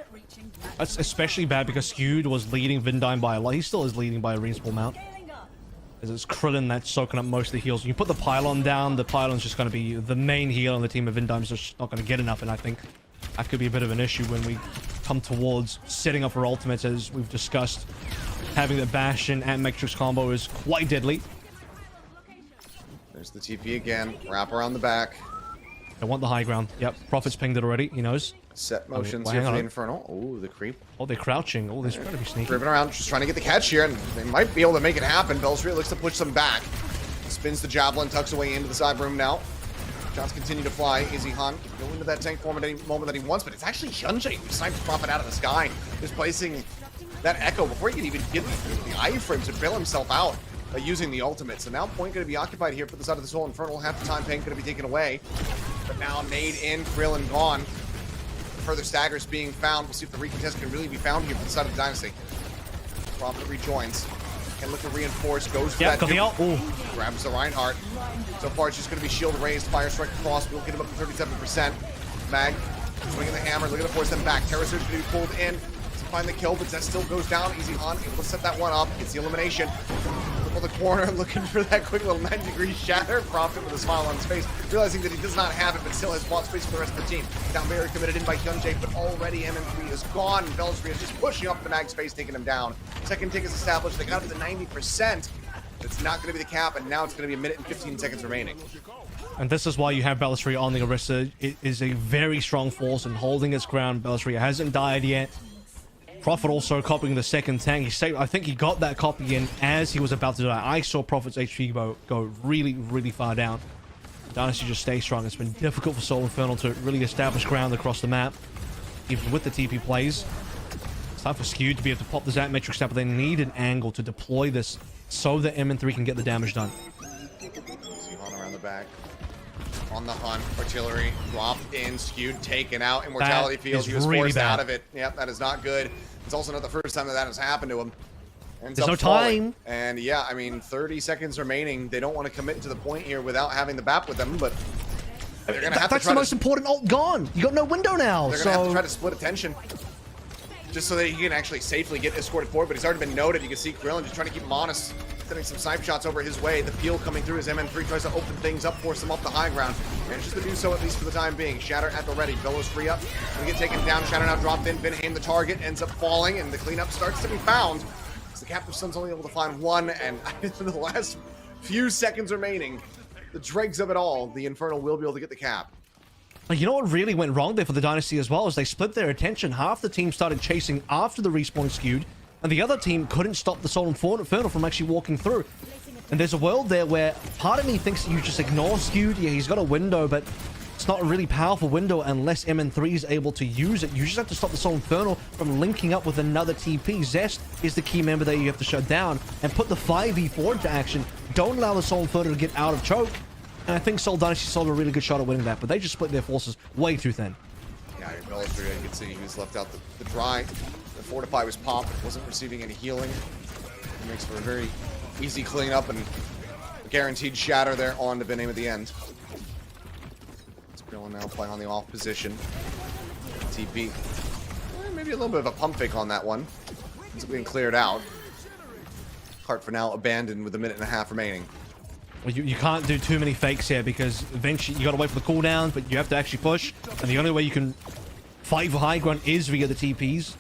That's especially bad because Skewed was leading Vindime by a lot. He still is leading by a reasonable amount. As it's Krillin that's soaking up most of the heals. You put the pylon down, the pylon's just going to be the main heal on the team of Vindime's just not going to get enough, and I think that could be a bit of an issue when we come towards setting up our ultimates, as we've discussed. Having the Bastion and Matrix combo is quite deadly. There's the TP again. Wrap around the back. I want the high ground. Yep, Prophet's pinged it already. He knows. Set motions well, here hang for the on. Infernal. Oh, the creep. Oh, they're crouching. Oh, they're trying to be sneaky. Driven around, just trying to get the catch here, and they might be able to make it happen. Belstreet looks to push them back. Spins the Javelin, tucks away into the side room now. Shots continue to fly. Izzy Han can go into that tank form at any moment that he wants, but it's actually Hyunjae who snipes Prophet out of the sky, just placing that Echo before he can even get the iframe to bail himself out by using the ultimate. So now point going to be occupied here for the side of the Soul Infernal. Half the time Pain going to be taken away. But now nade in, Krillin gone. Further staggers being found. We'll see if the recontest can really be found here for the side of the Dynasty. Prophet rejoins. Can look to reinforce. Goes for that. Grabs the Reinhardt. So far, it's just going to be shield raised. Fire strike across. We'll get him up to 37%. Mag swinging the hammer. Looking to force them back. Terror Surge going to be pulled in to find the kill, but that still goes down. Easy on. Able to set that one up. Gets the elimination. The corner, looking for that quick little 90-degree shatter. Prophet with a smile on his face, realizing that he does not have it, but still has bought space for the rest of the team. Down very committed in by Hyunjae, but already MN3 is gone. Belstreet is just pushing up the mag space, taking him down. Second tick is established. They got up to 90%. It's not going to be the cap, and now it's going to be a minute and 15 seconds remaining. And this is why you have Belstreet on the Orisa. It is a very strong force and holding its ground. Belstreet hasn't died yet. Prophet also copying the second tank. He saved, I think he got that copy in as he was about to die. I saw Prophet's HP go really, really far down. Dynasty just stays strong. It's been difficult for Soul Infernal to really establish ground across the map, even with the TP plays. It's time for Skewed to be able to pop the Zap Matrix Snap, but they need an angle to deploy this so that MN3 can get the damage done. Sihan around the back. On the hunt, artillery dropped in, Skewed taken out, immortality field. He was really forced out of it. Yep, that is not good. It's also not the first time that has happened to him. There's no time. And yeah, I mean, 30 seconds remaining. They don't want to commit to the point here without having the BAP with them, but they're gonna have to try. That's the most important ult gone. You got no window now. They're gonna have to try to split attention, just so that he can actually safely get escorted forward. But he's already been noted. You can see Krillin just trying to keep him honest, sending some snipe shots over his way. The peel coming through as MN3 tries to open things up, force him up the high ground. Manages to do so, at least for the time being. Shatter at the ready. Velo's free up. Gonna get taken down. Shatter now dropped in. Vinhaim the target. Ends up falling, and the cleanup starts to be found. The Captive Son's only able to find one, and in the last few seconds remaining, the dregs of it all, the Infernal will be able to get the cap. You know what really went wrong there for the Dynasty as well is they split their attention. Half the team started chasing after the respawn Skewed, and the other team couldn't stop the Soul Infernal from actually walking through. And there's a world there where part of me thinks that you just ignore Skewed. Yeah, he's got a window, but it's not a really powerful window unless MN3 is able to use it. You just have to stop the Soul Infernal from linking up with another TP. Zest is the key member that you have to shut down and put the 5v4 into action. Don't allow the Soul Infernal to get out of choke. And I think Seoul Dynasty sold a really good shot at winning that, but they just split their forces way too thin. Yeah, Belstreet, you can see he was left out the dry. The Fortify was popped, wasn't receiving any healing. It makes for a very easy cleanup and a guaranteed shatter there on to Vinhaim at the end. Krillin now playing on the off position. TP. Maybe a little bit of a pump fake on that one. It's being cleared out. Cart for now abandoned with a minute and a half remaining. Well, you can't do too many fakes here because eventually you got to wait for the cooldown, but you have to actually push. And the only way you can fight for high ground is via the TPs.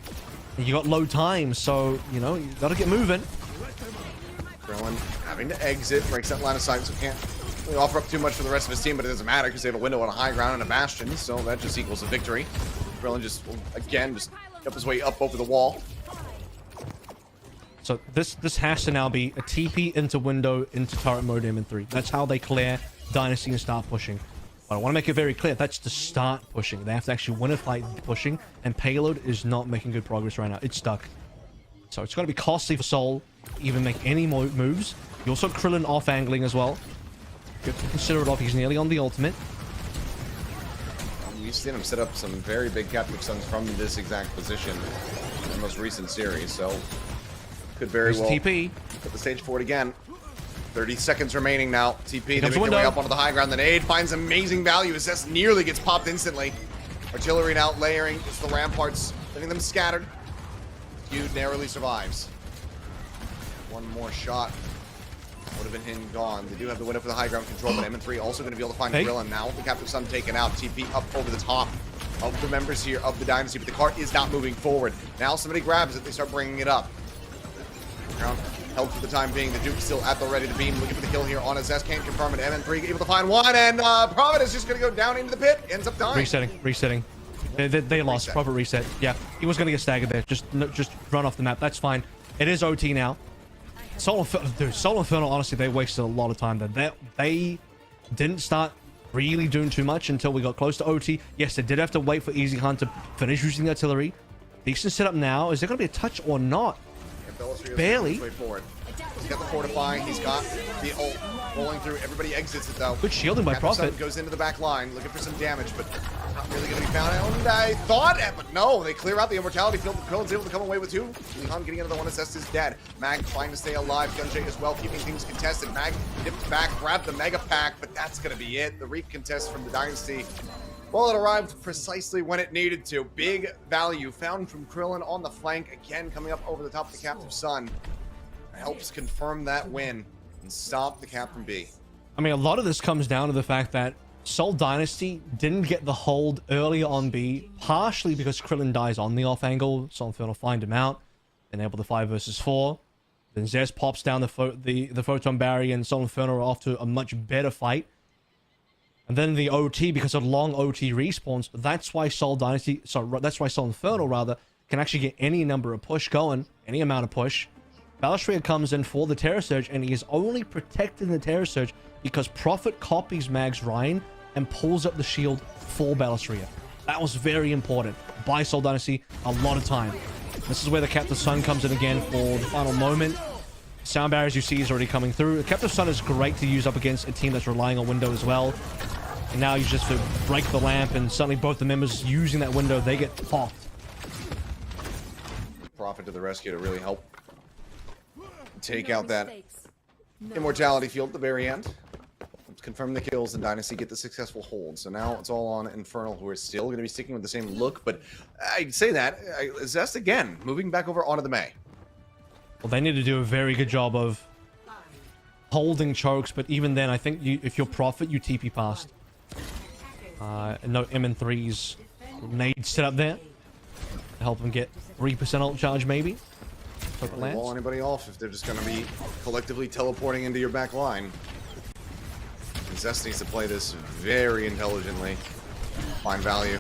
And you got low time, so, you know, you got to get moving. Krillin having to exit, breaks that line of sight, so can't really offer up too much for the rest of his team, but it doesn't matter because they have a window on a high ground and a bastion, so that just equals a victory. Krillin just, again, just up his way up over the wall. So this has to now be a TP into window into turret mode MN3. That's how they clear Dynasty and start pushing. But I want to make it very clear, that's to start pushing. They have to actually win a fight pushing, and Payload is not making good progress right now. It's stuck. So it's going to be costly for Soul to even make any more moves. You also have Krillin off angling as well. You have to consider it off. He's nearly on the ultimate. We've seen him set up some very big Captive Sons from this exact position in the most recent series, so could very well TP. Put the stage forward again. 30 seconds remaining now. TP, they make their window. way up onto the high ground. The nade finds amazing value as this nearly gets popped instantly. Artillery now layering. It's the ramparts, letting them scattered. Feud narrowly survives. One more shot Would have been him gone. They do have the window for the high ground control, but M3 also going to be able to find Hey. Krillin now. The Captive Sun taken out. TP up over the top of the members here of the Dynasty, but the cart is not moving forward. Now somebody grabs it. They start bringing it up. Ground held for the time being. The Duke still at the ready to beam. Looking for the kill here on Azess. Can't confirm it. MN3 able to find one, and Prophet is just going to go down into the pit. Ends up dying. Resetting. They lost. Reset. Proper reset. Yeah, he was going to get staggered there. Just run off the map. That's fine. It is OT now. Soul Infernal, honestly, they wasted a lot of time there. They didn't start really doing too much until we got close to OT. Yes, they did have to wait for Easy Hunt to finish using the artillery. Decent setup now. Is there going to be a touch or not? Barely. Way forward. He's got the fortifying. He's got the ult rolling through. Everybody exits it though. Good shielding by Captain Sun Prophet. goes into the back line, looking for some damage, but not really going to be found. And I thought, but no, they clear out the immortality field. Krillin's able to come away with two. Lehan getting into the one. Assessed is dead. Mag trying to stay alive. Gunjay as well, keeping things contested. Mag dipped back, grabbed the mega pack, but that's going to be it. The Reap contest from the Dynasty. Well, it arrived precisely when it needed to. Big value found from Krillin on the flank. Again, coming up over the top of the Captive Sun. Helps confirm that win and stop the cap from B. I mean, a lot of this comes down to the fact that Seoul Dynasty didn't get the hold earlier on B, partially because Krillin dies on the off angle. Soul Infernal find him out, and able to 5 versus 4. Then Zez pops down the photon barrier, and Soul Infernal are off to a much better fight. And then the OT, because of long OT respawns, that's why Soul Infernal rather can actually get any number of push going, any amount of push. Balestria comes in for the Terror Surge, and he is only protecting the Terror Surge because Prophet copies Mag's Ryan and pulls up the shield for Balestria. That was very important. Buy Soul Dynasty a lot of time. This is where the Captive Sun comes in again for the final moment. Sound barriers you see is already coming through. The Captive Sun is great to use up against a team that's relying on window as well. And now you just break the lamp, and suddenly both the members using that window, they get popped. Prophet to the rescue to really help take out that immortality field at the very end. Let's confirm the kills, and Dynasty get the successful hold. So now it's all on Infernal, who are still going to be sticking with the same look. But I'd say that Zest again moving back over onto the May. Well, they need to do a very good job of holding chokes, but even then, I think if you're Prophet, you TP past. No M3's nade set up there to help them get 3% ult charge, maybe. Hope it lands. Wall anybody off if they're just going to be collectively teleporting into your back line. Zest needs to play this very intelligently. Find value.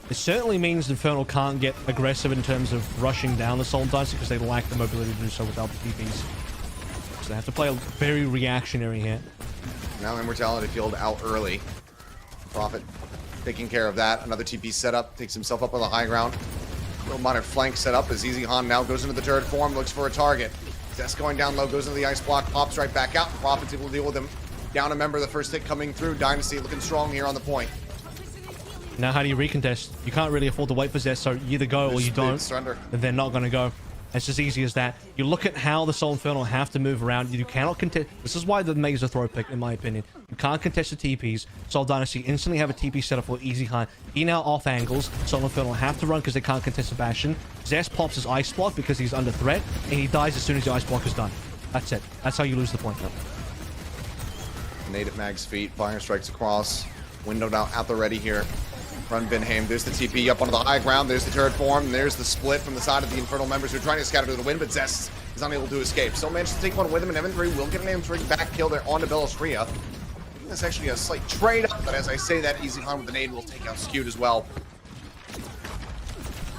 It certainly means Infernal can't get aggressive in terms of rushing down the Soul Dynasty because they lack the mobility to do so without the TPs. So they have to play very reactionary here. Now Immortality Field out early. Prophet taking care of that. Another TP setup. Takes himself up on the high ground. Little minor flank setup as Easy Han now goes into the turret form. Looks for a target. Zest going down low. Goes into the ice block. Pops right back out. Prophet's able to deal with him. Down a member. The first hit coming through. Dynasty looking strong here on the point. Now how do you recontest? You can't really afford to wait for Zest, so you either go or you don't. Surrender. And they're not going to go. It's as easy as that. You look at how the Soul Infernal have to move around. You cannot contest. This is why the Maze a throw pick, in my opinion. You can't contest the TPs. Soul Dynasty instantly have a TP set up for Easy Hunt. He now off angles. Soul Infernal have to run because they can't contest the Bastion. Zest pops his Ice Block because he's under threat, and he dies as soon as the Ice Block is done. That's it. That's how you lose the point. Nade at Mag's feet. Fire strikes across. Window now out the ready here. Run Binheim. There's the TP up onto the high ground. There's the turret form. There's the split from the side of the Infernal members who are trying to scatter to the wind, but Zest is unable to escape. Still manages to take one with him, and M3 will get an M3 back kill there onto Belistria. That's actually a slight trade up, but as I say that, Easy Han with the nade will take out Skewed as well.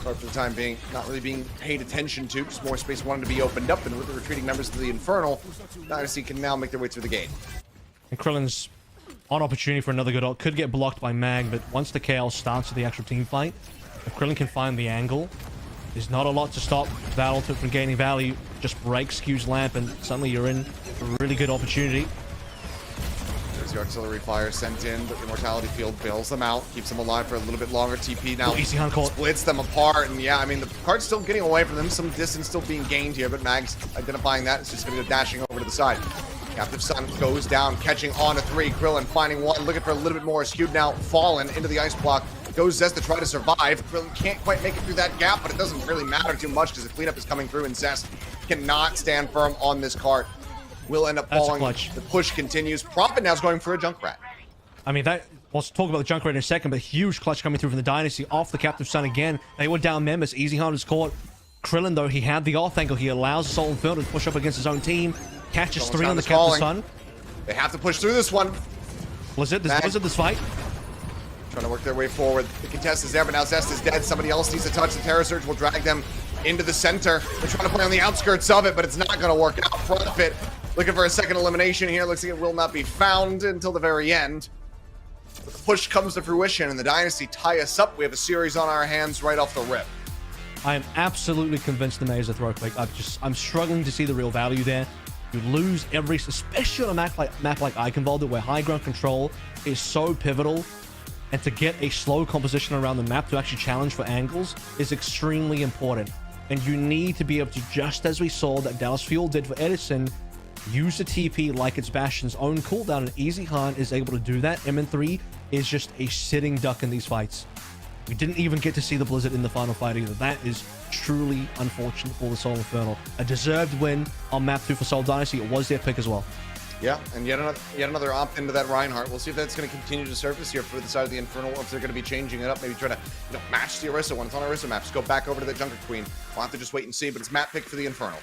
But for the time being, not really being paid attention to, just more space wanted to be opened up, and with the retreating members of the Infernal, Dynasty can now make their way through the gate. And Krillin's on opportunity for another good ult. Could get blocked by Mag, but once the KL starts with the actual team fight, if Krillin can find the angle, there's not a lot to stop that ultimate from gaining value. Just break Skew's lamp, and suddenly you're in a really good opportunity. There's the artillery fire sent in, but the Immortality Field bails them out, keeps them alive for a little bit longer. TP now Easy Han caught. splits them apart, and yeah, I mean, the card's still getting away from them. Some distance still being gained here, but Mag's identifying that. It's just going to go dashing over to the side. Captive Sun goes down, catching on a 3. Krillin finding one, looking for a little bit more. Skewed now fallen into the ice block. Goes Zest to try to survive. Krillin can't quite make it through that gap, but it doesn't really matter too much because the cleanup is coming through, and Zest cannot stand firm on this cart. Will end up That's a falling. clutch. The push continues. Prophet now's going for a Junkrat. I mean, we'll talk about the Junkrat in a second, but huge clutch coming through from the Dynasty off the Captive Sun again. They were down members. Easy Hunter's caught. Krillin, though, he had the off angle. He allows Soul Inferno to push up against his own team. Catches Someone's 3 on the found Captive his Sun. They have to push through this one. Blizzard, this fight. Trying to work their way forward. The contest is there, but now Zest is dead. Somebody else needs to touch. The Terror Surge will drag them into the center. They're trying to play on the outskirts of it, but it's not going to work out. Prophet looking for a second elimination here. Looks like it will not be found until the very end. But the push comes to fruition, and the Dynasty tie us up. We have a series on our hands right off the rip. I am absolutely convinced the May is a throw pick. I'm struggling to see the real value there. You lose especially on a map like Eichenwalde, where high ground control is so pivotal, and to get a slow composition around the map to actually challenge for angles is extremely important. And you need to be able to, just as we saw that Dallas Fuel did for Edison, use the TP like it's Bastion's own cooldown, and Easy Hunt is able to do that. MN3 is just a sitting duck in these fights. We didn't even get to see the Blizzard in the final fight either. That is truly unfortunate for the Soul Infernal. A deserved win on map 2 for Soul Dynasty. It was their pick as well. Yeah, and yet another opt into that Reinhardt. We'll see if that's going to continue to surface here for the side of the Infernal, or if they're going to be changing it up, maybe try to match the Orisa when it's on Orisa maps. Go back over to the Junker Queen. We'll have to just wait and see, but it's map pick for the Infernal.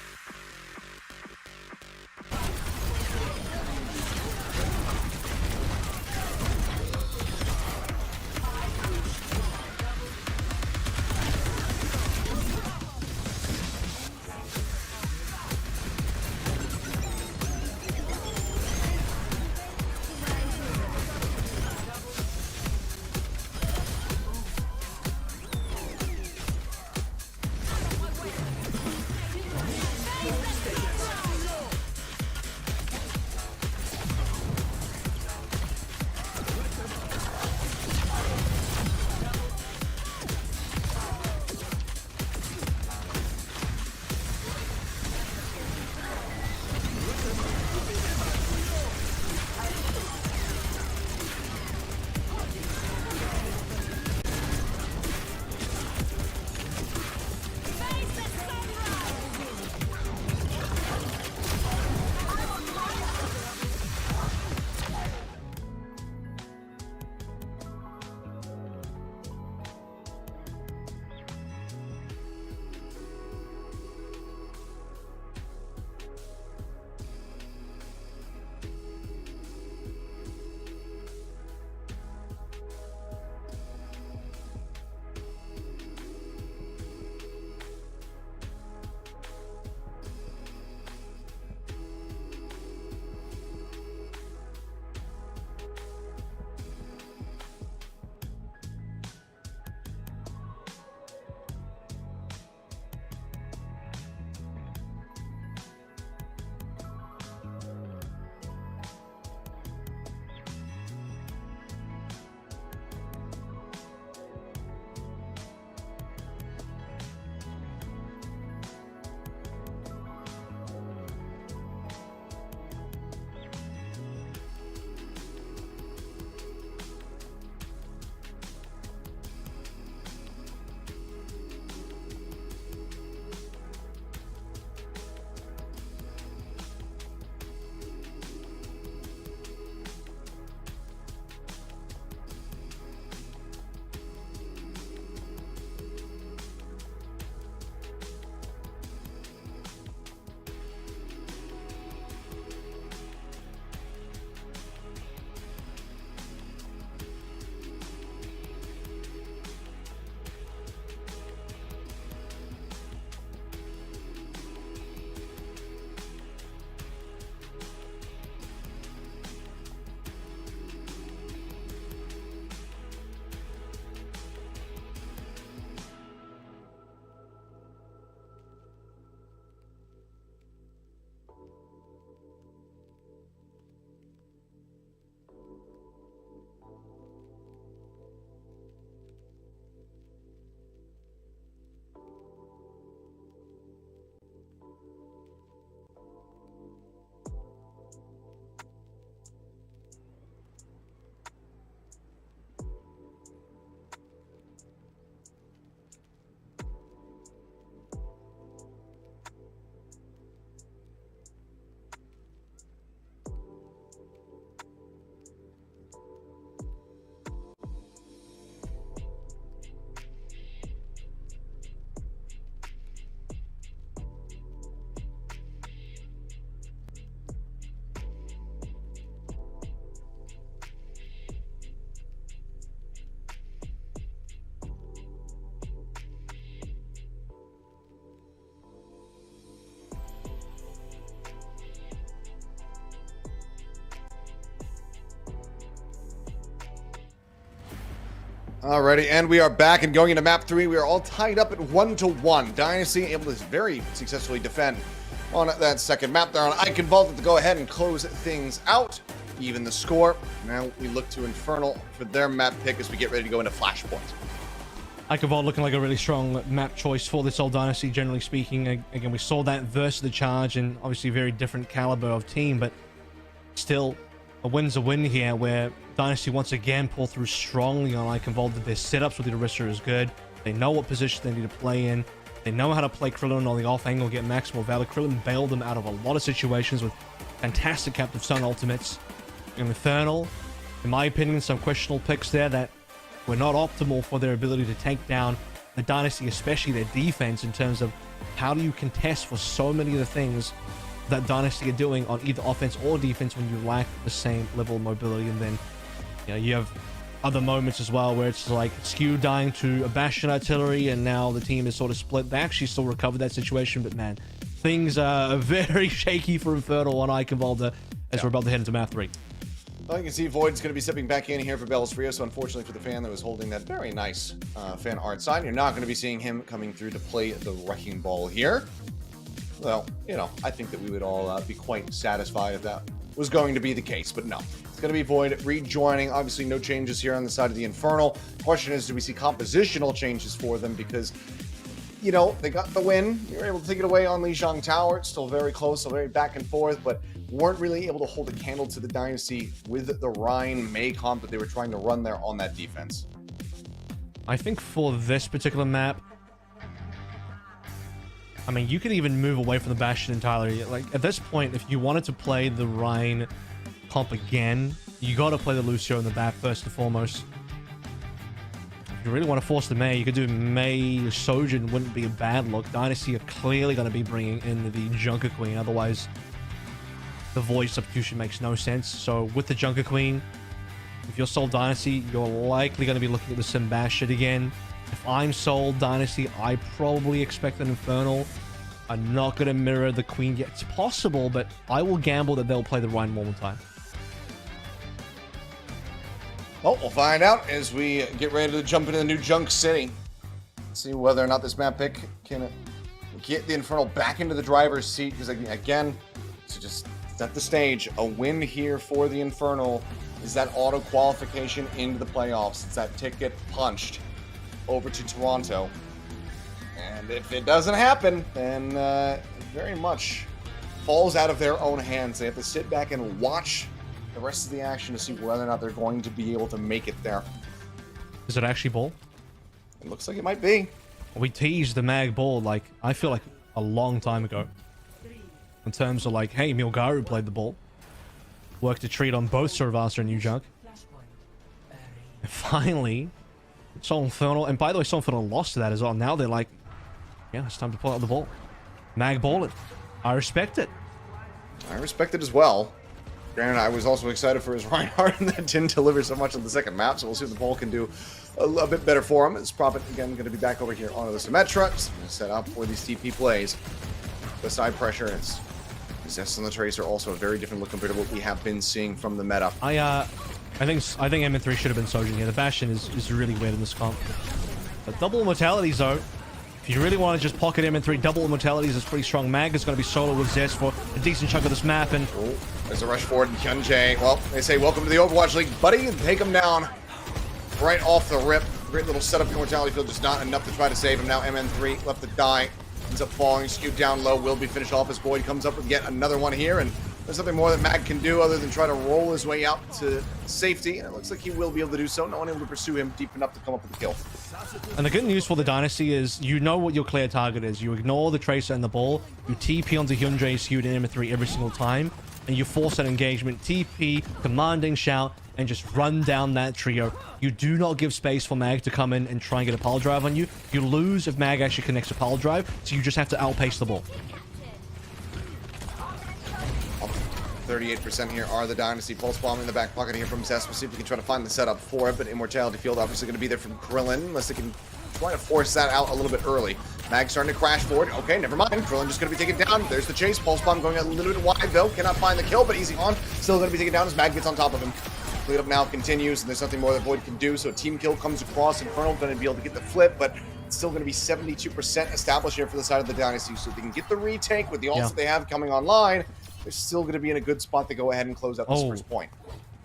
Alrighty, and we are back and going into map 3. We are all tied up at 1-1. Dynasty able to very successfully defend on that second map there on Icon Vault to go ahead and close things out, even the score. Now we look to Infernal for their map pick as we get ready to go into Flashpoint. Icon Vault looking like a really strong map choice for this old Dynasty, generally speaking. Again, we saw that versus the Charge, and obviously a very different caliber of team, but still, a win's a win here, where Dynasty once again pull through strongly on Icon Vault. Their setups with the Orisa is good. They know what position they need to play in. They know how to play Krillin on the off angle, get maximal value. Krillin bailed them out of a lot of situations with fantastic Captive Sun ultimates. And Infernal, in my opinion, some questionable picks there that were not optimal for their ability to take down the Dynasty, especially their defense, in terms of how do you contest for so many of the things that Dynasty are doing on either offense or defense when you lack the same level of mobility. And then, you know, you have other moments as well where it's like Skew dying to a Bastion artillery, and now the team is sort of split. They actually still recovered that situation, but man, things are very shaky for Infernal on Icon Vault as we're about to head into map 3. Well, you can see Void's going to be stepping back in here for Bellis Frio, so unfortunately for the fan that was holding that very nice fan art sign, you're not going to be seeing him coming through to play the Wrecking Ball here. Well, you know, I think that we would all be quite satisfied if that was going to be the case, but no. It's going to be Void rejoining. Obviously, no changes here on the side of the Infernal. Question is, do we see compositional changes for them? Because, you know, they got the win. You were able to take it away on Lijiang Tower. It's still very close, still very back and forth, but weren't really able to hold a candle to the Dynasty with the Rhine May comp that they were trying to run there on that defense. I think for this particular map, I mean, you could even move away from the Bastion entirely. Like, at this point, if you wanted to play the Rhine comp again, you got to play the Lucio in the back first and foremost. If you really want to force the May, you could do May Sojin, wouldn't be a bad look. Dynasty are clearly going to be bringing in the Junker Queen, otherwise the Void substitution makes no sense. So with the Junker Queen, if you're Soul Dynasty, you're likely going to be looking at the Sebastian again. If I'm Soul Dynasty, I probably expect an Infernal. I'm not going to mirror the Queen yet. It's possible, but I will gamble that they'll play the Rhine one more time. Well, we'll find out as we get ready to jump into the new Junk City. See whether or not this map pick can get the Infernal back into the driver's seat. Because, again, to just set the stage, a win here for the Infernal is that auto qualification into the playoffs. It's that ticket punched over to Toronto. And if it doesn't happen, then it very much falls out of their own hands. They have to sit back and watch the rest of the action to see whether or not they're going to be able to make it there. Is it actually Ball? It looks like it might be. We teased the Mag Ball, like, I feel like a long time ago. In terms of, like, hey, Milgaru played the Ball. Worked a treat on both Servasta and New Junk. And finally, Soul Infernal, and by the way, Soul Infernal lost to that as well. Now they're like, yeah, it's time to pull out the ball. Mag Ball it. I respect it. I respect it as well. Granted, I was also excited for his Reinhardt, and that didn't deliver so much on the second map, so we'll see if the ball can do a bit better for him. It's Prophet, again, going to be back over here onto the Symmetra. It's going to set up for these TP plays. The side pressure, it's Zest and the Tracer, also a very different look compared to what we have been seeing from the meta. I think MN3 should have been Sojin here. The Bastion is really weird in this comp. But double immortalities, though. If you really want to just pocket MN3, double immortalities is pretty strong. Mag is going to be solo with Zest for a decent chunk of this map, and oh, there's a rush forward. Hyunjae, well, they say welcome to the Overwatch League, buddy. Take him down right off the rip. Great little setup immortality field, just not enough to try to save him. Now MN3 left to die. Ends up falling, skewed down low, will be finished off as Boyd comes up with yet another one here, and there's nothing more that Mag can do other than try to roll his way out to safety, and it looks like he will be able to do so. No one able to pursue him deep enough to come up with a kill. And the good news for the Dynasty is you know what your clear target is. You ignore the Tracer and the Ball, you TP onto Hyunjae, skewed in MN3 every single time, and you force that engagement, TP, commanding shout, and just run down that trio. You do not give space for Mag to come in and try and get a pile drive on you. You lose if Mag actually connects a pile drive, so you just have to outpace the Ball. 38% here are the Dynasty. Pulse Bomb in the back pocket here from Zest. We'll see if we can try to find the setup for it, but Immortality Field obviously going to be there from Krillin, unless they can try to force that out a little bit early. Mag starting to crash forward. Okay, never mind. Krillin just going to be taken down. There's the chase. Pulse Bomb going a little bit wide, though. Cannot find the kill, but easy on. Still going to be taken down as Mag gets on top of him. Cleanup now continues, and there's nothing more that Void can do, so a team kill comes across. Infernal going to be able to get the flip, but it's still going to be 72% established here for the side of the Dynasty, so if they can get the retake with the ults that they have coming online, they're still going to be in a good spot to go ahead and close out this first point.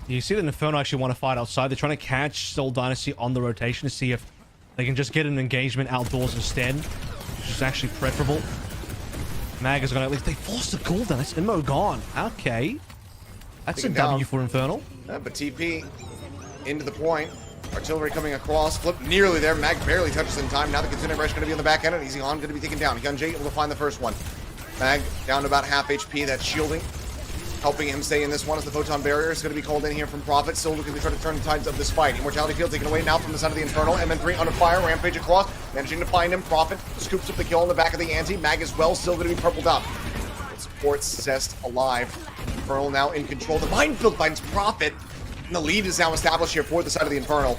You see that Inferno actually want to fight outside. They're trying to catch Seoul Dynasty on the rotation to see if they can just get an engagement outdoors instead, which is actually preferable. Mag is going to at least... They forced the cooldown. That's Immo gone. Okay. That's a W for Infernal. But TP into the point. Artillery coming across. Flip nearly there. Mag barely touches in time. Now the Continuing Rush going to be on the back end, and Easy Han going to be taken down. Hyunjae able to find the first one. Mag down to about half HP. That's shielding, helping him stay in this one as the Photon Barrier is going to be called in here from Prophet. Still looking to try to turn the tides of this fight. Immortality Field taken away now from the side of the Infernal. MN3 under fire. Rampage across. Managing to find him. Prophet scoops up the kill in the back of the Anti. Mag as well. Still going to be purpled up. It supports Zest alive. Infernal now in control. The Minefield finds Prophet. And the lead is now established here for the side of the Infernal.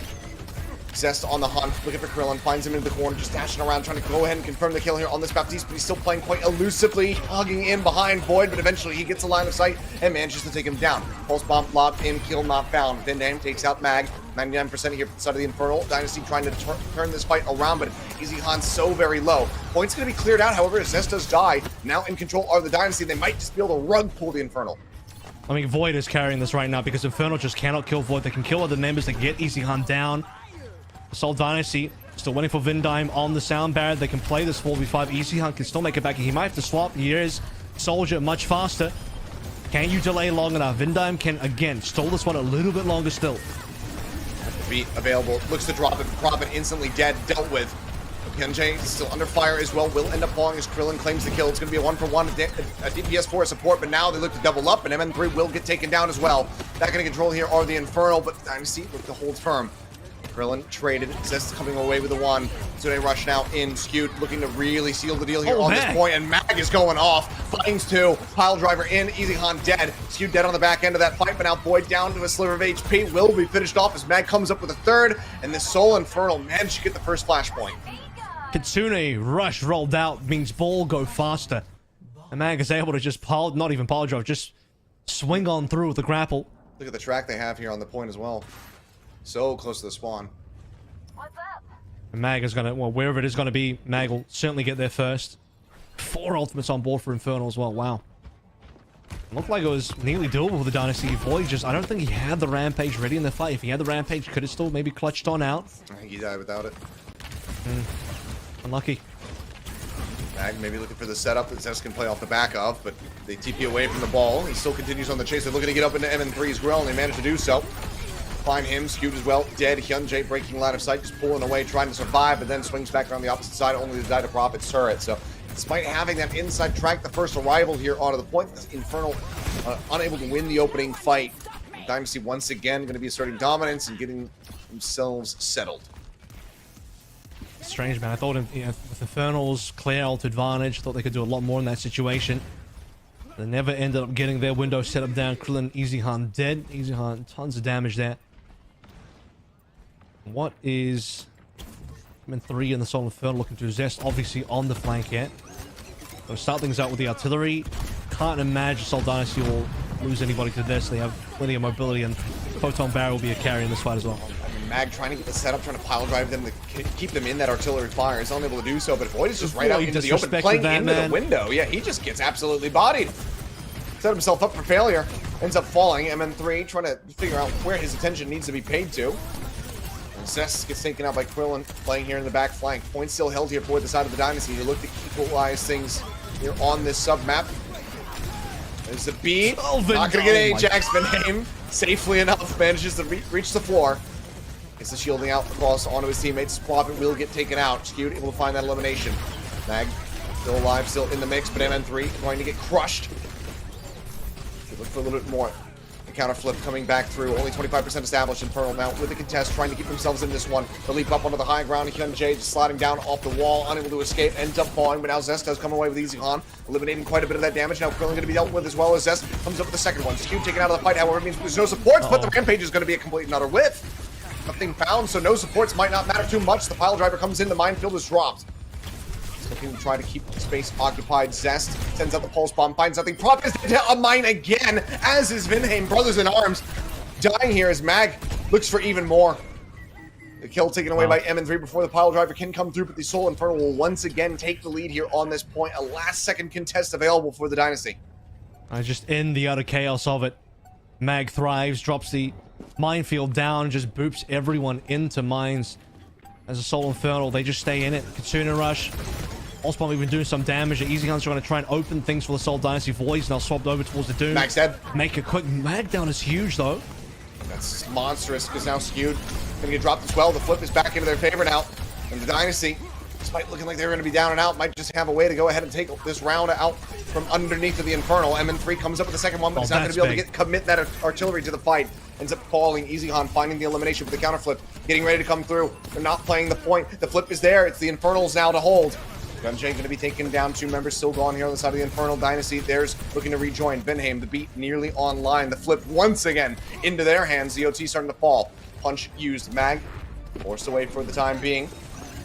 Zest on the hunt, looking for Krillin, finds him into the corner, just dashing around, trying to go ahead and confirm the kill here on this Baptiste, but he's still playing quite elusively, hugging in behind Void, but eventually he gets a line of sight and manages to take him down. Pulse bomb lobbed in, kill not found. Vindam takes out Mag, 99% here from the side of the Infernal. Dynasty trying to turn this fight around, but Easy Han's so very low. Points going to be cleared out, however, Zest does die. Now in control are the Dynasty, they might just be able to rug pull the Infernal. I mean, Void is carrying this right now because Infernal just cannot kill Void. They can kill other members to get Easy Han down. Seoul Dynasty still waiting for Vindime on the sound barrier. They can play this 4v5. Easy Han can still make it back. He might have to swap. He is Soldier much faster. Can you delay long enough? Vindime can, again, stall this one a little bit longer still. Beat available. Looks to drop it. Prophet instantly dead. Dealt with. Hyunjae still under fire as well. Will end up falling as Krillin claims the kill. It's going to be a 1-for-1 a DPS for support, but now they look to double up, and MN3 will get taken down as well. Back in control here are the Infernal, but Dynasty look to hold firm. Krillin traded. Zest coming away with the one. Zune Rush now in. Skewed looking to really seal the deal here on this point, and Mag is going off. Finds two. Pile driver in. Easy Han dead. Skewed dead on the back end of that fight, but now Void down to a sliver of HP. Will be finished off as Mag comes up with a third, and this Soul Infernal managed to get the first flashpoint. Kitsune Rush rolled out means ball go faster. And Mag is able to just not even pile drive, just swing on through with the grapple. Look at the track they have here on the point as well. So close to the spawn. What's up? And Mag is gonna, well, wherever it is gonna be, Mag will certainly get there first. 4 ultimates on board for Infernal as well. Wow. Looked like it was nearly doable with the Dynasty. Void just, I don't think he had the Rampage ready in the fight. If he had the Rampage, could have still maybe clutched on out. I think he died without it. Unlucky. Mag maybe looking for the setup that Zest can play off the back of, but they TP away from the ball. He still continues on the chase. They're looking to get up into MN3's grill, and they manage to do so. Find him, Skewed as well, dead. Hyunjae breaking line of sight, just pulling away, trying to survive, but then swings back around the opposite side, only to die to Prophet's turret. So, despite having that inside track, the first arrival here onto the point, this Infernal unable to win the opening fight. Dynasty once again going to be asserting dominance and getting themselves settled. Strange, man. I thought, you know, with Infernal's clear ult advantage, I thought they could do a lot more in that situation. They never ended up getting their window set up down. Krillin, Easy Han dead. Easy Han, tons of damage there. What is... MN3 and the Soul Infernal looking to Zest, obviously on the flank here. So start things out with the artillery. Can't imagine Seoul Dynasty will lose anybody to this. They have plenty of mobility, and Photon Barrier will be a carry in this fight as well. Mag trying to get the setup, trying to pile drive them to keep them in that artillery fire. Is unable to do so, but Void is just right out into the open, playing into the window. Yeah, he just gets absolutely bodied. Set himself up for failure. Ends up falling. MN3 trying to figure out where his attention needs to be paid to. And Zest gets taken out by Krillin, playing here in the back flank. Point still held here for the side of the Dynasty. You look to equalize things here on this sub-map. There's a beat. Not going to get Ajax, but Haim safely enough manages to reach the floor. Gets the shielding out across onto his teammates. Prophet will get taken out. Skewed able to find that elimination. Mag still alive, still in the mix, but MN3 going to get crushed. Look for a little bit more. The counter flip coming back through. Only 25% established. Infernal now with the contest, trying to keep themselves in this one. The leap up onto the high ground. Hyunjae just sliding down off the wall, unable to escape, ends up falling, but now Zest does come away with Easy Han, eliminating quite a bit of that damage. Now Krillin going to be dealt with as well as Zest comes up with the second one. Skewed taken out of the fight, however, it means there's no supports, but the Rampage is going to be a complete and utter whiff. Nothing found, so no supports might not matter too much. The pile driver comes in, the minefield is dropped. Looking to try to keep the space occupied. Zest sends out the pulse bomb, finds nothing. Prophet is a mine again, as is Vinheim. Brothers in arms. dying here as Mag looks for even more. The kill taken away by MN3 before the pile driver can come through, but the Soul Inferno will once again take the lead here on this point. A last-second contest available for the Dynasty. I just end the utter chaos of it. Mag thrives, drops the minefield down, just boops everyone into mines. As a Soul Infernal, they just stay in it. Kitsune Rush. Also, we've been doing some damage. Easy Hunt's trying to try and open things for the Soul Dynasty. Voids now swapped over towards the Doom. Mag's dead. Make a quick mag down is huge, though. That's monstrous, because now Skewed gonna get dropped as well. The flip is back into their favor now. And the Dynasty, despite looking like they were gonna be down and out, might just have a way to go ahead and take this round out from underneath of the Infernal. MN3 comes up with the second one, but he's not gonna be able to commit that artillery to the fight. Ends up falling. Easy Hunt finding the elimination for the counter flip. Getting ready to come through. They're not playing the point. The flip is there. It's the Infernals now to hold. Gunjay going to be taken down. 2 members still gone here on the side of the Infernal Dynasty. There's looking to rejoin. Benheim, the beat nearly online. The flip once again into their hands. The OT starting to fall. Punch used. Mag forced away for the time being.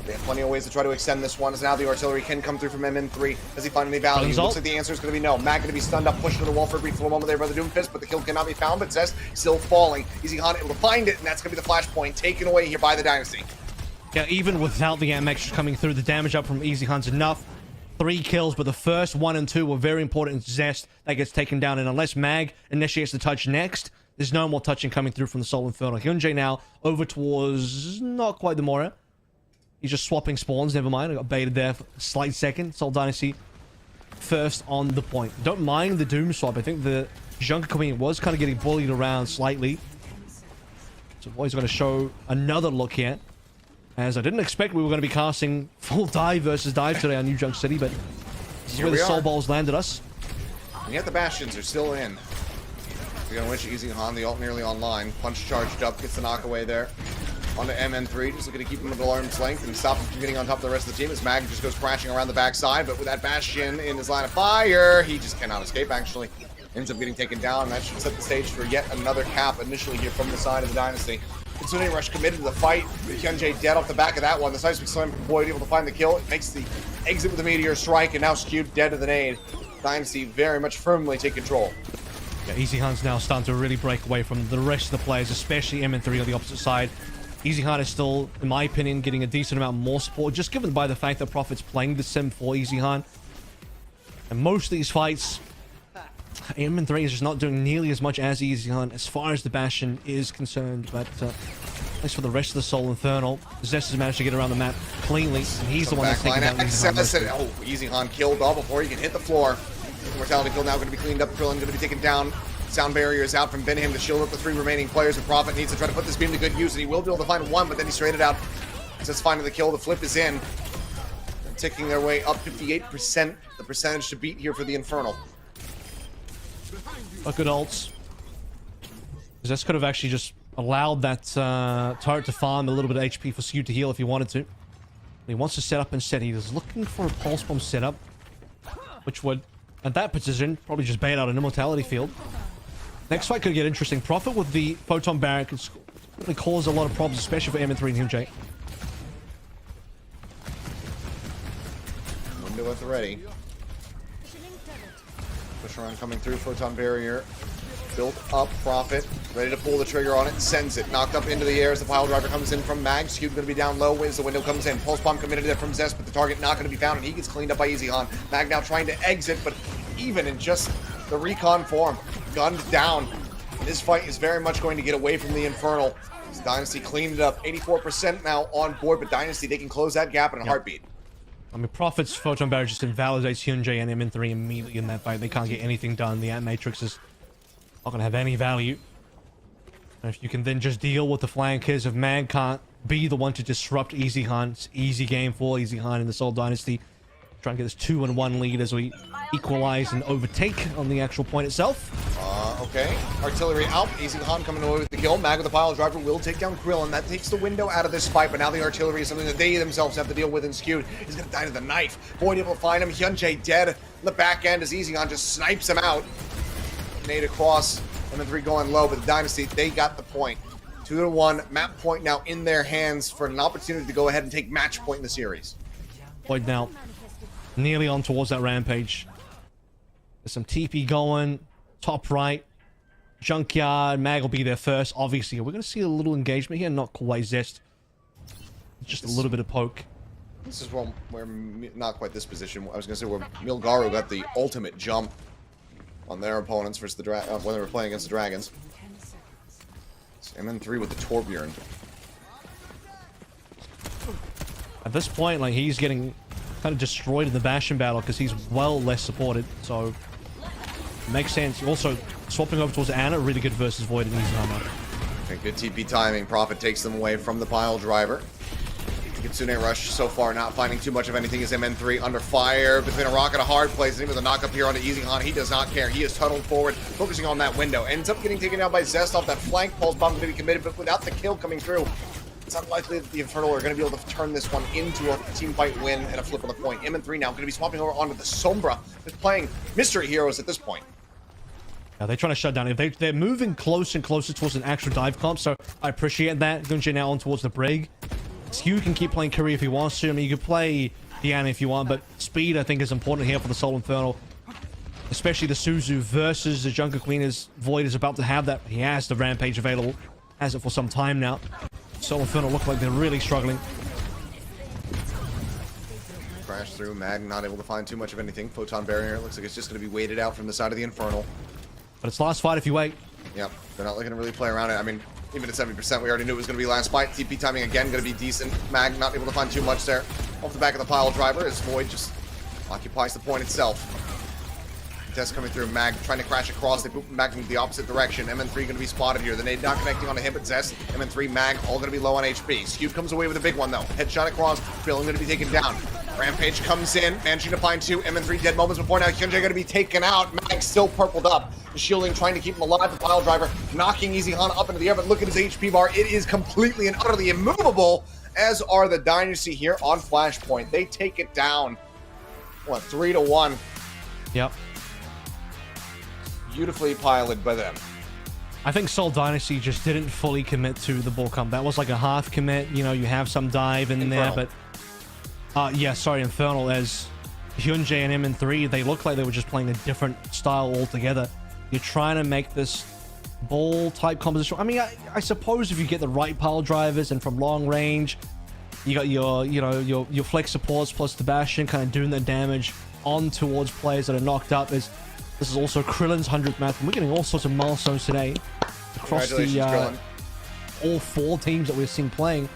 They have plenty of ways to try to extend this one, as now the artillery can come through from MN3 as he finally values. Looks like the answer is going to be no. Mag going to be stunned up, pushed to the wall for a brief moment there by the Doomfist, but the kill cannot be found. But Zest still falling. Easy Hunt able to find it, and that's going to be the flashpoint taken away here by the Dynasty. Yeah, even without the MX coming through, the damage up from Easy Hunt's enough. 3 kills, but the first 1 and 2 were very important. Zest that gets taken down, and unless Mag initiates the touch next, there's no more touching coming through from the Soul Inferno. Hyunjae now over towards not quite the Mora. He's just swapping spawns, never mind. I got baited there for a slight second. Soul Dynasty first on the point. Don't mind the Doom swap. I think the Junker Queen was kind of getting bullied around slightly. So Void's going to show another look here. As I didn't expect we were going to be casting full dive versus dive today on New Junk City, but this is where the Soul Balls landed us. And yet the Bastions are still in. We're going to wish Easy Han, the ult nearly online. Punch charged up, gets the knock away there. Onto MN3, just looking to keep him at arm's length and stop him from getting on top of the rest of the team as Mag just goes crashing around the backside, but with that Bastion in his line of fire, he just cannot escape, actually. Ends up getting taken down, and that should set the stage for yet another cap initially here from the side of the Dynasty. Kitsune Rush committed to the fight. Hyunjae dead off the back of that one. The Seismic Slam from Boyd able to find the kill. It makes the exit with the Meteor Strike, and now Skewed dead to the nade. Dynasty very much firmly take control. Yeah, Easy Hunt's now starting to really break away from the rest of the players, especially MN3 on the opposite side. Easy Hunt is still, in my opinion, getting a decent amount more support, just given by the fact that Prophet's playing the sim for Easy Hunt. And most of these fights, MN3 is just not doing nearly as much as Easy Hunt as far as the Bastion is concerned. But as for the rest of the Soul Infernal, Zest has managed to get around the map cleanly, and he's the one that's taking down Easy Hunt. Oh, Easy Hunt killed all before he can hit the floor. Mortality kill now going to be cleaned up. Krillin going to be taken down. Sound barrier is out from Benham to shield up the 3 remaining players. And Prophet needs to try to put this beam to good use, and he will be able to find 1, but then he straight it out. Just finding the kill. The flip is in. They're ticking their way up 58%. The percentage to beat here for the Infernal. A good ults. Zest could have actually just allowed that turret to farm a little bit of HP for Skew to heal if he wanted to. He wants to set up instead. He was looking for a pulse bomb setup, which would, at that position, probably just bait out an immortality field. Next fight could get interesting. Prophet with the photon barrier could really cause a lot of problems, especially for MN3 and Hyunjae. Window at the ready. Push around coming through. Photon barrier built up. Prophet ready to pull the trigger on it. Sends it. Knocked up into the air as the pile driver comes in from Mag. Skew's going to be down low as the window comes in. Pulse bomb committed there from Zest, but the target not going to be found, and he gets cleaned up by Easy Han. Mag now trying to exit, but even in just the recon form, gunned down. And this fight is very much going to get away from the Infernal. As Dynasty cleaned it up. 84% now on board, but Dynasty, they can close that gap in a heartbeat. I mean, Prophet's photon barrier just invalidates Hyunjae and MN3 immediately in that fight. They can't get anything done. The Ant Matrix is not going to have any value. And if you can then just deal with the flankers, if Mag can't be the one to disrupt Easy Hunt's easy game for Easy Hunt in the Soul Dynasty, try and get this 2-1 lead as we equalize and overtake on the actual point itself. Okay. Artillery out. Easy Han coming away with the kill. Mag with the pile driver will take down Krillin. That takes the window out of this fight, but now the artillery is something that they themselves have to deal with, and Skewed is going to die to the knife. Boyd able to find him. Hyunjae dead. On the back end as Easy Han just snipes him out. Nade across. MN3 going low, but the Dynasty, they got the point. 2-1. Map point now in their hands for an opportunity to go ahead and take match point in the series. Boyd now nearly on towards that rampage. There's some TP going. Top right. Junkyard, Mag will be there first. Obviously, we're going to see a little engagement here. Not quite Zest. Just a little bit of poke. This is where not quite this position. I was going to say where Milgaru got the ultimate jump on their opponents versus the when they were playing against the Dragons. It's MN3 with the Torbjorn. At this point, like, he's getting kind of destroyed in the Bastion battle because he's well less supported. So, makes sense. Also, swapping over towards Ana, really good versus Void and Easy Armor. Okay, good TP timing. Prophet takes them away from the pile driver. Kitsune Rush so far not finding too much of anything as MN3 under fire between a rock and a hard place. And with a knock up here onto Easy Han, he does not care. He is tunneled forward, focusing on that window. Ends up getting taken down by Zest off that flank. Pulse bomb going to be committed, but without the kill coming through, it's unlikely that the Infernal are going to be able to turn this one into a team fight win and a flip on the point. MN3 now going to be swapping over onto the Sombra, who's playing Mystery Heroes at this point. Yeah, they're trying to shut down. They're moving closer and closer towards an actual dive comp, so I appreciate that. Gunja now on towards the Brig. Skew can keep playing Curry if he wants to. I mean, you could play Diana if you want, but speed, I think, is important here for the Soul Infernal. Especially the Suzu versus the Junker Queen, as Void is about to have that. He has the Rampage available. Has it for some time now. Soul Infernal look like they're really struggling. Crash through. Mag not able to find too much of anything. Photon Barrier looks like it's just going to be waited out from the side of the Infernal. But it's last fight if you wait. Yep, they're not looking to really play around it. I mean, even at 70%, we already knew it was going to be last fight. TP timing again, going to be decent. Mag not able to find too much there. Off the back of the pile driver as Void just occupies the point itself. Test coming through. Mag trying to crash across. They move back in the opposite direction. MN3 going to be spotted here. The nade not connecting onto him, but Zest. MN3, Mag, all going to be low on HP. Skew comes away with a big one, though. Headshot across. Billing going to be taken down. Rampage comes in, managing to find two. MN3 dead moments before now. Hyunjae going to be taken out. Mag still purpled up. The shielding trying to keep him alive. The pile driver knocking Easy Han up into the air, but look at his HP bar. It is completely and utterly immovable, as are the Dynasty here on Flashpoint. They take it down. What, 3-1? Yep. Beautifully piloted by them. I think Seoul Dynasty just didn't fully commit to the ball comp. That was like a half commit. You know, you have some dive in Infernal. there, but yeah, sorry, Infernal, as Hyunjae and MN3, they look like they were just playing a different style altogether. You're trying to make this ball type composition. I mean, I suppose if you get the right pile drivers and from long range, you got your, you know, your flex supports plus the Bastion kind of doing the damage on towards players that are knocked up. This is also Krillin's 100th match, and we're getting all sorts of milestones today across the all four teams that we're seeing playing.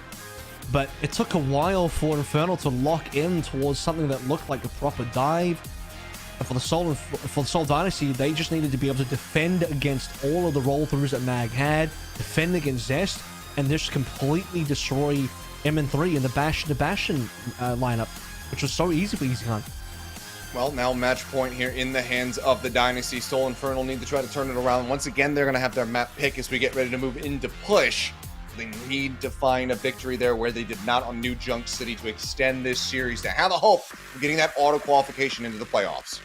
But it took a while for Infernal to lock in towards something that looked like a proper dive. And for the Soul Dynasty, they just needed to be able to defend against all of the roll-throughs that Mag had, defend against Zest, and just completely destroy MN3 in the Bastion to Bastion lineup, which was so easy for Easy Hunt. Well, now match point here in the hands of the Dynasty. Soul Infernal need to try to turn it around. Once again, they're going to have their map pick as we get ready to move into push. They need to find a victory there where they did not on New Junk City to extend this series to have a hope of getting that auto qualification into the playoffs.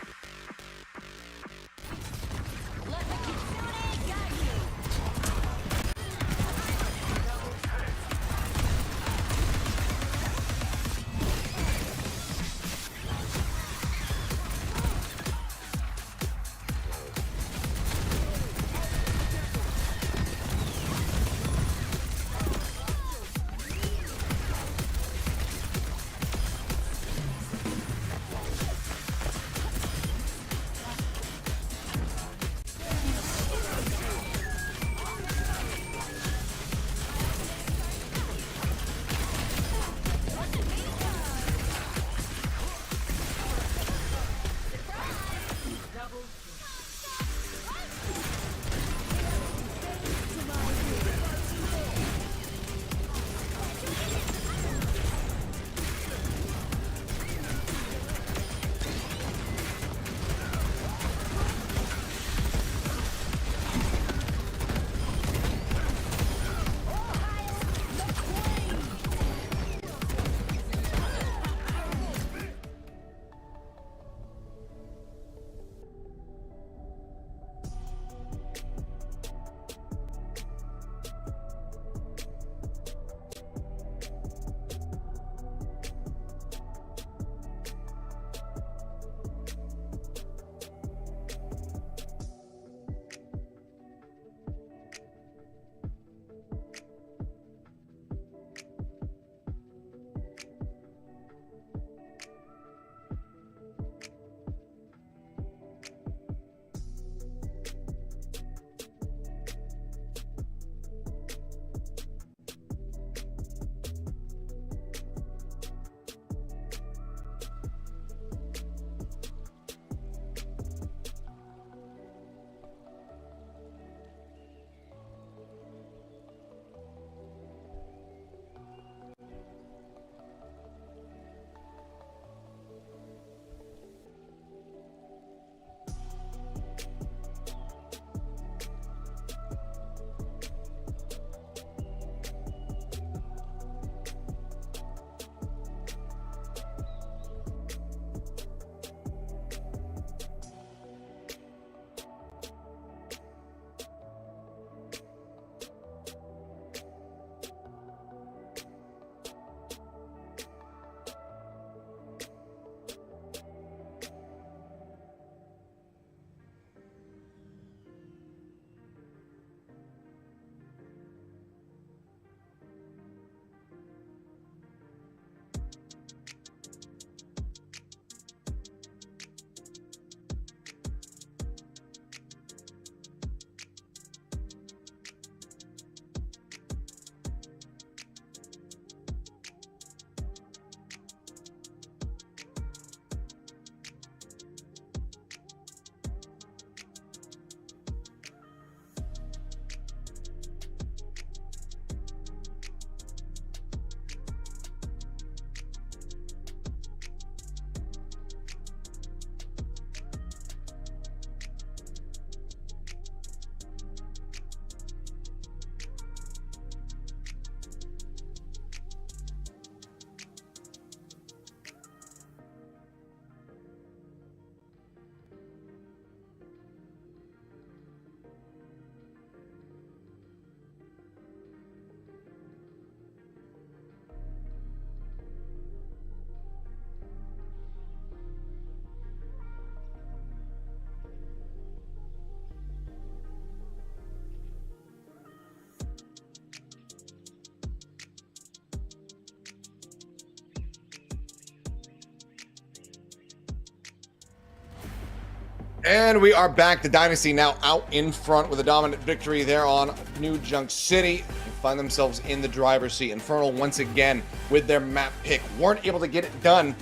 And we are back. The Dynasty now out in front with a dominant victory there on New Junk City. They find themselves in the driver's seat. Infernal once again with their map pick. Weren't able to get it done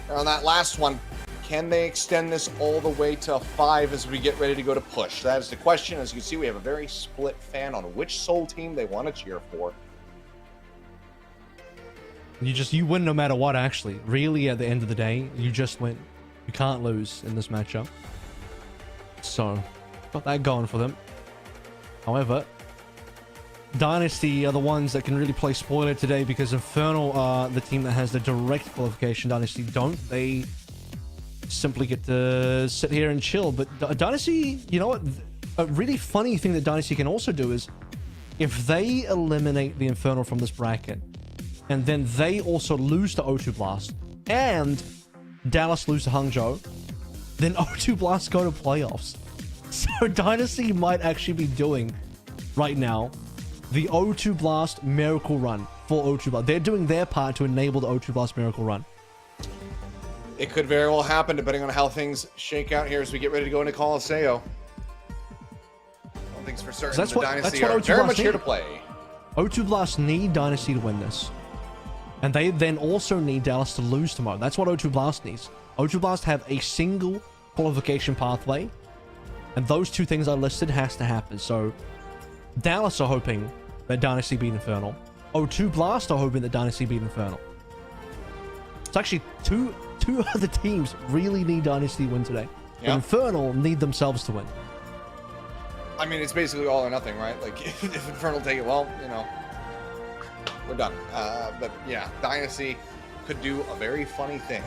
on that last one. Can they extend this all the way to 5 as we get ready to go to push? That is the question. As you can see, we have a very split fan on which Soul team they want to cheer for. You win no matter what, actually. Really, at the end of the day, you just win. You can't lose in this matchup. So, got that going for them. However, Dynasty are the ones that can really play spoiler today because Infernal are the team that has the direct qualification. Dynasty don't. They simply get to sit here and chill. But Dynasty, you know what? A really funny thing that Dynasty can also do is if they eliminate the Infernal from this bracket, and then they also lose to O2 Blast, and Dallas lose to Hangzhou, then O2 Blast go to playoffs. So Dynasty might actually be doing, right now, the O2 Blast miracle run for O2 Blast. They're doing their part to enable the O2 Blast miracle run. It could very well happen depending on how things shake out here as we get ready to go into Colosseo. One thing's for certain, That's the what Dynasty O2 are very Blast much here to need. play. O2 Blast need Dynasty to win this. And they then also need Dallas to lose tomorrow. That's what O2 Blast needs. O2 Blast have a single qualification pathway, and those two things I listed has to happen. So Dallas are hoping that Dynasty beat Infernal. O2 Blast are hoping that Dynasty beat Infernal. It's actually two other teams really need Dynasty to win today. But Infernal need themselves to win. I mean, it's basically all or nothing, right? Like, if Infernal take it, well, you know, we're done. But yeah, Dynasty could do a very funny thing.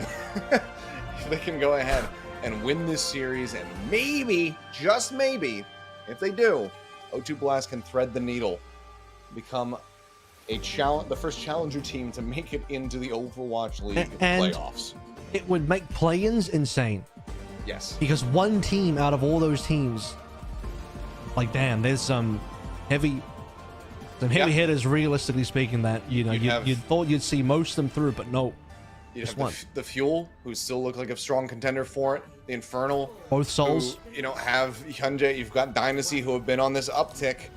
If they can go ahead and win this series, and maybe, just maybe, if they do, O2 Blast can thread the needle, become the first challenger team to make it into the Overwatch League playoffs. It would make play-ins insane. Yes. Because one team out of all those teams, like, damn, there's some heavy hitters, realistically speaking, that, you know, you thought you'd see most of them through, but no. You have the Fuel, who still look like a strong contender for it. The Infernal, both Souls, who, you know, have Hyundai. You've got Dynasty, who have been on this uptick.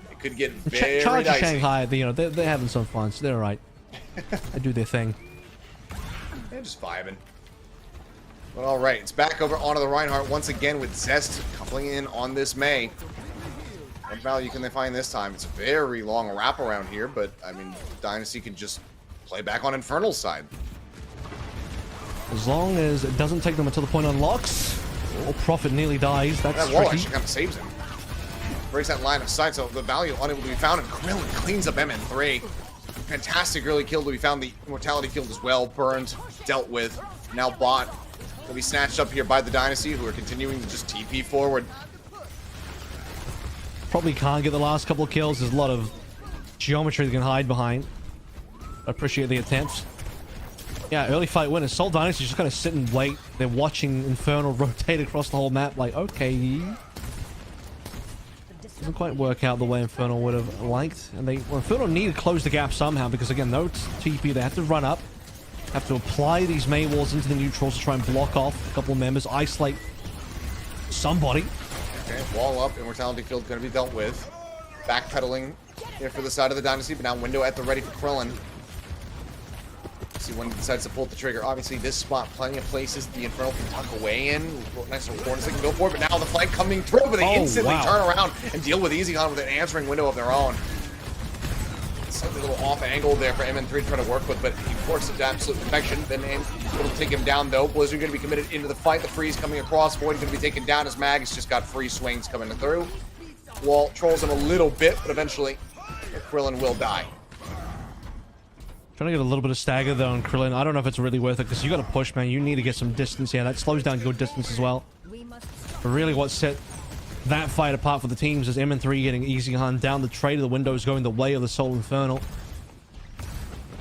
It could get very Charge dicey. Shanghai, you know, they're having some fun, so they're all right. They do their thing. They're just vibing. But all right, it's back over onto the Reinhardt once again with Zest coupling in on this May. What value can they find this time? It's a very long wraparound here, but I mean, Dynasty can just play back on Infernal's side. As long as it doesn't take them until the point unlocks, or Prophet nearly dies. That's that wall tricky. actually kind of saves him. Breaks that line of sight, so the value unable to be found, and Krillin cleans up MN3. Fantastic early kill to be found. The Immortality field as well. Burned, dealt with. Now bot will be snatched up here by the Dynasty, who are continuing to just TP forward. Probably can't get the last couple of kills. There's a lot of geometry they can hide behind. Appreciate the attempts. Yeah, early fight winner. Soul Dynasty just kind of sit and wait. They're watching Infernal rotate across the whole map like, okay. Doesn't quite work out the way Infernal would have liked. And Infernal need to close the gap somehow because, again, no TP. They have to run up. Have to apply these May walls into the neutrals to try and block off a couple of members. Isolate somebody. Okay, wall up. Immortality field going to be dealt with. Backpedaling here for the side of the Dynasty, but now window at the ready for Krillin. See when he decides to pull the trigger. Obviously, this spot, plenty of places the Infernal can tuck away in. Nice little corners they can go for it, but now the fight coming through, but they instantly turn around and deal with Easy Con with an answering window of their own. Slightly a little off angle there for MN3 to try to work with, but he forces absolute perfection. Then able to take him down, though. Blizzard going to be committed into the fight. The freeze coming across. Void going to be taken down as Mag's just got free swings coming through. Wall trolls him a little bit, but eventually Krillin will die. Trying to get a little bit of stagger though on Krillin. I don't know if it's really worth it because you got to push, man. You need to get some distance here. That slows down your distance as well. But really what set that fight apart for the teams is MN3 getting Easy Hunt down the trade of the windows going the way of the Soul Infernal.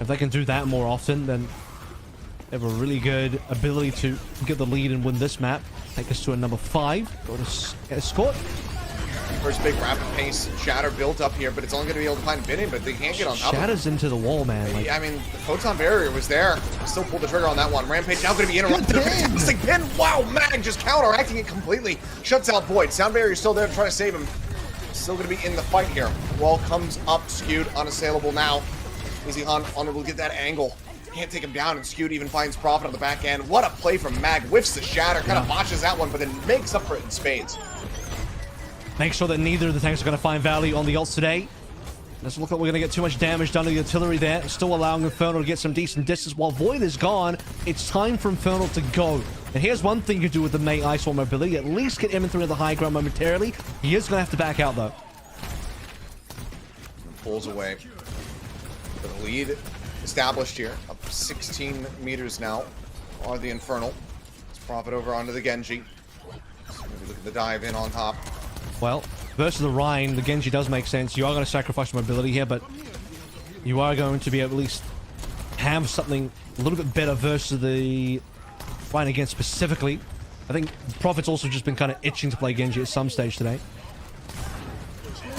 If they can do that more often, then they have a really good ability to get the lead and win this map. Take us to a number 5. Go to Escort. First big rapid pace shatter built up here, but it's only going to be able to find Binning, but they can't get on top of it. Shatters into the wall, man. Like, I mean, the photon barrier was there. Still pulled the trigger on that one. Rampage now going to be interrupted. Fantastic pin. Wow, Mag just counteracting it completely. Shuts out Void. Sound barrier still there to try to save him. Still going to be in the fight here. Wall comes up, skewed, unassailable now. Easy Han unable to get that angle. Can't take him down, and Skewed even finds Profit on the back end. What a play from Mag. Whiffs the shatter, kind of botches that one, but then makes up for it in spades. make sure that neither of the tanks are going to find value on the ults today. Doesn't look like we're going to get too much damage done to the artillery there. Still allowing Infernal to get some decent distance. While Void is gone, it's time for Infernal to go. And here's one thing you can do with the May Ice Wall mobility. At least get M3 on the high ground momentarily. He is going to have to back out, though. Pulls away. The lead established here. Up 16 meters now are the Infernal. Let's Profit over onto the Genji. So maybe look at the dive in on top. Well, versus the Rhine, the Genji does make sense. You are going to sacrifice mobility here, but you are going to be able to at least have something a little bit better versus the Rhine again specifically. I think Prophet's also just been kind of itching to play Genji at some stage today.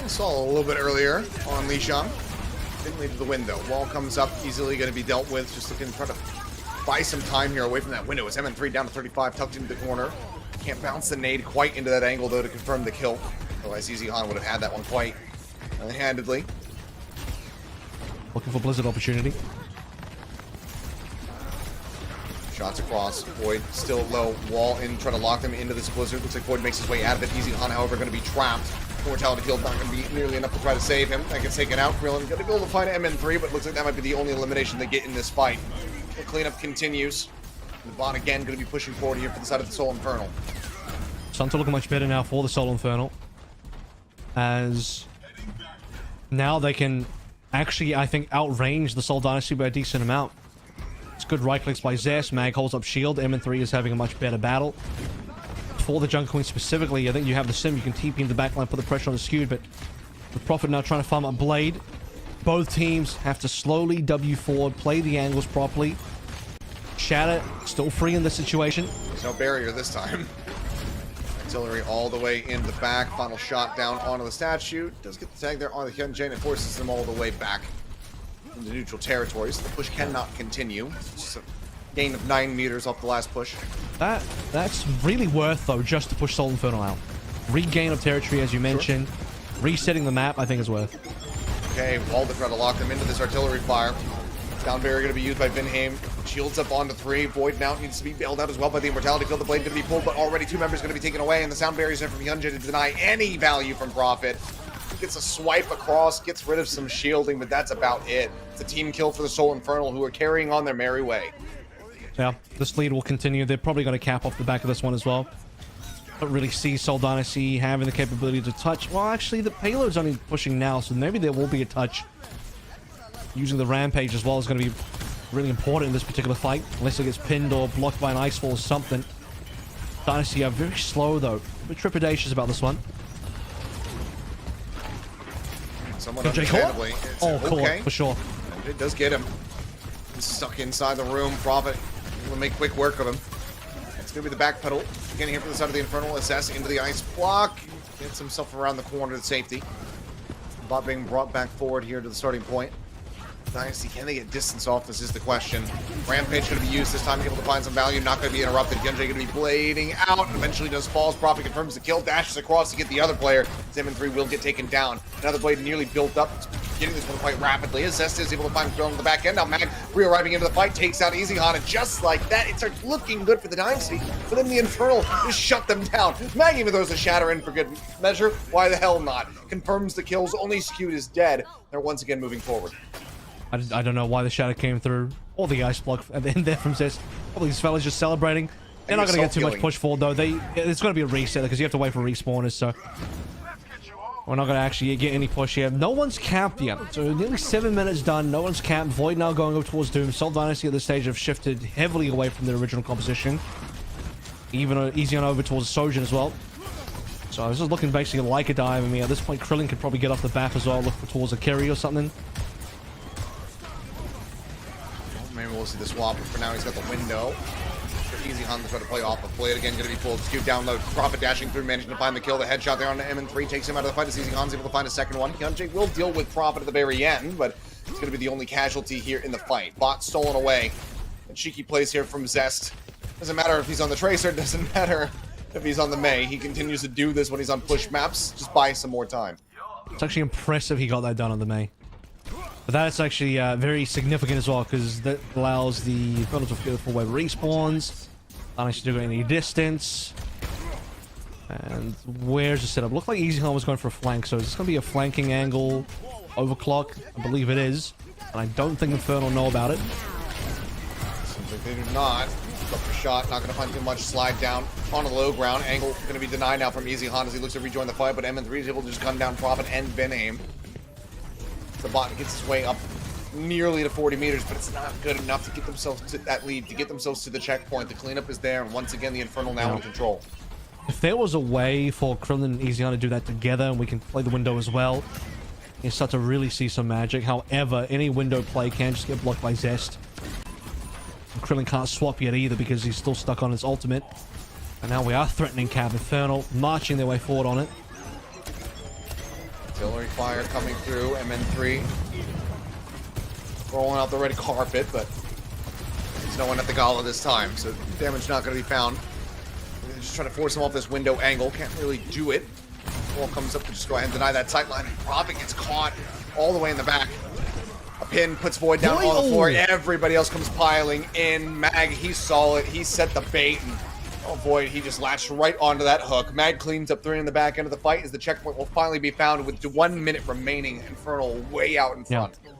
We saw a little bit earlier on Lishan. Didn't lead to the window. Wall comes up, easily going to be dealt with. Just looking to try to buy some time here away from that window. It's MN3 down to 35, tucked into the corner. Can't bounce the nade quite into that angle, though, to confirm the kill. Otherwise, Easy Han would have had that one quite handedly. Looking for Blizzard opportunity. Shots across. Void still low. Wall in, trying to lock them into this Blizzard. Looks like Void makes his way out of it. Easy Han, however, going to be trapped. Mortality Guild not going to be nearly enough to try to save him. That gets taken out. Krillin going to be able to find MN3, but looks like that might be the only elimination they get in this fight. The cleanup continues. The bot again going to be pushing forward here for the side of the Soul Infernal. Something looking much better now for the Soul Infernal. As now they can actually, I think, outrange the Soul Dynasty by a decent amount. It's good right clicks by Zest. Mag holds up shield. MN3 is having a much better battle. For the Jungle Queen specifically, I think you have the Sim. You can TP in the backline, put the pressure on the Skewed, but the Prophet now trying to farm up Blade. Both teams have to slowly W forward, play the angles properly. Shatter still free in this situation. There's no barrier this time. Artillery all the way in the back. Final shot down onto the statue. Does get the tag there on the Hyunjin and forces them all the way back into neutral territory. So the push cannot continue. It's just a gain of 9 meters off the last push. That's really worth, though, just to push Soul Infernal out. Regain of territory, as you mentioned. Sure. Resetting the map, I think, is worth. Okay, Wall to try to lock them into this artillery fire. Down barrier going to be used by Vinheim. Shields up onto 3. Void now needs to be bailed out as well by the Immortality Field. The Blade going to be pulled, but already 2 members going to be taken away, and the sound barrier is there from Hyunjin to deny any value from Prophet. Gets a swipe across, gets rid of some shielding, but that's about it. It's a team kill for the Soul Infernal, who are carrying on their merry way. Yeah, this lead will continue. They're probably going to cap off the back of this one as well. Don't really see Soul Dynasty having the capability to touch. Well, actually, the payload's only pushing now, so maybe there will be a touch. Using the Rampage as well is going to be really important in this particular fight, unless it gets pinned or blocked by an Ice Wall or something. Dynasty are very slow, though. A bit trepidatious about this one. Somewhat understandably. Oh, okay. For sure. It does get him. He's stuck inside the room. Prophet will make quick work of him. It's going to be the back pedal. Again, here from the side of the Infernal. Assess into the ice block. Gets himself around the corner to safety. Bot being brought back forward here to the starting point. Dynasty, can they get distance off? This is the question. Rampage going to be used this time to be able to find some value. Not going to be interrupted. Hyunjin going to be blading out. And eventually does falls. Prophet confirms the kill. Dashes across to get the other player. Zim3 will get taken down. Another blade nearly built up. Getting this one quite rapidly. As Zest is able to find Throne on the back end. Now Mag re-arriving into the fight. Takes out Easy Han. And just like that, it starts looking good for the Dynasty. But then the Infernal just shut them down. Mag even throws a shatter in for good measure. Why the hell not? Confirms the kills. Only Skewed is dead. They're once again moving forward. I don't know why the shadow came through, or the ice block at the end there from Zest. Probably these fellas just celebrating. They're not going to get too much push forward, though. It's going to be a reset, because you have to wait for respawners, so we're not going to actually get any push here. No one's camped yet, so nearly 7 minutes done. No one's camped. Void now going over towards Doom. Soul Dynasty at this stage have shifted heavily away from their original composition. Even easy on over towards Sojin as well. So this is looking basically like a dive. I mean, at this point, Krillin could probably get off the back as well, look towards a carry or something. Maybe we'll see the swap, but for now he's got the window. for Easy Hunt to try to play off of Blade again, going to be pulled, skewed down low. Prophet dashing through, managing to find the kill. The headshot there on the MN3 takes him out of the fight as Easy Hunt's able to find a second one. Hyunjae will deal with Prophet at the very end, but it's going to be the only casualty here in the fight. Bot stolen away. And cheeky plays here from Zest. Doesn't matter if he's on the Tracer, doesn't matter if he's on the Mei. He continues to do this when he's on push maps. Just buy some more time. It's actually impressive he got that done on the Mei. But that's actually very significant as well, because that allows the Infernal to go for web respawns. Not actually doing any distance. And where's the setup? Looked like Easy Hunt was going for a flank, so is this going to be a flanking angle overclock? I believe it is. And I don't think Infernal know about it. Seems like they do not. Up for shot, not going to find too much. Slide down on the low ground. Angle going to be denied now from Easy Hunt as he looks to rejoin the fight, but MN3 is able to just gun down Prophet and Benhaim. The bot gets his way up nearly to 40 meters, but it's not good enough to get themselves to that lead, to get themselves to the checkpoint. The cleanup is there, and once again, the Infernal now in control. If there was a way for Krillin and Easy Hunt to do that together, and we can play the window as well, you start to really see some magic. However, any window play can just get blocked by Zest. And Krillin can't swap yet either because he's still stuck on his ultimate. And now we are threatening Cab. Infernal marching their way forward on it. Artillery fire coming through. MN3 rolling out the red carpet, but there's no one at the Gala this time, so damage not going to be found. They're just trying to force him off this window angle. Can't really do it. Ball comes up to just go ahead and deny that sight line. Prophet gets caught all the way in the back. A pin puts Void down on the floor. Everybody else comes piling in. Mag, he saw it. He set the bait, and oh, Void, he just latched right onto that hook. Mag cleans up 3 in the back end of the fight as the checkpoint will finally be found with 1 minute remaining. Infernal way out in front. Yeah.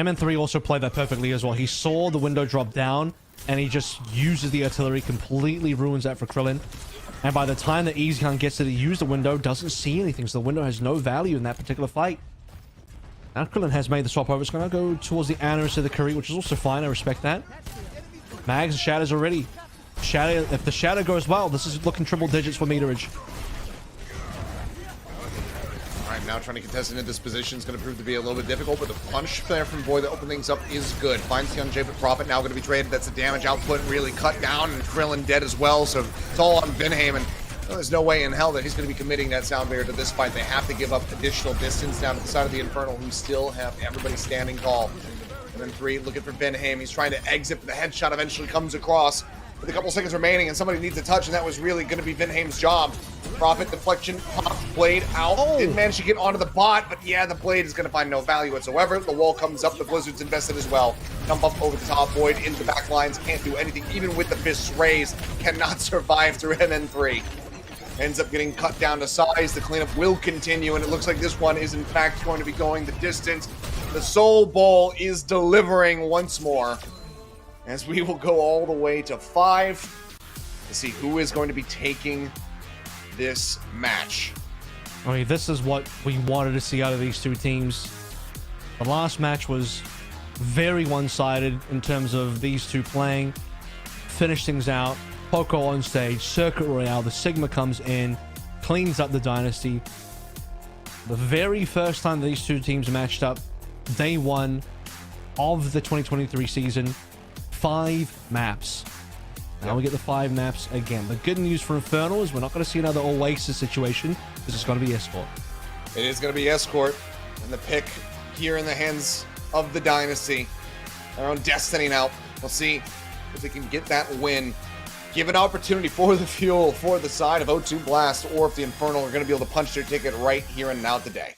MN3 also played that perfectly as well. He saw the window drop down, and he just uses the artillery, completely ruins that for Krillin. And by the time that Easy Hunt gets to use the window, doesn't see anything, so the window has no value in that particular fight. Now Krillin has made the swap over. It's going to go towards the Ana instead of the Curry, which is also fine. I respect that. Mags and Shatters already. Shatter, if the Shatter goes well, this is looking triple digits for meterage. Alright, now trying to contest into this position is going to prove to be a little bit difficult, but the punch there from Void to open things up is good. Finds Hyunjae, but Prophet now going to be traded. That's the damage output really cut down, and Krillin dead as well, so it's all on Benhaim, and there's no way in hell that he's going to be committing that sound barrier to this fight. They have to give up additional distance down to the side of the Infernal, who still have everybody standing tall. And then 3 looking for Benhaim. He's trying to exit, but the headshot eventually comes across with a couple seconds remaining, and somebody needs a touch, and that was really going to be Benhaim's job. Prophet deflection, pop, Blade out. Didn't manage to get onto the bot, but yeah, the Blade is going to find no value whatsoever. The wall comes up, the Blizzard's invested as well. Jump up over the top, Void into the back lines, can't do anything, even with the Fist's raise, cannot survive through MN3. Ends up getting cut down to size. The cleanup will continue, and it looks like this one is in fact going to be going the distance. The Soul Ball is delivering once more, as we will go all the way to 5 to see who is going to be taking this match. I mean, this is what we wanted to see out of these two teams. The last match was very one-sided in terms of these two playing. Finish things out. Poco on stage, Circuit Royale, the Sigma comes in, cleans up the Dynasty. The very first time these two teams matched up, day 1 of the 2023 season, 5 maps. Now we get the 5 maps again. The good news for Infernal is we're not going to see another Oasis situation. This is going to be Escort. It is going to be Escort, and the pick here in the hands of the Dynasty. Their own destiny now. We'll see if they can get that win. Give an opportunity for the Fuel, for the side of O2 Blast, or if the Infernal are going to be able to punch their ticket right here and now today.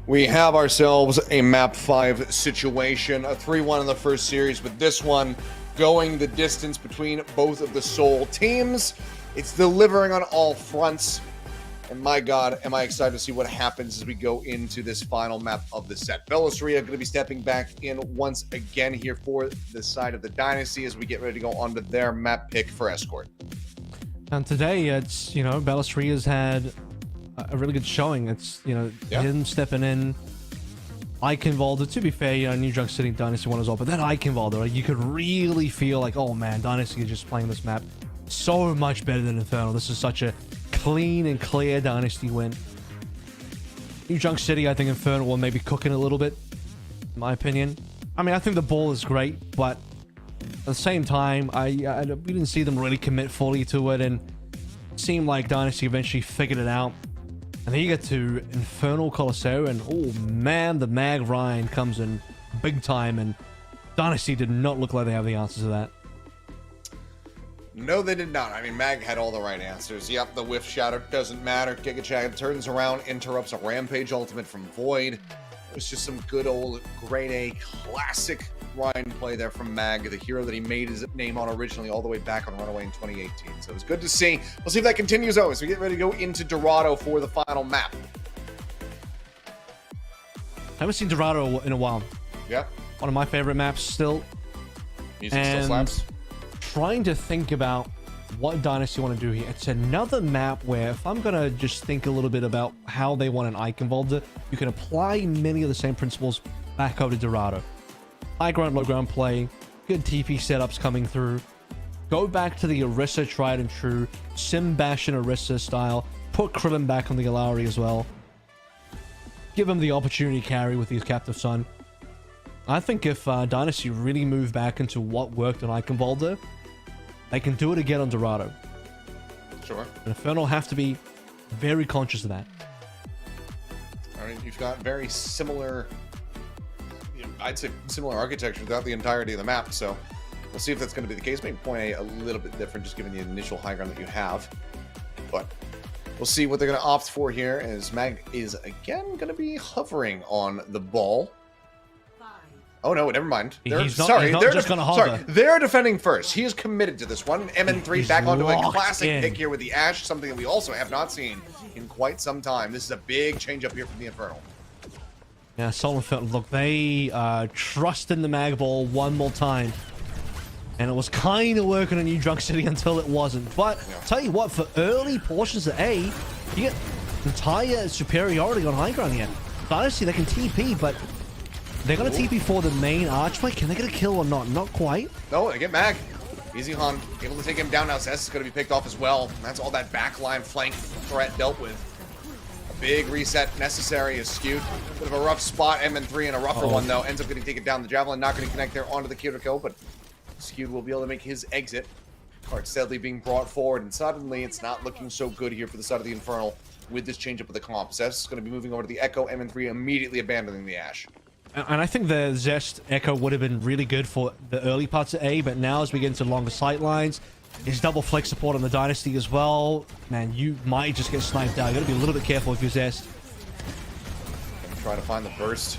We have ourselves a map 5 situation, a 3-1 in the first series, with this one going the distance between both of the Seoul teams. It's delivering on all fronts, and my god, am I excited to see what happens as we go into this final map of the set. Velosaria going to be stepping back in once again here for the side of the Dynasty as we get ready to go on to their map pick for Escort. And today, it's, you know, Velosaria had a really good showing. It's, you know, him stepping in. Eichenwalde, to be fair, you know, New York City Dynasty won as well, but then Eichenwalde, right, you could really feel like, oh man, Dynasty is just playing this map so much better than Infernal. This is such a clean and clear Dynasty win. New Junk City, I think Infernal will maybe cooking a little bit, in my opinion. I mean, I think the ball is great, but at the same time, we didn't see them really commit fully to it, and it seemed like Dynasty eventually figured it out. And then you get to Infernal Colosseo, and oh man, the Mag Ryan comes in big time, and Dynasty did not look like they have the answers to that. No, they did not. I mean, Mag had all the right answers. Yep, the whiff shatter doesn't matter. Giga Chad turns around, interrupts a Rampage ultimate from Void. It was just some good old grade A classic Ryan play there from Mag, the hero that he made his name on originally all the way back on Runaway in 2018. So it was good to see. We'll see if that continues though as we get ready to go into Dorado for the final map. I haven't seen Dorado in a while. Yep. One of my favorite maps still. Music still slaps. Trying to think about what Dynasty want to do here. It's another map where if I'm going to just think a little bit about how they want an Eichenwalde, you can apply many of the same principles back over to Dorado. High ground, low ground play, good TP setups coming through. Go back to the Orisa tried and true, Sim Bash and Orisa style. Put Krillin back on the Galari as well. Give him the opportunity to carry with his Captive Son. I think if Dynasty really move back into what worked on Eichenwalde, they can do it again on Dorado. Sure. And Infernal have to be very conscious of that. I mean, you've got very similar, I'd say similar architecture throughout the entirety of the map, so we'll see if that's going to be the case. Maybe point A little bit different, just given the initial high ground that you have. But we'll see what they're going to opt for here, as Mag is again going to be hovering on the ball. Oh no, never mind. They're just going to hover. They're defending first. He is committed to this one. MN3 He's back onto a classic in. pick here with the Ashe, something that we also have not seen in quite some time. This is a big change up here from the Infernal. Yeah, Solon felt, look, they trust in the Mag Ball one more time. And it was kind of working on New Drug City until it wasn't. But tell you what, for early portions of A, you get entire superiority on high ground here. Dynasty, they can TP, but they're going to TP for the main archway. Can they get a kill or not? Not quite. No, they get Mag. Easy Han, able to take him down now. Cess is going to be picked off as well. That's all that backline flank threat dealt with. A big reset necessary is skewed. Bit of a rough spot. MN3 and a rougher one, though. Ends up getting taken down. The Javelin not going to connect there onto the Kyoto kill, but Skewed will be able to make his exit. Card steadily being brought forward, and suddenly it's not looking so good here for the side of the Infernal with this change up of the comp. Cess is going to be moving over to the Echo. MN3 immediately abandoning the Ashe. And I think the Zest Echo would have been really good for the early parts of A, but now as we get into longer sight lines, his double flex support on the Dynasty as well, man, you might just get sniped out. You gotta be a little bit careful with your Zest. Gonna try to find the burst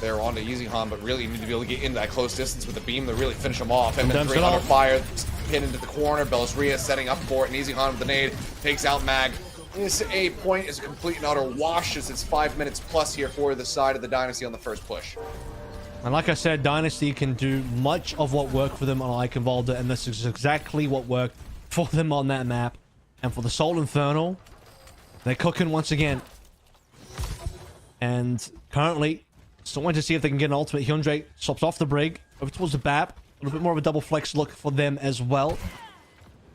there onto Easy Han, but really you need to be able to get into that close distance with the beam to really finish him off. MN3 under fire, pinned into the corner. Velosaria setting up for it, and Easy Han with the nade takes out Mag. This A point is a complete and utter wash as it's 5 minutes plus here for the side of the Dynasty on the first push. And like I said, Dynasty can do much of what worked for them on Eichenwalde, and this is exactly what worked for them on that map. And for the Soul Infernal, they're cooking once again. And currently, still wanting to see if they can get an ultimate. Hyundai stops off the brig, over towards the BAP. A little bit more of a double flex look for them as well.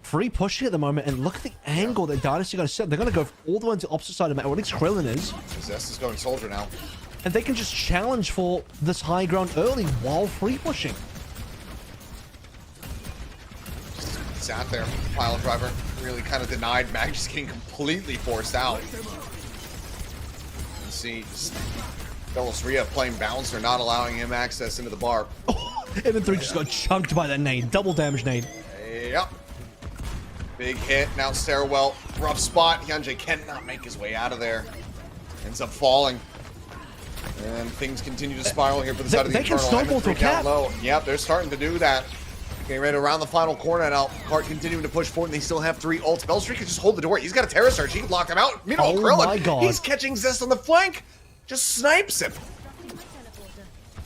Free pushing at the moment, and look at the angle that Dynasty are going to set. They're going to go all the way to the opposite side of the map, or at least Krillin is. Zest is going Soldier now. And they can just challenge for this high ground early while free pushing. Just sat there, pile driver really kind of denied. Mag just getting completely forced out. You see Velosaria playing bouncer, not allowing him access into the bar. MN3 just got chunked by that nade. Double damage nade. Yep. Big hit. Now stairwell. Rough spot. Hyundai cannot make his way out of there. Ends up falling. And things continue to spiral here for the side of the They can Infernal. snowball through M3 down cap. low. Yep, they're starting to do that. Getting ready around the final corner now. Cart continuing to push forward, and they still have 3 ults. Bellstreet can just hold the door. He's got a Terror Surge. He can lock him out. Meanwhile, Oh Krillin, my God. he's catching Zest on the flank. Just snipes him.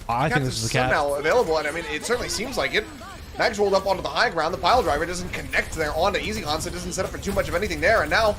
I think this is the cap. Now available, and I mean, it certainly seems like it. Mags rolled up onto the high ground. The pile driver doesn't connect there onto EasyCon, so it doesn't set up for too much of anything there. And now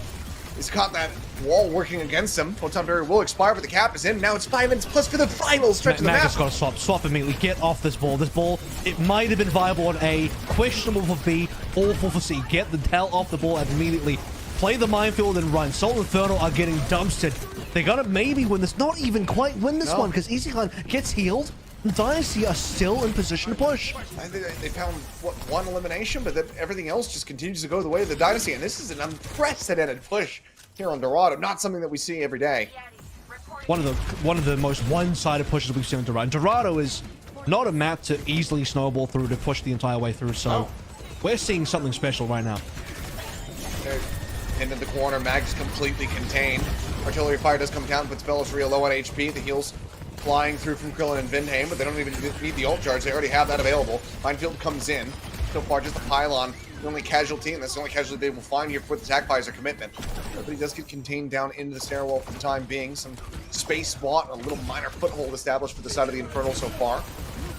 he's caught that wall working against him. Photon Barrier will expire, but the cap is in. Now it's 5 minutes plus for the final stretch of the Mag map. has got to swap. Swap immediately. Get off this ball. This ball, it might have been viable on A, questionable for B, awful for C. Get the hell off the ball immediately. Play the minefield and run. Soul Inferno are getting dumpstered. They're gonna maybe win this. Not even quite win this one, because EasyCon gets healed. And Dynasty are still in position to push. I think they found, what, 1 elimination, but then everything else just continues to go the way of the Dynasty. And this is an unprecedented push here on Dorado. Not something that we see every day. One of the most one-sided pushes we've seen on Dorado. Dorado is not a map to easily snowball through to push the entire way through. So we're seeing something special right now. They're into the corner. Mag's completely contained. Artillery fire does come down, puts Bellasaria low on HP. The heals flying through from Krillin and Vindheim, but they don't even need the ult charge. They already have that available. Minefield comes in. So far, just a pylon. The only casualty, and that's the only casualty they will find here for the attack is a commitment. But he does get contained down into the stairwell for the time being. Some space spot, a little minor foothold established for the side of the Infernal so far.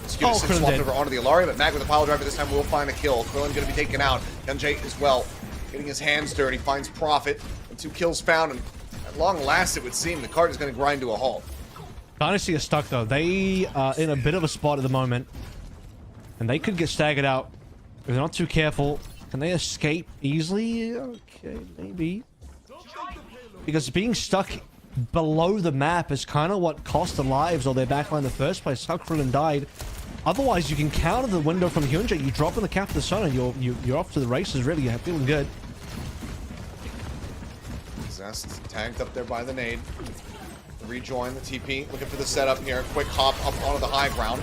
Skewison Krillin swapped dead. over onto the Alari, but Mag with the pile driver this time will find a kill. Krillin going to be taken out. Gunjay as well. Getting his hands dirty, finds Prophet, and 2 kills found, and at long last it would seem the cart is going to grind to a halt. Dynasty are stuck though. They are in a bit of a spot at the moment. And they could get staggered out if they're not too careful. Can they escape easily? Okay, maybe. Because being stuck below the map is kind of what cost the lives or their backline in the first place. How Krillin died. Otherwise, you can counter the window from Hyunjae. You drop in the cap of the sun and you're off to the races, really. You're feeling good. Zest tagged up there by the nade. Rejoin the TP, looking for the setup here. Quick hop up onto the high ground.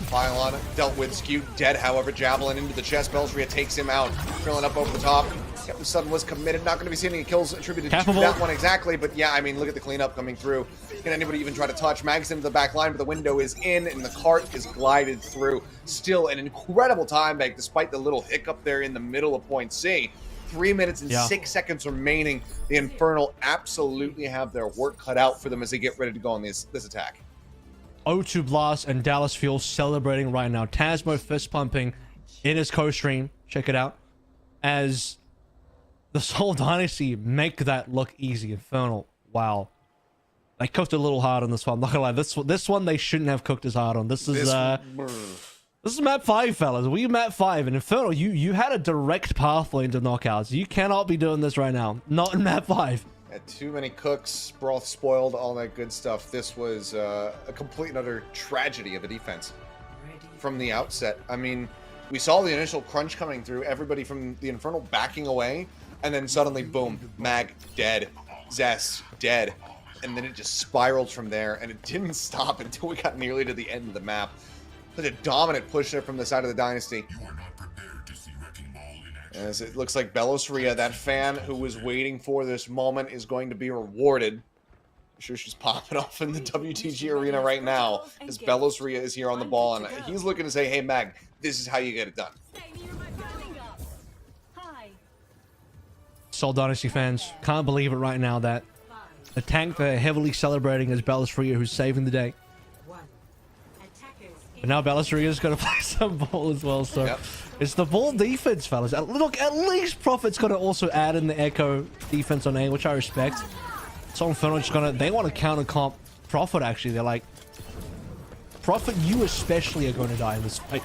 Pylon dealt with, skewed, dead, however. Javelin into the chest. Bellsria takes him out. Drilling up over the top. Captain Sudden was committed. Not going to be seeing any kills attributed to that one exactly, but yeah, I mean, look at the cleanup coming through. Can anybody even try to touch? Mags into the back line, but the window is in, and the cart is glided through. Still an incredible time bank, despite the little hiccup there in the middle of point C. 3 minutes and 6 seconds remaining. The Infernal absolutely have their work cut out for them as they get ready to go on this attack. O2 Blast and Dallas Fuel celebrating right now. Tasmo fist pumping in his co-stream. Check it out. As the Seoul Dynasty make that look easy. Infernal. Wow. They cooked a little hard on this one. I'm not gonna lie. This one they shouldn't have cooked as hard on. This is map 5, fellas. We map 5, and Infernal, you had a direct pathway into knockouts. You cannot be doing this right now. Not in map 5. Had too many cooks, broth spoiled, all that good stuff. This was a complete and utter tragedy of a defense from the outset. I mean, we saw the initial crunch coming through, everybody from the Infernal backing away, and then suddenly, boom, Mag dead, Zest dead, and then it just spiraled from there, and it didn't stop until we got nearly to the end of the map. Such a dominant push there from the side of the Dynasty. As it looks like Bellasaria, that fan who was waiting for this moment, is going to be rewarded. I'm sure she's popping off in the WTG arena right now, as Bellasaria is here on the ball, and he's looking to say, hey, Mag, this is how you get it done. Seoul Dynasty fans, can't believe it right now that the tank they're heavily celebrating is Bellasaria, who's saving the day. But now Bellasaria's going to play some ball as well, so it's the ball defense, fellas. Look, at least Prophet's going to also add in the Echo defense on A, which I respect. So Inferno just going to, they want to counter comp Prophet, actually. They're like, Prophet, you especially are going to die in this fight.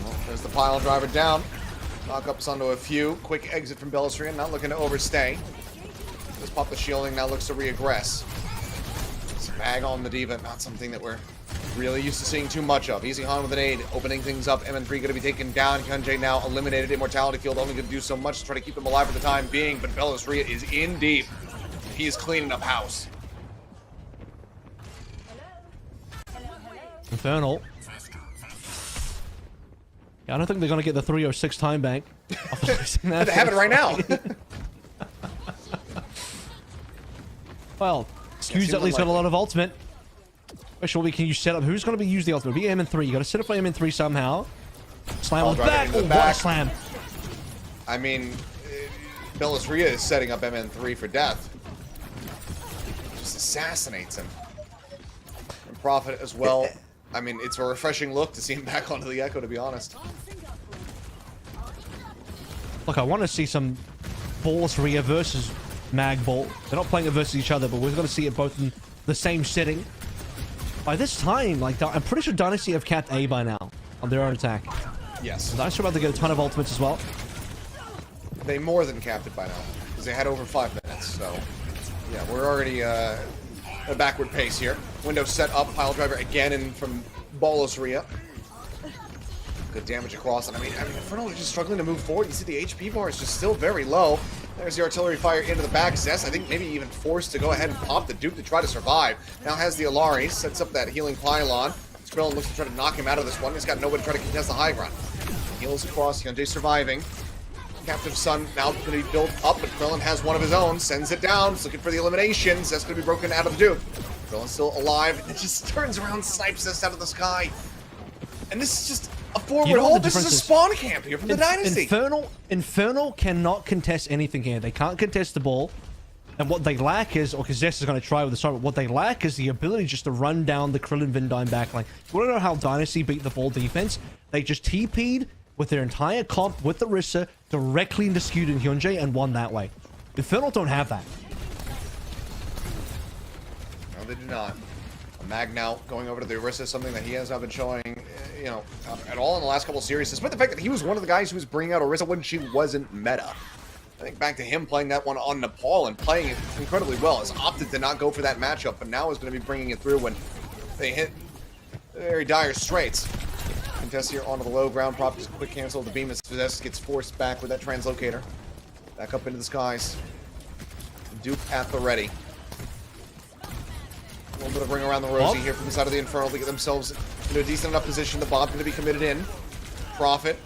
Well, there's the pile driver down. Knock-ups onto a few. Quick exit from Bellasaria, not looking to overstay. Just pop the shielding, now looks to reaggress. Bag on the Diva, not something that we're really used to seeing too much of. Easy Han with an aid, opening things up. MN3 going to be taken down. Kunjae now eliminated. Immortality Field only going to do so much to try to keep him alive for the time being, but Bellasaria is in deep. He is cleaning up house. Infernal. Yeah, I don't think they're going to get the 306 time bank. They have it right now. Well, Skew's at least got a lot of ultimate. Sure, we can use setup. Who's going to be use the ultimate? Be M3. You got to set up for M3 somehow. Slam on back. Oh, what a slam! I mean, Belisria is setting up MN3 for death. Just assassinates him. And Prophet as well. I mean, it's a refreshing look to see him back onto the Echo, to be honest. Look, I want to see some Belisria versus Mag Ball. They're not playing it versus each other, but we're going to see it both in the same setting. By this time, like, I'm pretty sure Dynasty have capped A by now on their own attack. Yes. Dynasty are about to get a ton of ultimates as well. They more than capped it by now, because they had over 5 minutes, so... Yeah, we're already at a backward pace here. Window set up, pile driver again, and from Belisria. Good damage across, and I mean, Infernal are just struggling to move forward. You see the HP bar is just still very low. There's the artillery fire into the back. Zest, I think, maybe even forced to go ahead and pop the Duke to try to survive. Now has the Alari, sets up that healing pylon. Skrillin looks to try to knock him out of this one. He's got nobody to try to contest the high ground. Heals across, Hyunjae surviving. Captive Sun now going to be built up, but Krillin has one of his own. Sends it down. He's looking for the eliminations. That's going to be broken out of the Duke. Krillin's still alive. And it just turns around, snipes us out of the sky. And this is just a forward hold. This is a spawn camp here from the Dynasty. Infernal cannot contest anything here. They can't contest the ball. And what they lack is, or Zest is going to try with the start, but what they lack is the ability just to run down the Krillin Vindine backline. You want to know how Dynasty beat the ball defense? They just TP'd with their entire comp with the Orisa directly into Skewed and Hyunjae and won that way. Infernal don't have that. No, they do not. A Mag now going over to the Orisa, something that he has not been showing, you know, at all in the last couple of series, despite the fact that he was one of the guys who was bringing out Orisa when she wasn't meta. I think back to him playing that one on Nepal and playing it incredibly well. Has opted to not go for that matchup, but now is going to be bringing it through when they hit very dire straits. Contest here onto the low ground. Prop just quick cancel. The beam is possessed, gets forced back with that translocator. Back up into the skies. Duke at the ready. A little bit of ring around the rosy here from the side of the Infernal to get themselves into a decent enough position. The bomb going to be committed in. Prophet.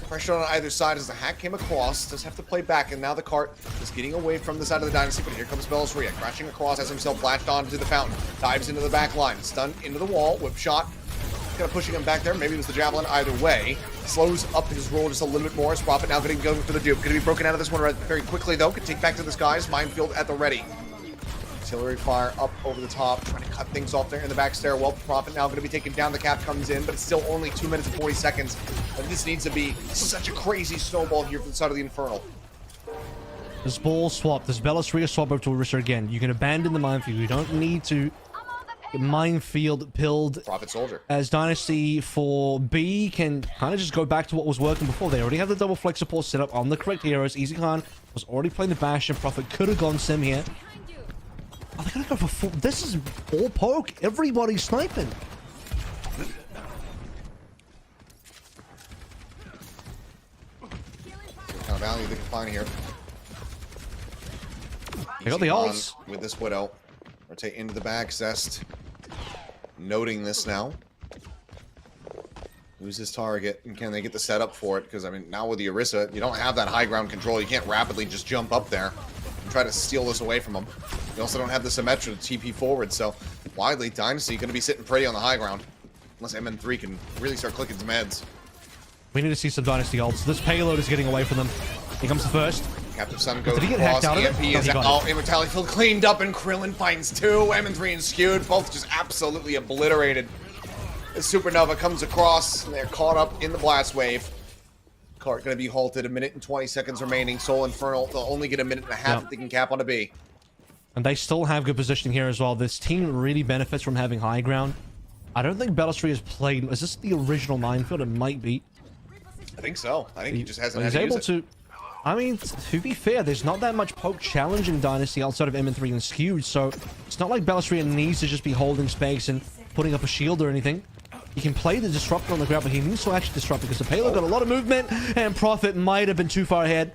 Pressure on either side as the hack came across. Does have to play back, and now the cart is getting away from the side of the Dynasty, but here comes Belisria, crashing across, has himself flashed onto the fountain, dives into the back line, stunned into the wall, whip shot, kind of pushing him back there. Maybe it was the Javelin, either way. Slows up his roll just a little bit more. As Prophet now going for the Duke. Going to be broken out of this one very quickly, though. Could take back to the skies. Minefield at the ready. Artillery fire up over the top, trying to cut things off there in the back stairwell. Prophet now going to be taken down. The cap comes in, but it's still only 2 minutes and 40 seconds. And this needs to be such a crazy snowball here from the side of the Infernal. This ball swap, this Belisria swap over to Orisa again. You can abandon the minefield. You don't need to get minefield pilled. Prophet Soldier. As Dynasty for B can kind of just go back to what was working before. They already have the double flex support set up on the correct heroes. Easy Khan was already playing the Bastion. Prophet could have gone Sim here. Oh, they're gonna go for full. This is all poke. Everybody's sniping. What kind of value they can find here. They got the ults. With this Widow. Rotate into the back. Zest. Noting this now. Who's his target? And can they get the setup for it? Because, I mean, now with the Orisa, you don't have that high ground control. You can't rapidly just jump up there and try to steal this away from them. You also don't have the Symmetra to TP forward, so widely, Dynasty going to be sitting pretty on the high ground. Unless MN3 can really start clicking some heads. We need to see some Dynasty ults. This payload is getting away from them. Here comes the first. Captive Sun goes Did he get across. hacked out of it? EMP is out. Immortality Field cleaned up, and Krillin finds two. MN3 and Skewed, both just absolutely obliterated. The Supernova comes across, and they're caught up in the blast wave. Cart going to be halted. 1 minute and 20 seconds remaining. Soul Infernal, they'll only get 1.5 minutes if they can cap on a B. And they still have good positioning here as well. This team really benefits from having high ground. I don't think Belisria has played. Is this the original minefield? It might be. I think so. I think he just hasn't He's had to able use it. to. I mean, to be fair, there's not that much poke challenging Dynasty outside of MN3 and Skewed, so it's not like Belisria needs to just be holding space and putting up a shield or anything. He can play the Disruptor on the ground, but he needs to actually disrupt because the payload got a lot of movement, and Prophet might have been too far ahead.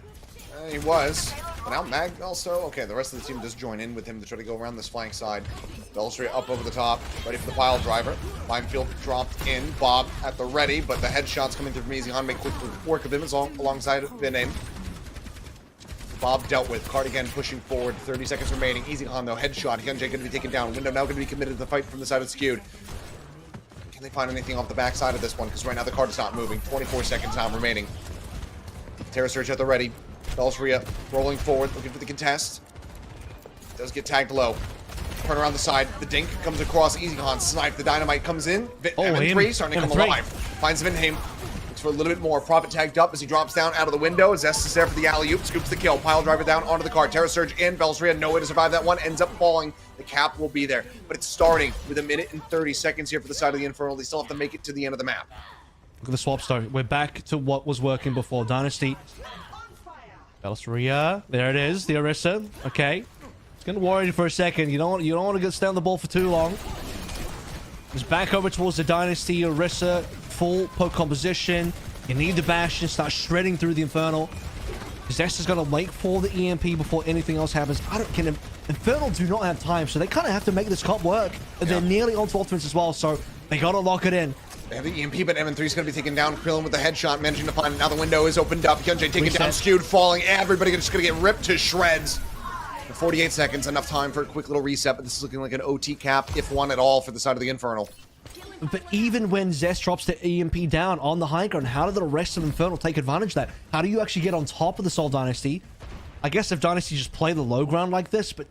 He was. But now Mag also. Okay, the rest of the team does join in with him to try to go around this flank side. Belisria up over the top, ready for the pile driver. Minefield dropped in. Bob at the ready, but the headshots coming through from Easy Han make quick work of him alongside Viname. Bob dealt with. Cardigan pushing forward. 30 seconds remaining. Easy on though. Headshot. Hyunjae going to be taken down. Window now going to be committed to the fight from the side of Skewed. Can they find anything off the backside of this one? Because right now the card is not moving. 24 seconds now remaining. Terra Surge at the ready. Belsria rolling forward, looking for the contest. Does get tagged low. Turn around the side. The dink comes across. Easycon snipe. The dynamite comes in. M3 starting to come alive. Finds Vinheim. Looks for a little bit more. Prophet tagged up as he drops down out of the window. Zest is there for the alley-oop. Scoops the kill. Pile driver down onto the car. Terra Surge in. Belsria, no way to survive that one. Ends up falling. The cap will be there. But it's starting with 1 minute and 30 seconds here for the side of the Infernal. They still have to make it to the end of the map. Look at the swaps though. We're back to what was working before. Dynasty. Belsria. There it is. The Orisa. Okay. Getting worried for a second. You don't want to get stay on the ball for too long. Just back over towards the Dynasty. Orisa, full poke composition. You need the Bastion. Start shredding through the Infernal. Zest is going to wait for the EMP before anything else happens. Infernal do not have time, so they kind of have to make this comp work. And they're nearly onto offense as well, so they got to lock it in. They have the EMP, but M3 is going to be taken down. Krillin with the headshot, managing to find it. Now the window is opened up. Hyunjae taken down, Skewed, falling. Everybody just going to get ripped to shreds. 48 seconds, enough time for a quick little reset, but this is looking like an OT cap, if one at all, for the side of the Infernal. But even when Zest drops the EMP down on the high ground, how did the rest of Infernal take advantage of that? How do you actually get on top of the Soul Dynasty? I guess if Dynasty just play the low ground like this, but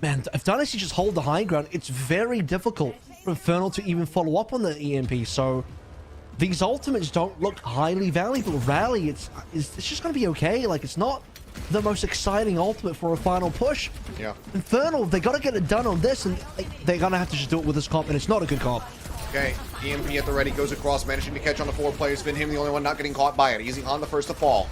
man, if Dynasty just hold the high ground, it's very difficult for Infernal to even follow up on the EMP, so these ultimates don't look highly valuable. Rally, it's just going to be okay. Like, it's not the most exciting ultimate for a final push. Yeah. Infernal, they got to get it done on this, and they're going to have to just do it with this comp, and it's not a good comp. Okay, EMP at the ready, goes across, managing to catch on the 4 players. Vinheim the only one not getting caught by it. Easy on the first to fall.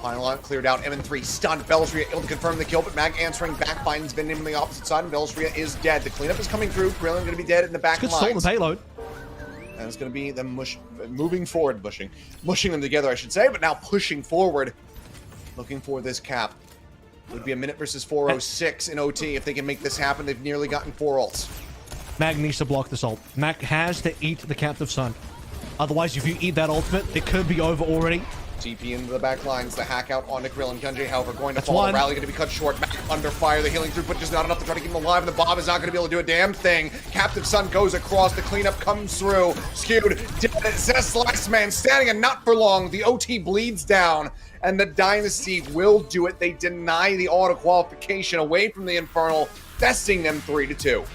Final out cleared out. M3 stunned. Belsria able to confirm the kill, but Mag answering back finds Vinheim on the opposite side, and Belsria is dead. The cleanup is coming through. Krillin going to be dead in the back lines. Good the payload. And it's going to be them moving forward, mushing them together, I should say, but now pushing forward. Looking for this cap. It would be a minute versus 4:06 in OT if they can make this happen. They've nearly gotten 4 ults. Mag needs to block this ult. Mag has to eat the Captive Sun. Otherwise, if you eat that ultimate, it could be over already. TP into the back lines. The hack out onto Krillin. Hyunjae, however, going to fall. The rally going to be cut short. Mag under fire. The healing throughput just not enough to try to keep him alive. And the Bob is not going to be able to do a damn thing. Captive Sun goes across. The cleanup comes through. Skewed. Zest last man standing, and not for long. The OT bleeds down. And the Dynasty will do it. They deny the auto qualification away from the Infernal, besting them 3-2.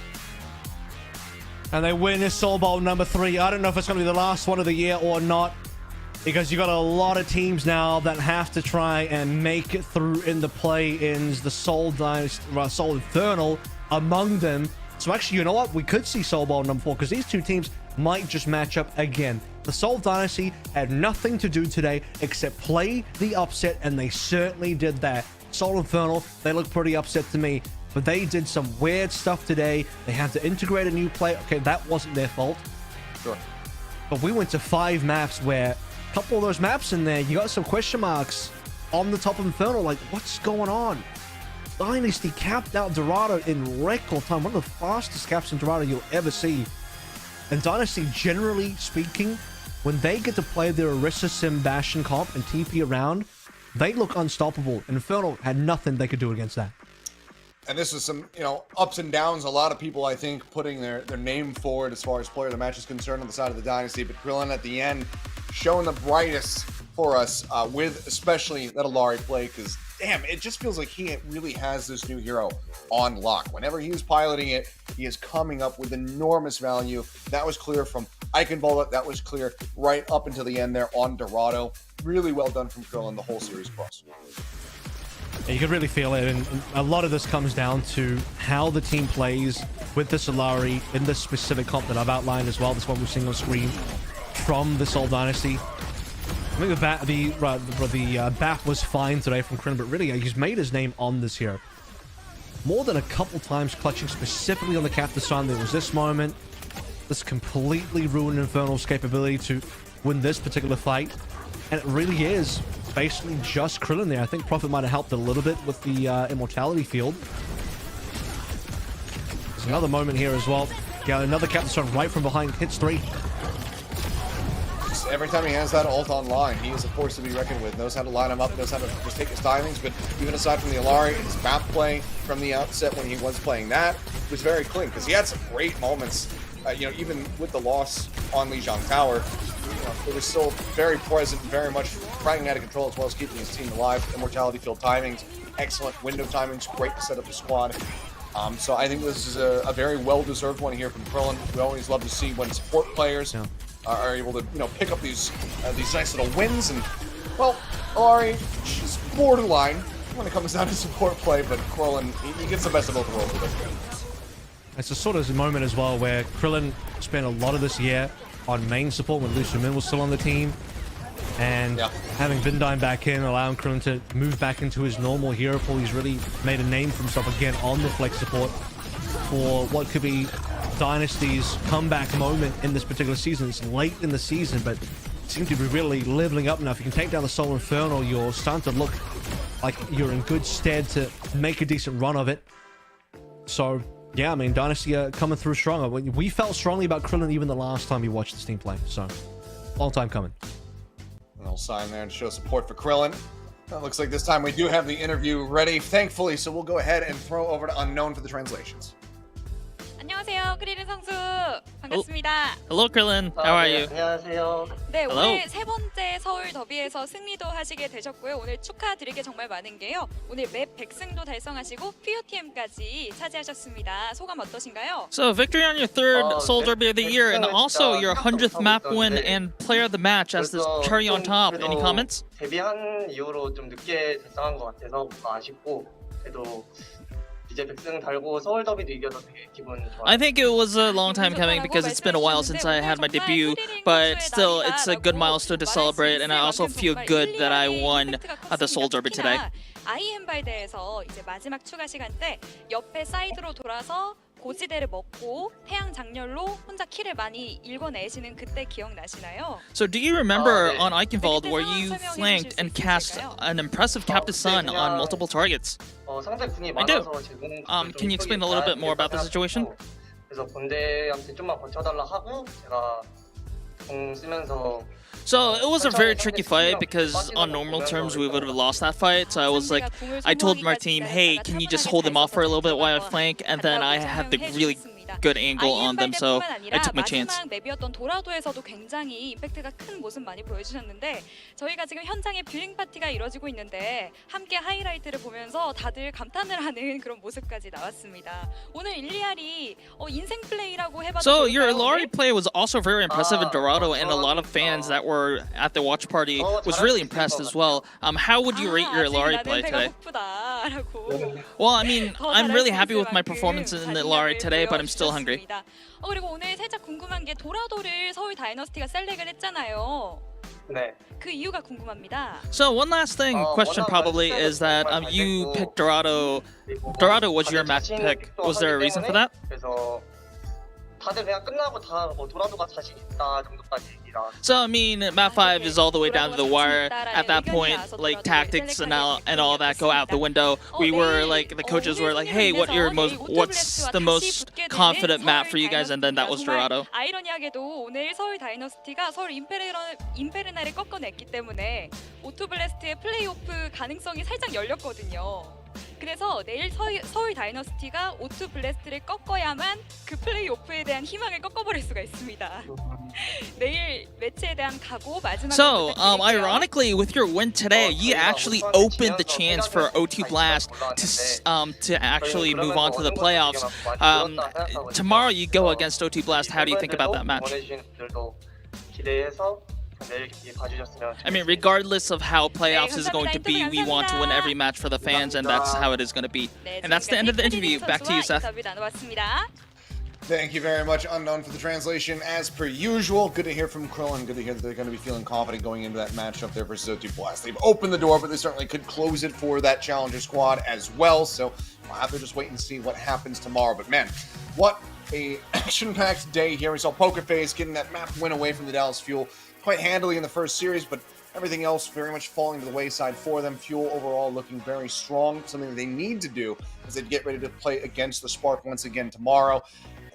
And they win this Soul Bowl number 3. I don't know if it's going to be the last one of the year or not, because you got a lot of teams now that have to try and make it through in the play-ins. The Soul Dynasty, Soul Infernal among them. So actually, you know what? We could see Soul Bowl number 4, because these two teams might just match up again. The Soul Dynasty had nothing to do today except play the upset, and they certainly did that. Soul Infernal, they look pretty upset to me, but they did some weird stuff today. They had to integrate a new play. Okay, that wasn't their fault. Sure. But we went to 5 maps where a couple of those maps in there, you got some question marks on the top of Infernal, like, what's going on? Dynasty capped out Dorado in record time. One of the fastest caps in Dorado you'll ever see. And Dynasty, generally speaking, when they get to play their Orisa Sim Bastion comp and TP around, they look unstoppable. And Infernal had nothing they could do against that. And this was some, ups and downs. A lot of people, I think, putting their name forward as far as player of the match is concerned on the side of the Dynasty. But Krillin at the end, showing the brightest for us with especially that Alari play, because damn, it just feels like he really has this new hero on lock. Whenever he is piloting it, he is coming up with enormous value. That was clear from Eichenwalder. That was clear right up until the end there on Dorado. Really well done from Krillin the whole series across. Yeah, you can really feel it, and a lot of this comes down to how the team plays with the Solari in this specific comp that I've outlined as well. This one we're seeing on screen from the Soul Dynasty. I think the BAP was fine today from Krillin, but really he's made his name on this here. More than a couple times clutching specifically on the Captive Sun. There was this moment. This completely ruined Infernal's capability to win this particular fight. And it really is basically just Krillin there. I think Prophet might have helped a little bit with the immortality field. There's another moment here as well. Got another Captain Sun right from behind. Hits 3. every time he has that ult online, he is a force to be reckoned with. Knows how to line him up, knows how to just take his timings. But even aside from the Illari, his map play from the outset when he was playing that was very clean because he had some great moments. Even with the loss on Lijiang Tower, it was still very present, very much fighting out of control as well as keeping his team alive. Immortality-filled timings, excellent window timings, great to set up the squad. So I think this is a very well-deserved one here from Krillin. We always love to see when support players are able to, pick up these nice little wins. And, well, Illari, she's borderline when it comes down to support play, but Krillin, he gets the best of both worlds with it. It's a sort of moment as well where Krillin spent a lot of this year on main support when Lucio Min was still on the team. And having Vindine back in, allowing Krillin to move back into his normal hero pool, he's really made a name for himself again on the flex support for what could be Dynasty's comeback moment in this particular season. It's late in the season, but seems to be really leveling up now. If you can take down the Solar Inferno, you're starting to look like you're in good stead to make a decent run of it. So, yeah, I mean, Dynasty coming through strong. We felt strongly about Krillin even the last time we watched this team play, so long time coming. Little sign there to show support for Krillin. It looks like this time we do have the interview ready, thankfully, so we'll go ahead and throw over to Unknown for the translations. 안녕하세요, 크릴린 선수. 반갑습니다. Hello, Krillin. How are you? 안녕하세요. 네, Hello. 오늘 세 번째 서울 더비에서 승리도 하시게 되셨고요. 오늘 축하드릴 게 정말 많은 게요. 오늘 맵 100승도 달성하시고 POTM까지 차지하셨습니다. 소감 어떠신가요? So, victory on your third Seoul Derby of the year, and also your 100th map win and player of the match as the cherry on top. Any comments? 데뷔한 이후로 좀 늦게 달성한 것 같아서 아쉽고 그래도 이제 100승 달고 서울 더비도 이겨서 되게 기분 좋아요. I think it was a long time coming because it's been a while since I had my debut, but still, it's a good milestone to celebrate, and I also feel good that I won at the Seoul Derby today. 아이엠발대에서 이제 마지막 추가 시간 때 옆에 사이드로 돌아서 고지대를 먹고 태양 장렬로 혼자 킬을 많이 읽어내시는 그때 기억나시나요? So, do you remember on Eichenwald where you flanked and cast an impressive Captain Sun on multiple targets? 상대 군이 I do. 많아서 제공 Can you explain a little bit more about the situation? 그래서 본대한테 좀만 버텨달라 하고 제가 공 쓰면서 So it was a very tricky fight because on normal terms we would have lost that fight. So I told my team, hey, can you just hold them off for a little bit while I flank? And then I had the really good angle on them, so I took my chance. 마지막 맵이었던 도라도에서도 굉장히 임팩트가 큰 모습 많이 보여주셨는데 저희가 지금 현장에 뷰잉 파티가 이루어지고 있는데 함께 하이라이트를 보면서 다들 감탄을 하는 그런 모습까지 나왔습니다. 오늘 일리알이 인생 플레이라고 해봐도 So your Illari play was also very impressive in Dorado, and a lot of fans that were at the watch party was really impressed as well. How would you rate your Illari play today? Well, I mean, I'm really happy with my performance in the Illari today, but I'm still hungry. 그리고 오늘 살짝 궁금한 게 도라도를 서울 다이너스티가 셀렉을 했잖아요. 네. 그 이유가 궁금합니다. So one last question probably is that you picked Dorado. Dorado was your map pick. Was there a reason for that? 그래서 다들 그냥 끝나고 다 도라도가 자신 있다 정도까지 얘기라. So I mean, map 5 is all the way down to the wire. At that point, like tactics and all that go out the window. We were like, the coaches were like, hey, what's the most confident map for you guys? And then that was Dorado. 아이러니하게도 오늘 서울 다이너스티가 서울 임페르나를 꺾어냈기 때문에 오토블래스트의 플레이오프 가능성이 살짝 열렸거든요. 그래서 내일 서울 다이너스티가 오투 블래스트를 꺾어야만 그 플레이오프에 대한 희망을 꺾어버릴 수가 있습니다. 내일 매치에 대한 각오 마지막으로 So, 부탁드릴게요. ironically, with your win today, you actually opened the chance for O2 Blast to actually move on to the playoffs. Tomorrow you go against O2 Blast. How do you think about that match? 기대해서 내일 경기 봐주셨으면. I mean, regardless of how playoffs is going to be, we want to win every match for the fans, and that's how it is going to be. And that's the end of the interview. Back to you, Seth. Thank you very much, Unknown, for the translation. As per usual, good to hear from Krillin. Good to hear that they're going to be feeling confident going into that matchup there versus O2 Blast. They've opened the door, but they certainly could close it for that Challenger squad as well. So we'll have to just wait and see what happens tomorrow. But man, what a action-packed day here. We saw Poker Face getting that map win away from the Dallas Fuel quite handily in the first series, but everything else very much falling to the wayside for them. Fuel overall looking very strong, something that they need to do as they get ready to play against the Spark once again tomorrow.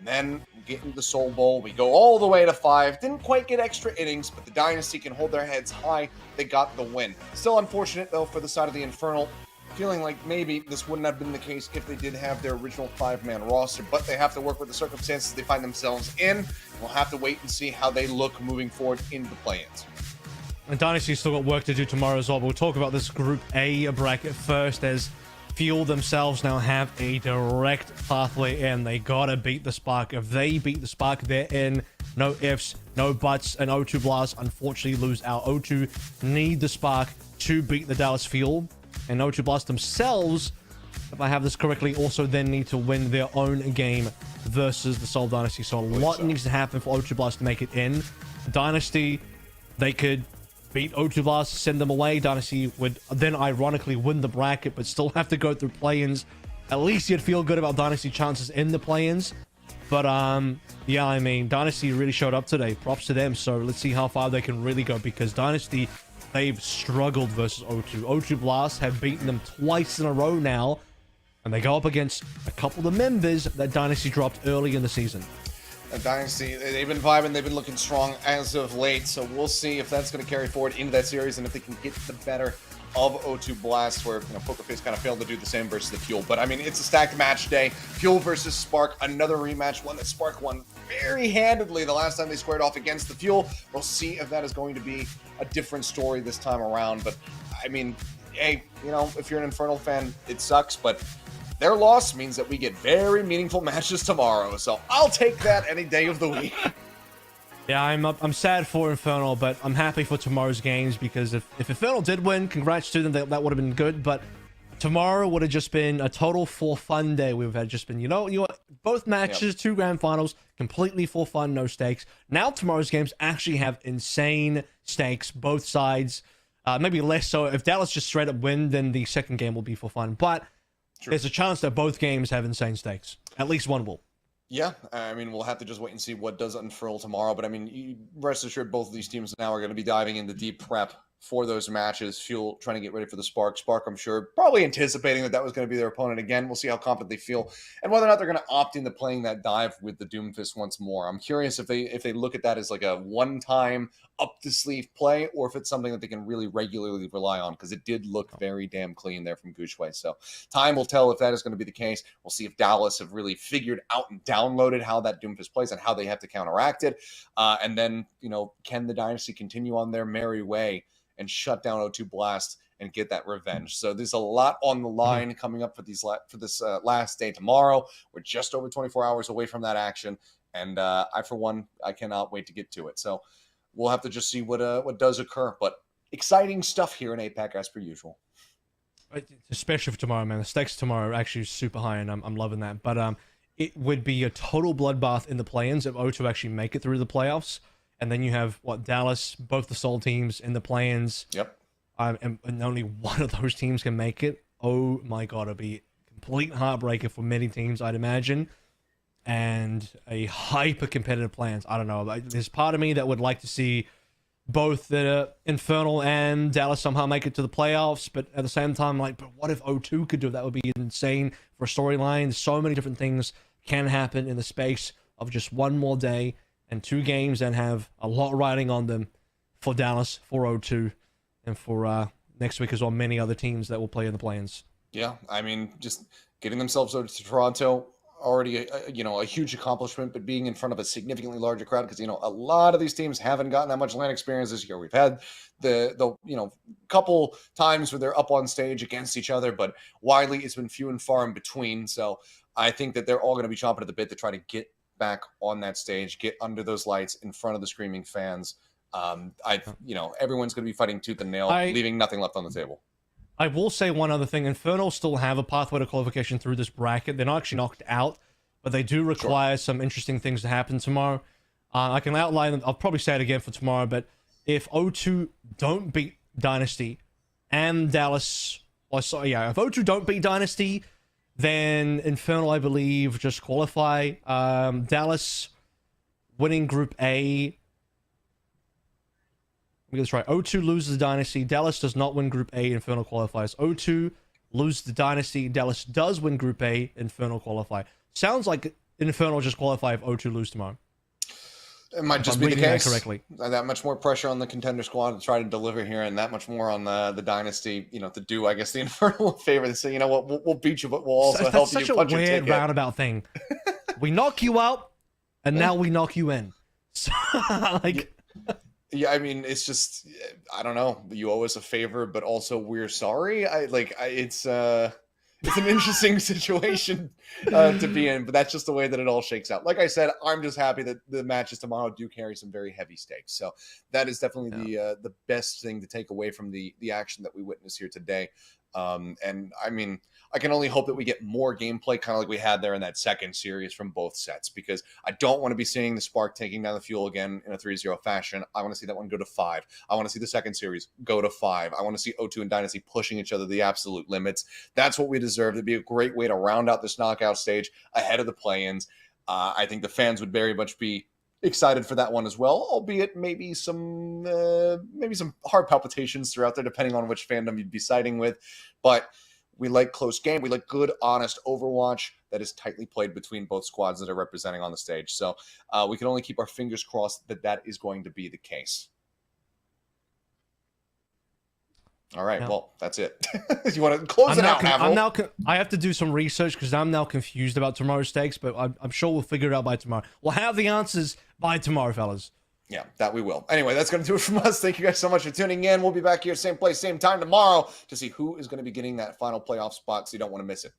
And then we get into the Soul Bowl. We go all the way to 5. Didn't quite get extra innings, but the Dynasty can hold their heads high. They got the win. Still unfortunate, though, for the side of the Infernal. Feeling like maybe this wouldn't have been the case if they did have their original 5-man roster, but they have to work with the circumstances they find themselves in. We'll have to wait and see how they look moving forward into the play-ins. And Dynasty's still got work to do tomorrow as well. We'll talk about this Group A bracket first, as Fuel themselves now have a direct pathway in. They gotta beat the Spark. If they beat the Spark, they're in. No ifs, no buts, and O2 Blast unfortunately lose out. O2 need the Spark to beat the Dallas Fuel. And O2 Blast themselves, if I have this correctly, also then need to win their own game versus the Seoul Dynasty. So a lot needs to happen for O2 Blast to make it in. Dynasty, they could beat O2 Blast, send them away. Dynasty would then ironically win the bracket, but still have to go through play-ins. At least you'd feel good about Dynasty chances in the play-ins. But yeah, I mean, Dynasty really showed up today. Props to them. So let's see how far they can really go, because Dynasty, they've struggled versus O2. O2 Blast have beaten them twice in a row now, and they go up against a couple of the members that Dynasty dropped early in the season. Dynasty, they've been vibing, they've been looking strong as of late, so we'll see if that's going to carry forward into that series and if they can get the better of O2 Blast, where Pokerface kind of failed to do the same versus the Fuel. But I mean, it's a stacked match day. Fuel versus Spark, another rematch, one that Spark won very handedly the last time they squared off against the Fuel. We'll see if that is going to be a different story this time around. But I mean, hey, if you're an Infernal fan, it sucks, but their loss means that we get very meaningful matches tomorrow. So I'll take that any day of the week. Yeah, I'm sad for Infernal, but I'm happy for tomorrow's games, because if Infernal did win, congrats to them, that would have been good. But tomorrow would have just been a total for fun day. We've had just been, both matches, 2 grand finals, completely for fun, no stakes. Now tomorrow's games actually have insane stakes, both sides. Maybe less so. If Dallas just straight up win, then the second game will be for fun. But there's a chance that both games have insane stakes. At least one will. Yeah, I mean, we'll have to just wait and see what does unfurl tomorrow. But I mean, rest assured, both of these teams now are going to be diving into deep prep for those matches. Fuel trying to get ready for the Spark. Spark, I'm sure, probably anticipating that was going to be their opponent again. We'll see how confident they feel and whether or not they're going to opt into playing that dive with the Doomfist once more. I'm curious if they look at that as like a one-time up-the-sleeve play, or if it's something that they can really regularly rely on, because it did look very damn clean there from Gushway. So time will tell if that is going to be the case. We'll see if Dallas have really figured out and downloaded how that Doomfist plays and how they have to counteract it. And then, can the Dynasty continue on their merry way and shut down O2 Blast and get that revenge? So there's a lot on the line coming up for this last day tomorrow. We're just over 24 hours away from that action, and I, for one, I cannot wait to get to it. So we'll have to just see what does occur. But exciting stuff here in APAC as per usual. Especially for tomorrow, man. The stakes tomorrow are actually super high, and I'm loving that. But it would be a total bloodbath in the play-ins if O2 actually make it through the playoffs. And then you have, Dallas, both the Seoul teams in the play-ins. Yep. And only one of those teams can make it. Oh my God, it'll be a complete heartbreaker for many teams, I'd imagine. And a hyper-competitive play-ins. I don't know. There's part of me that would like to see both the Infernal and Dallas somehow make it to the playoffs. But at the same time, but what if O2 could do it? That would be insane for a storyline. So many different things can happen in the space of just one more day and 2 games that have a lot riding on them for Dallas, for O2, and for next week as well, many other teams that will play in the play-ins. Yeah, I mean, just getting themselves over to Toronto, already a huge accomplishment, but being in front of a significantly larger crowd, because a lot of these teams haven't gotten that much LAN experience this year. We've had the couple times where they're up on stage against each other, but widely it's been few and far in between. So I think that they're all going to be chomping at the bit to try to get back on that stage, get under those lights in front of the screaming fans. Everyone's going to be fighting tooth and nail, leaving nothing left on the table. I will say one other thing. Infernal still have a pathway to qualification through this bracket. They're not actually knocked out, but they do require some interesting things to happen tomorrow. I can outline them. I'll probably say it again for tomorrow, but if O2 don't beat Dynasty and Dallas, if O2 don't beat Dynasty, then Infernal, I believe, just qualify. Dallas winning Group A. Let me get this right. O2 loses the Dynasty. Dallas does not win Group A. Infernal qualifies. O2 loses the Dynasty. Dallas does win Group A. Infernal qualify. Sounds like Infernal just qualify if O2 lose tomorrow. It might just I'm be the reading that case. correctly. That much more pressure on the contender squad to try to deliver here, and that much more on the dynasty, to do, I guess, the Infernal a favor and say, you know what, we'll beat you, but we'll also help you punch your ticket. That's such a weird roundabout thing. We knock you out, and now we knock you in. So, yeah, I mean, it's just, I don't know. You owe us a favor, but also we're sorry. It's an interesting situation to be in, but that's just the way that it all shakes out. Like I said, I'm just happy that the matches tomorrow do carry some very heavy stakes. So that is definitely the best thing to take away from the action that we witnessed here today. And I mean, I can only hope that we get more gameplay, kind of like we had there in that second series from both sets, because I don't want to be seeing the Spark taking down the Fuel again in a 3-0 fashion. I want to see that one go to 5. I want to see the second series go to 5. I want to see O2 and Dynasty pushing each other to the absolute limits. That's what we deserve. It'd be a great way to round out this knockout stage ahead of the play-ins. I think the fans would very much be excited for that one as well, albeit maybe some heart palpitations throughout there, depending on which fandom you'd be siding with. But we like close game. We like good, honest Overwatch that is tightly played between both squads that are representing on the stage. So we can only keep our fingers crossed that that is going to be the case. All right, well, that's it. You want to close it out, Avril? I have to do some research because I'm now confused about tomorrow's stakes, but I'm sure we'll figure it out by tomorrow. We'll have the answers by tomorrow, fellas. Yeah, that we will. Anyway, that's going to do it from us. Thank you guys so much for tuning in. We'll be back here, same place, same time tomorrow to see who is going to be getting that final playoff spot, so you don't want to miss it.